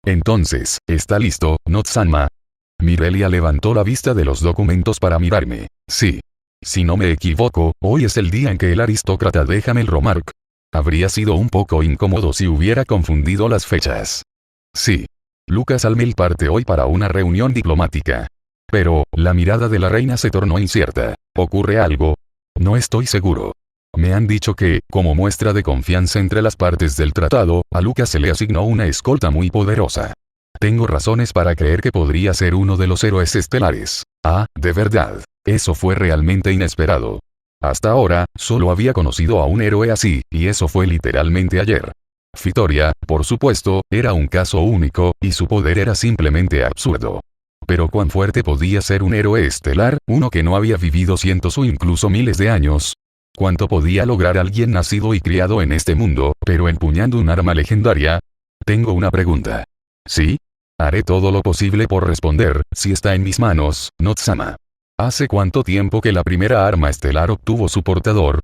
[SPEAKER 1] Entonces, ¿está listo, No-sanma? Mirelia levantó la vista de los documentos para mirarme. Sí. Si no me equivoco, hoy es el día en que el aristócrata de Hamelromark Habría sido un poco incómodo si hubiera confundido las fechas. Sí. Lucas Almel parte hoy para una reunión diplomática. Pero, la mirada de la reina se tornó incierta. ¿Ocurre algo? No estoy seguro. Me han dicho que, como muestra de confianza entre las partes del tratado, a Lucas se le asignó una escolta muy poderosa. Tengo razones para creer que podría ser uno de los héroes estelares. Ah, de verdad. Eso fue realmente inesperado. Hasta ahora, solo había conocido a un héroe así, y eso fue literalmente ayer. Fitoria, por supuesto, era un caso único, y su poder era simplemente absurdo. Pero cuán fuerte podía ser un héroe estelar, uno que no había vivido cientos o incluso miles de años. ¿Cuánto podía lograr alguien nacido y criado en este mundo, pero empuñando un arma legendaria? Tengo una pregunta. ¿Sí? Haré todo lo posible por responder, si está en mis manos, Notsama. ¿Hace cuánto tiempo que la primera arma estelar obtuvo su portador?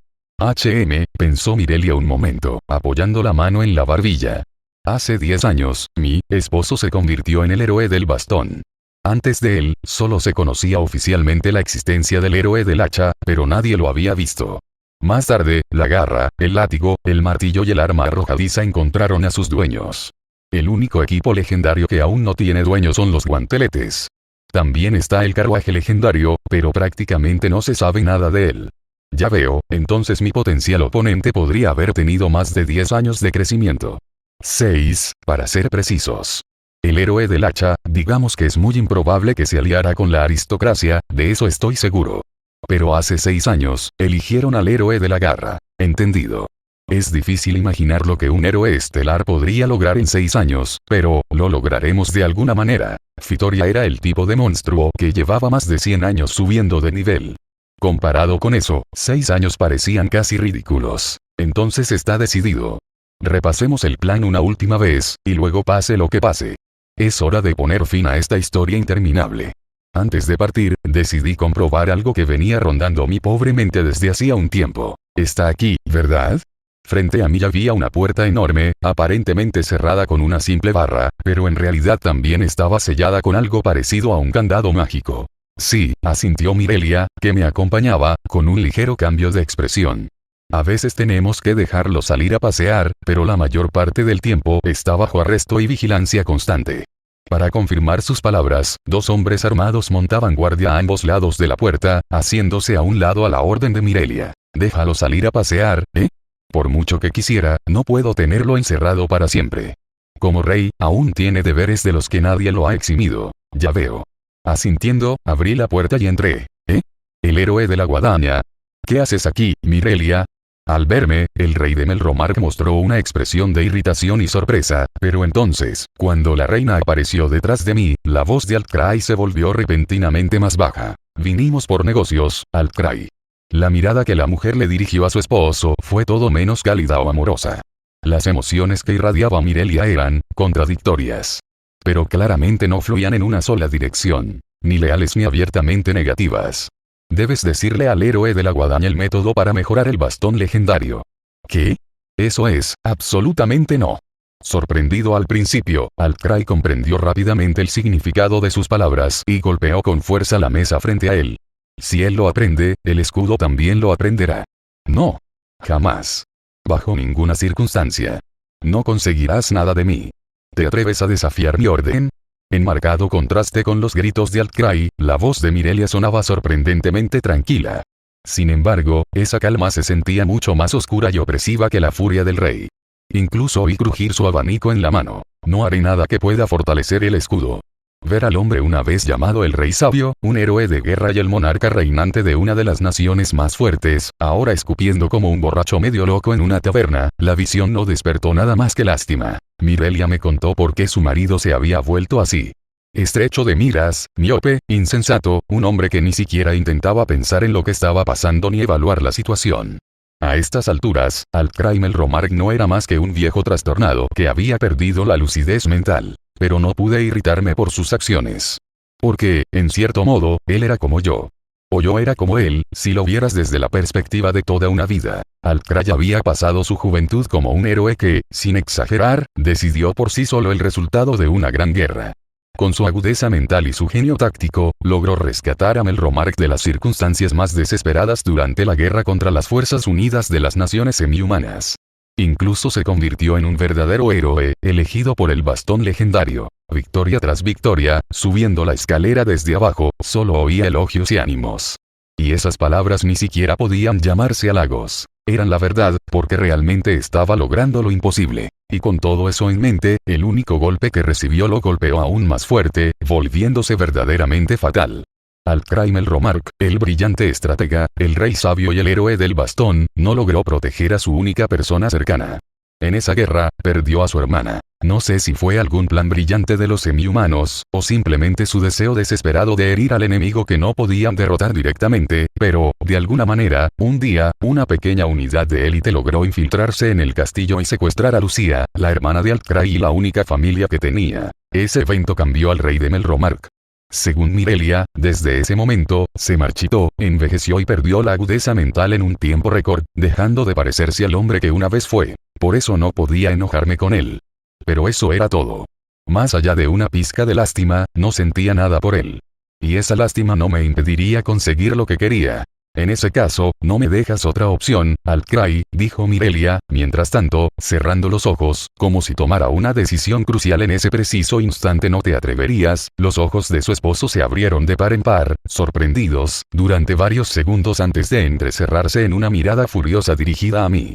[SPEAKER 1] Pensó Mirelia un momento, apoyando la mano en la barbilla. Hace 10 años, mi esposo se convirtió en el héroe del bastón. Antes de él, solo se conocía oficialmente la existencia del héroe del hacha, pero nadie lo había visto. Más tarde, la garra, el látigo, el martillo y el arma arrojadiza encontraron a sus dueños. El único equipo legendario que aún no tiene dueño son los guanteletes. También está el carruaje legendario, pero prácticamente no se sabe nada de él. Ya veo, entonces mi potencial oponente podría haber tenido más de 10 años de crecimiento. 6, para ser precisos. El héroe del hacha, digamos que es muy improbable que se aliara con la aristocracia, de eso estoy seguro. Pero hace 6 años, eligieron al héroe de la garra. Entendido. Es difícil imaginar lo que un héroe estelar podría lograr en 6 años, pero, lo lograremos de alguna manera. Fitoria era el tipo de monstruo que llevaba más de 100 años subiendo de nivel. Comparado con eso, 6 años parecían casi ridículos. Entonces está decidido. Repasemos el plan una última vez, y luego pase lo que pase. Es hora de poner fin a esta historia interminable. Antes de partir, decidí comprobar algo que venía rondando mi pobre mente desde hacía un tiempo. Está aquí, ¿verdad? Frente a mí había una puerta enorme, aparentemente cerrada con una simple barra, pero en realidad también estaba sellada con algo parecido a un candado mágico. Sí, asintió Mirelia, que me acompañaba, con un ligero cambio de expresión. A veces tenemos que dejarlo salir a pasear, pero la mayor parte del tiempo está bajo arresto y vigilancia constante. Para confirmar sus palabras, 2 hombres armados montaban guardia a ambos lados de la puerta, haciéndose a un lado a la orden de Mirelia. Déjalo salir a pasear, ¿eh? Por mucho que quisiera, no puedo tenerlo encerrado para siempre. Como rey, aún tiene deberes de los que nadie lo ha eximido. Ya veo. Asintiendo, abrí la puerta y entré. ¿Eh? El héroe de la guadaña. ¿Qué haces aquí, Mirelia? Al verme, el rey de Melromark mostró una expresión de irritación y sorpresa, pero entonces, cuando la reina apareció detrás de mí, la voz de Altcry se volvió repentinamente más baja. Vinimos por negocios, Altcry. La mirada que la mujer le dirigió a su esposo fue todo menos cálida o amorosa. Las emociones que irradiaba Mirelia eran contradictorias. Pero claramente no fluían en una sola dirección, ni leales ni abiertamente negativas. Debes decirle al héroe de la guadaña el método para mejorar el bastón legendario. ¿Qué? Eso es, absolutamente no. Sorprendido al principio, Altcry comprendió rápidamente el significado de sus palabras y golpeó con fuerza la mesa frente a él. Si él lo aprende, el escudo también lo aprenderá. No. Jamás. Bajo ninguna circunstancia. No conseguirás nada de mí. ¿Te atreves a desafiar mi orden? En marcado contraste con los gritos de Altcry, la voz de Mirelia sonaba sorprendentemente tranquila. Sin embargo, esa calma se sentía mucho más oscura y opresiva que la furia del rey. Incluso oí crujir su abanico en la mano. No haré nada que pueda fortalecer el escudo. Ver al hombre una vez llamado el Rey Sabio, un héroe de guerra y el monarca reinante de una de las naciones más fuertes, ahora escupiendo como un borracho medio loco en una taberna, la visión no despertó nada más que lástima. Mirelia me contó por qué su marido se había vuelto así. Estrecho de miras, miope, insensato, un hombre que ni siquiera intentaba pensar en lo que estaba pasando ni evaluar la situación. A estas alturas, Altcry Melromark no era más que un viejo trastornado que había perdido la lucidez mental. Pero no pude irritarme por sus acciones. Porque, en cierto modo, él era como yo. O yo era como él, si lo vieras desde la perspectiva de toda una vida. Altcry había pasado su juventud como un héroe que, sin exagerar, decidió por sí solo el resultado de una gran guerra. Con su agudeza mental y su genio táctico, logró rescatar a Melromark de las circunstancias más desesperadas durante la guerra contra las Fuerzas Unidas de las Naciones Semi-Humanas. Incluso se convirtió en un verdadero héroe, elegido por el bastón legendario. Victoria tras victoria, subiendo la escalera desde abajo, solo oía elogios y ánimos. Y esas palabras ni siquiera podían llamarse halagos. Eran la verdad, porque realmente estaba logrando lo imposible. Y con todo eso en mente, el único golpe que recibió lo golpeó aún más fuerte, volviéndose verdaderamente fatal. Al-Kraim el-Romark, el brillante estratega, el rey sabio y el héroe del bastón, no logró proteger a su única persona cercana. En esa guerra, perdió a su hermana. No sé si fue algún plan brillante de los semi-humanos, o simplemente su deseo desesperado de herir al enemigo que no podían derrotar directamente, pero, de alguna manera, un día, una pequeña unidad de élite logró infiltrarse en el castillo y secuestrar a Lucía, la hermana de Al-Kraim y la única familia que tenía. Ese evento cambió al rey de Melromark. Según Mirelia, desde ese momento, se marchitó, envejeció y perdió la agudeza mental en un tiempo récord, dejando de parecerse al hombre que una vez fue. Por eso no podía enojarme con él. Pero eso era todo. Más allá de una pizca de lástima, no sentía nada por él. Y esa lástima no me impediría conseguir lo que quería. En ese caso, no me dejas otra opción, Al-Kraim, dijo Mirelia, mientras tanto, cerrando los ojos, como si tomara una decisión crucial en ese preciso instante. No te atreverías. Los ojos de su esposo se abrieron de par en par, sorprendidos, durante varios segundos antes de entrecerrarse en una mirada furiosa dirigida a mí.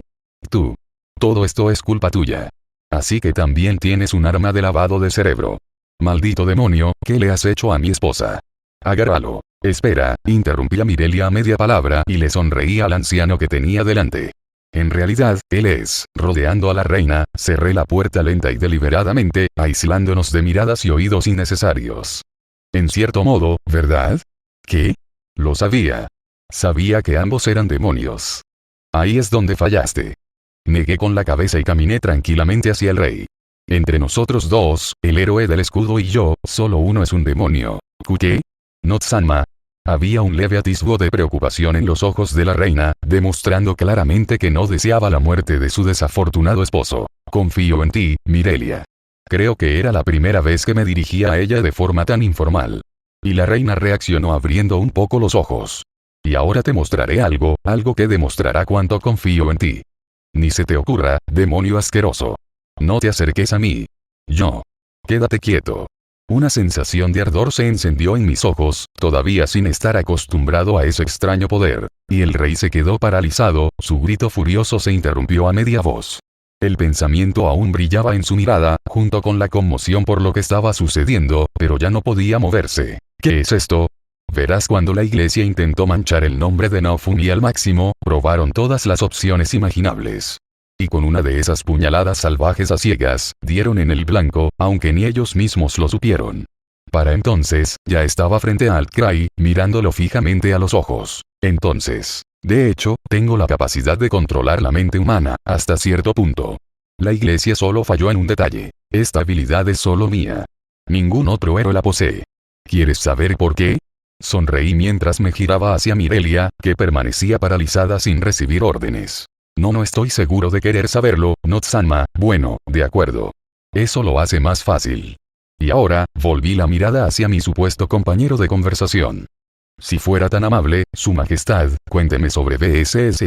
[SPEAKER 1] Tú. Todo esto es culpa tuya. Así que también tienes un arma de lavado de cerebro. Maldito demonio, ¿qué le has hecho a mi esposa? Agárralo. Espera, interrumpí a Mirelia a media palabra y le sonreí al anciano que tenía delante. En realidad, él es, rodeando a la reina, cerré la puerta lenta y deliberadamente, aislándonos de miradas y oídos innecesarios. En cierto modo, ¿verdad? ¿Qué? Lo sabía. Sabía que ambos eran demonios. Ahí es donde fallaste. Negué con la cabeza y caminé tranquilamente hacia el rey. Entre nosotros dos, el héroe del escudo y yo, solo uno es un demonio. ¿Qué? Notsanma. Había un leve atisbo de preocupación en los ojos de la reina, demostrando claramente que no deseaba la muerte de su desafortunado esposo. Confío en ti, Mirelia. Creo que era la primera vez que me dirigía a ella de forma tan informal. Y la reina reaccionó abriendo un poco los ojos. Y ahora te mostraré algo que demostrará cuánto confío en ti. Ni se te ocurra, demonio asqueroso. No te acerques a mí. Yo. Quédate quieto. Una sensación de ardor se encendió en mis ojos, todavía sin estar acostumbrado a ese extraño poder, y el rey se quedó paralizado, su grito furioso se interrumpió a media voz. El pensamiento aún brillaba en su mirada, junto con la conmoción por lo que estaba sucediendo, pero ya no podía moverse. ¿Qué es esto? Verás, cuando la iglesia intentó manchar el nombre de Naofumi al máximo, probaron todas las opciones imaginables. Y con una de esas puñaladas salvajes a ciegas, dieron en el blanco, aunque ni ellos mismos lo supieron. Para entonces, ya estaba frente a Al-Kraim, mirándolo fijamente a los ojos. Entonces, de hecho, tengo la capacidad de controlar la mente humana, hasta cierto punto. La iglesia solo falló en un detalle. Esta habilidad es solo mía. Ningún otro héroe la posee. ¿Quieres saber por qué? Sonreí mientras me giraba hacia Mirelia, que permanecía paralizada sin recibir órdenes. No estoy seguro de querer saberlo, Notsanma. Bueno, de acuerdo. Eso lo hace más fácil. Y ahora, volví la mirada hacia mi supuesto compañero de conversación. Si fuera tan amable, su majestad, cuénteme sobre BSSHHHHH.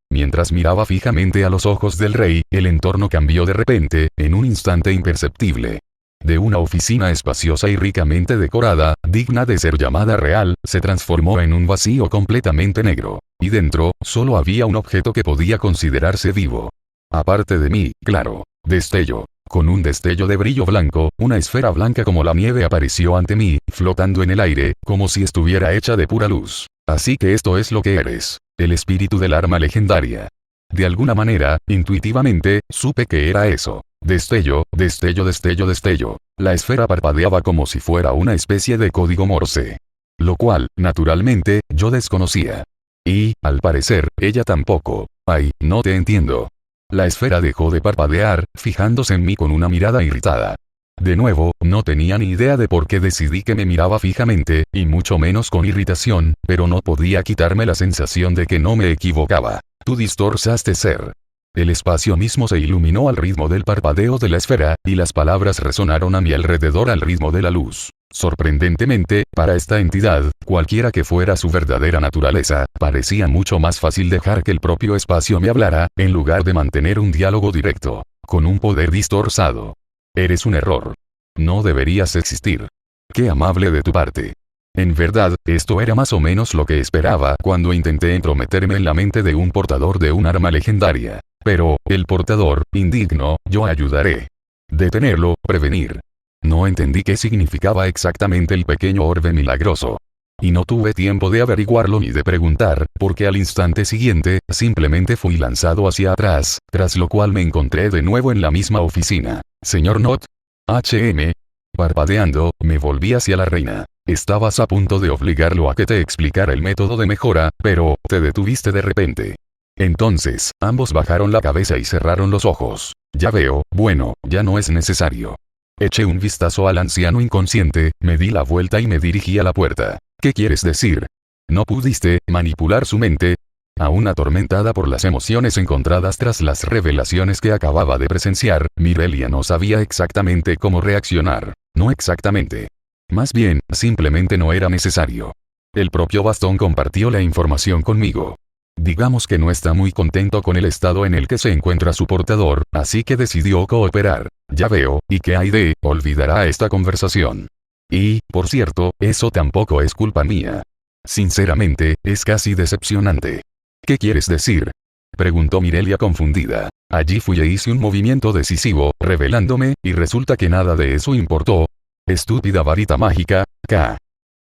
[SPEAKER 1] Mientras miraba fijamente a los ojos del rey, el entorno cambió de repente, en un instante imperceptible. De una oficina espaciosa y ricamente decorada, digna de ser llamada real, se transformó en un vacío completamente negro. Y dentro, solo había un objeto que podía considerarse vivo. Aparte de mí, claro. Destello. Con un destello de brillo blanco, una esfera blanca como la nieve apareció ante mí, flotando en el aire, como si estuviera hecha de pura luz. Así que esto es lo que eres. El espíritu del arma legendaria. De alguna manera, intuitivamente, supe que era eso. Destello, destello, destello, destello. La esfera parpadeaba como si fuera una especie de código Morse. Lo cual, naturalmente, yo desconocía. Y, al parecer, ella tampoco. Ay, no te entiendo. La esfera dejó de parpadear, fijándose en mí con una mirada irritada. De nuevo, no tenía ni idea de por qué decidí que me miraba fijamente, y mucho menos con irritación, pero no podía quitarme la sensación de que no me equivocaba. Tú distorsaste ser. El espacio mismo se iluminó al ritmo del parpadeo de la esfera, y las palabras resonaron a mi alrededor al ritmo de la luz. Sorprendentemente, para esta entidad, cualquiera que fuera su verdadera naturaleza, parecía mucho más fácil dejar que el propio espacio me hablara, en lugar de mantener un diálogo directo, con un poder distorsado. Eres un error. No deberías existir. Qué amable de tu parte. En verdad, esto era más o menos lo que esperaba cuando intenté entrometerme en la mente de un portador de un arma legendaria. Pero, el portador, indigno, yo ayudaré. Detenerlo, prevenir. No entendí qué significaba exactamente el pequeño orbe milagroso. Y no tuve tiempo de averiguarlo ni de preguntar, porque al instante siguiente, simplemente fui lanzado hacia atrás, tras lo cual me encontré de nuevo en la misma oficina. Señor Not. Parpadeando, me volví hacia la reina. Estabas a punto de obligarlo a que te explicara el método de mejora, pero, te detuviste de repente. Entonces, ambos bajaron la cabeza y cerraron los ojos. Ya veo, bueno, ya no es necesario. Eché un vistazo al anciano inconsciente, me di la vuelta y me dirigí a la puerta. ¿Qué quieres decir? ¿No pudiste manipular su mente? Aún atormentada por las emociones encontradas tras las revelaciones que acababa de presenciar, Mirelia no sabía exactamente cómo reaccionar. No exactamente. Más bien, simplemente no era necesario. El propio bastón compartió la información conmigo. Digamos que no está muy contento con el estado en el que se encuentra su portador, así que decidió cooperar. Ya veo, ¿y qué hay de? Olvidará esta conversación. Y, por cierto, eso tampoco es culpa mía. Sinceramente, es casi decepcionante. ¿Qué quieres decir? Preguntó Mirelia confundida. Allí fui e hice un movimiento decisivo, revelándome, y resulta que nada de eso importó. Estúpida varita mágica, K.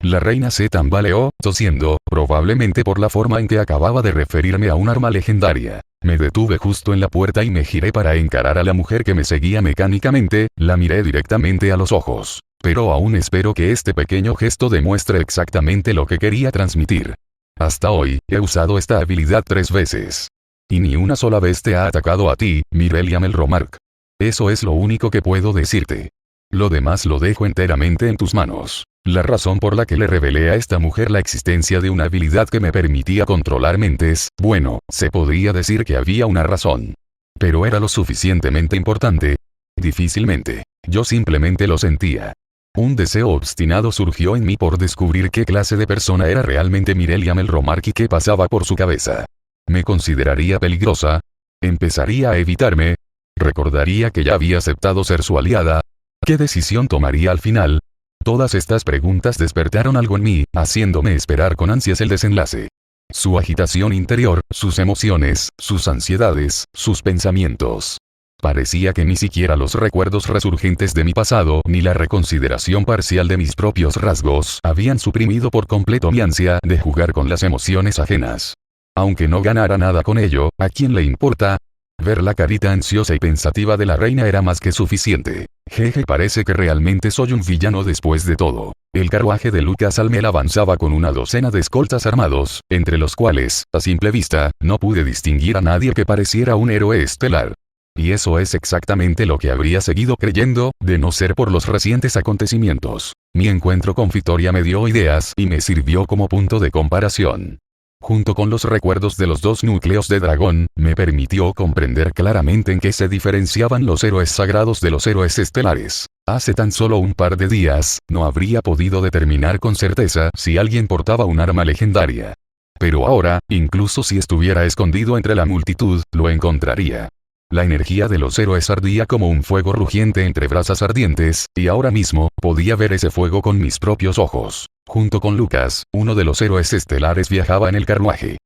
[SPEAKER 1] La reina se tambaleó, tosiendo, probablemente por la forma en que acababa de referirme a un arma legendaria. Me detuve justo en la puerta y me giré para encarar a la mujer que me seguía mecánicamente, la miré directamente a los ojos. Pero aún espero que este pequeño gesto demuestre exactamente lo que quería transmitir. Hasta hoy, he usado esta habilidad 3 veces. Y ni una sola vez te ha atacado a ti, Mirelia Melromark. Eso es lo único que puedo decirte. Lo demás lo dejo enteramente en tus manos. La razón por la que le revelé a esta mujer la existencia de una habilidad que me permitía controlar mentes, bueno, se podría decir que había una razón. Pero era lo suficientemente importante. Difícilmente. Yo simplemente lo sentía. Un deseo obstinado surgió en mí por descubrir qué clase de persona era realmente Mirelia Melromark y qué pasaba por su cabeza. ¿Me consideraría peligrosa? ¿Empezaría a evitarme? ¿Recordaría que ya había aceptado ser su aliada? ¿Qué decisión tomaría al final? Todas estas preguntas despertaron algo en mí, haciéndome esperar con ansias el desenlace. Su agitación interior, sus emociones, sus ansiedades, sus pensamientos. Parecía que ni siquiera los recuerdos resurgentes de mi pasado ni la reconsideración parcial de mis propios rasgos habían suprimido por completo mi ansia de jugar con las emociones ajenas. Aunque no ganara nada con ello, ¿a quién le importa? Ver la carita ansiosa y pensativa de la reina era más que suficiente. Jeje, parece que realmente soy un villano después de todo. El carruaje de Lucas Almel avanzaba con una docena de escoltas armados, entre los cuales, a simple vista, no pude distinguir a nadie que pareciera un héroe estelar. Y eso es exactamente lo que habría seguido creyendo, de no ser por los recientes acontecimientos. Mi encuentro con Victoria me dio ideas y me sirvió como punto de comparación. Junto con los recuerdos de los 2 núcleos de dragón, me permitió comprender claramente en qué se diferenciaban los héroes sagrados de los héroes estelares. Hace tan solo un par de días, no habría podido determinar con certeza si alguien portaba un arma legendaria. Pero ahora, incluso si estuviera escondido entre la multitud, lo encontraría. La energía de los héroes ardía como un fuego rugiente entre brasas ardientes, y ahora mismo, podía ver ese fuego con mis propios ojos. Junto con Lucas, uno de los héroes estelares viajaba en el carruaje.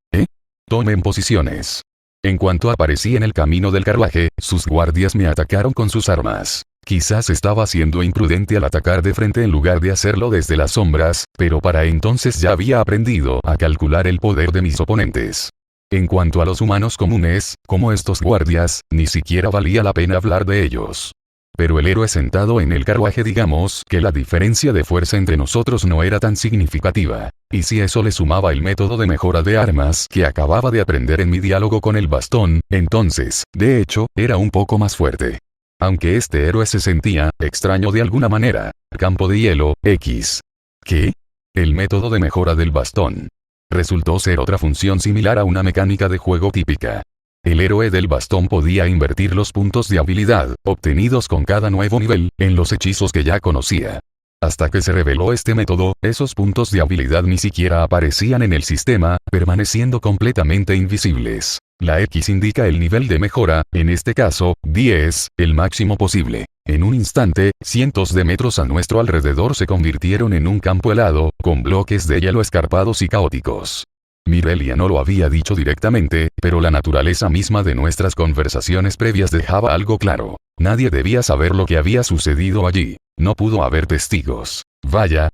[SPEAKER 1] Tomen posiciones. En cuanto aparecí en el camino del carruaje, sus guardias me atacaron con sus armas. Quizás estaba siendo imprudente al atacar de frente en lugar de hacerlo desde las sombras, pero para entonces ya había aprendido a calcular el poder de mis oponentes. En cuanto a los humanos comunes, como estos guardias, ni siquiera valía la pena hablar de ellos. Pero el héroe sentado en el carruaje, digamos que la diferencia de fuerza entre nosotros no era tan significativa. Y si eso le sumaba el método de mejora de armas que acababa de aprender en mi diálogo con el bastón, entonces, de hecho, era un poco más fuerte. Aunque este héroe se sentía extraño de alguna manera. Campo de hielo, X. ¿Qué? El método de mejora del bastón. Resultó ser otra función similar a una mecánica de juego típica. El héroe del bastón podía invertir los puntos de habilidad, obtenidos con cada nuevo nivel, en los hechizos que ya conocía. Hasta que se reveló este método, esos puntos de habilidad ni siquiera aparecían en el sistema, permaneciendo completamente invisibles. La X indica el nivel de mejora, en este caso, 10, el máximo posible. En un instante, cientos de metros a nuestro alrededor se convirtieron en un campo helado, con bloques de hielo escarpados y caóticos. Mirelia no lo había dicho directamente, pero la naturaleza misma de nuestras conversaciones previas dejaba algo claro. Nadie debía saber lo que había sucedido allí. No pudo haber testigos. Vaya,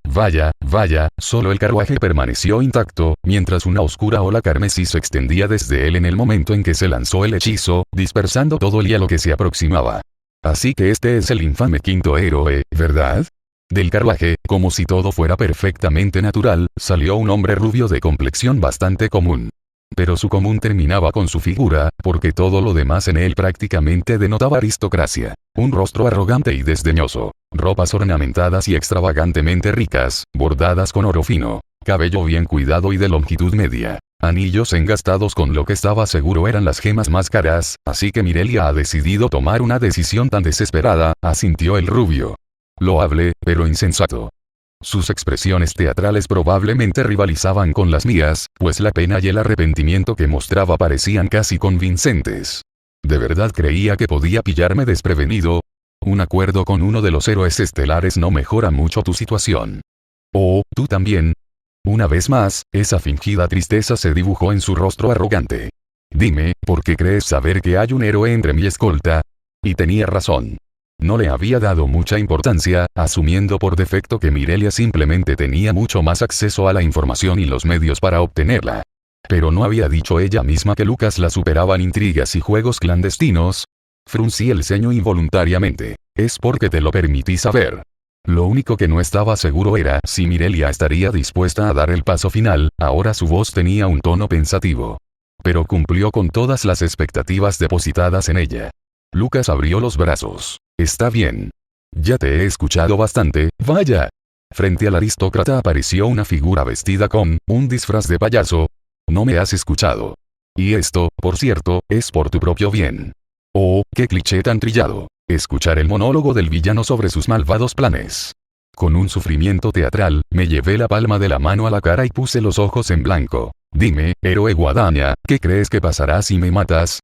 [SPEAKER 1] solo el carruaje permaneció intacto, mientras una oscura ola carmesí se extendía desde él en el momento en que se lanzó el hechizo, dispersando todo el hielo que se aproximaba. Así que este es el infame quinto héroe, ¿verdad? Del carruaje, como si todo fuera perfectamente natural, salió un hombre rubio de complexión bastante común. Pero su común terminaba con su figura, porque todo lo demás en él prácticamente denotaba aristocracia. Un rostro arrogante y desdeñoso. Ropas ornamentadas y extravagantemente ricas, bordadas con oro fino. Cabello bien cuidado y de longitud media. Anillos engastados con lo que estaba seguro eran las gemas más caras, así que Mirelia ha decidido tomar una decisión tan desesperada, asintió el rubio. Loable, pero insensato. Sus expresiones teatrales probablemente rivalizaban con las mías, pues la pena y el arrepentimiento que mostraba parecían casi convincentes. ¿De verdad creía que podía pillarme desprevenido? Un acuerdo con uno de los héroes estelares no mejora mucho tu situación. Oh, tú también. Una vez más, esa fingida tristeza se dibujó en su rostro arrogante. Dime, ¿por qué crees saber que hay un héroe entre mi escolta? Y tenía razón. No le había dado mucha importancia, asumiendo por defecto que Mirelia simplemente tenía mucho más acceso a la información y los medios para obtenerla. Pero no había dicho ella misma que Lucas la superaban intrigas y juegos clandestinos. Fruncí el ceño involuntariamente. Es porque te lo permití saber. Lo único que no estaba seguro era si Mirelia estaría dispuesta a dar el paso final. Ahora su voz tenía un tono pensativo. Pero cumplió con todas las expectativas depositadas en ella. Lucas abrió los brazos. Está bien. Ya te he escuchado bastante, vaya. Frente al aristócrata apareció una figura vestida con un disfraz de payaso. No me has escuchado. Y esto, por cierto, es por tu propio bien. Oh, qué cliché tan trillado. Escuchar el monólogo del villano sobre sus malvados planes. Con un sufrimiento teatral, me llevé la palma de la mano a la cara y puse los ojos en blanco. Dime, héroe guadaña, ¿qué crees que pasará si me matas?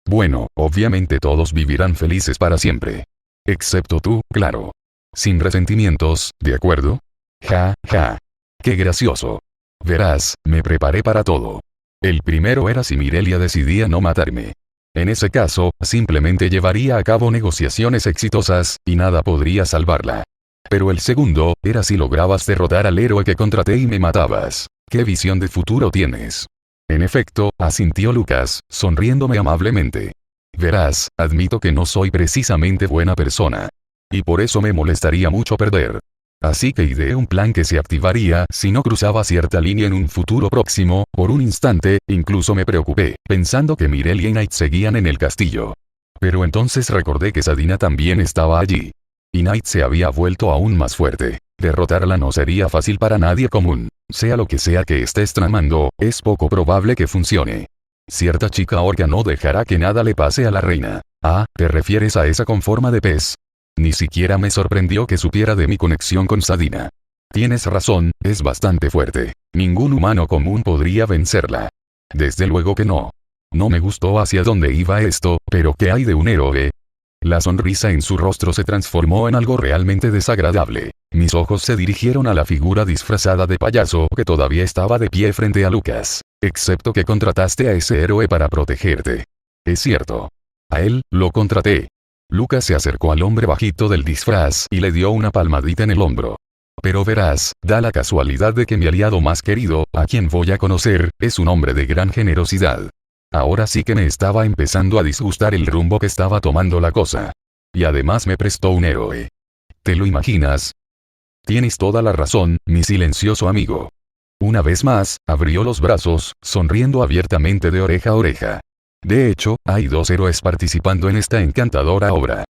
[SPEAKER 1] Bueno, obviamente todos vivirán felices para siempre. Excepto tú, claro. Sin resentimientos, ¿de acuerdo? Ja, ja. Qué gracioso. Verás, me preparé para todo. El primero era si Mirelia decidía no matarme. En ese caso, simplemente llevaría a cabo negociaciones exitosas, y nada podría salvarla. Pero el segundo, era si lograbas derrotar al héroe que contraté y me matabas. ¿Qué visión de futuro tienes? En efecto, asintió Lucas, sonriéndome amablemente. Verás, admito que no soy precisamente buena persona. Y por eso me molestaría mucho perder. Así que ideé un plan que se activaría si no cruzaba cierta línea en un futuro próximo. Por un instante, incluso me preocupé, pensando que Mirelia y Knight seguían en el castillo. Pero entonces recordé que Sadina también estaba allí. Y Knight se había vuelto aún más fuerte. Derrotarla no sería fácil para nadie común. Sea lo que sea que estés tramando, es poco probable que funcione. Cierta chica orca no dejará que nada le pase a la reina. Ah, ¿te refieres a esa con forma de pez? Ni siquiera me sorprendió que supiera de mi conexión con Sadina. Tienes razón, es bastante fuerte. Ningún humano común podría vencerla. Desde luego que no. No me gustó hacia dónde iba esto, pero ¿qué hay de un héroe? La sonrisa en su rostro se transformó en algo realmente desagradable. Mis ojos se dirigieron a la figura disfrazada de payaso que todavía estaba de pie frente a Lucas. Excepto que contrataste a ese héroe para protegerte. Es cierto. A él, lo contraté. Lucas se acercó al hombre bajito del disfraz y le dio una palmadita en el hombro. Pero verás, da la casualidad de que mi aliado más querido, a quien voy a conocer, es un hombre de gran generosidad. Ahora sí que me estaba empezando a disgustar el rumbo que estaba tomando la cosa. Y además me prestó un héroe. ¿Te lo imaginas? Tienes toda la razón, mi silencioso amigo. Una vez más, abrió los brazos, sonriendo abiertamente de oreja a oreja. De hecho, hay dos héroes participando en esta encantadora obra.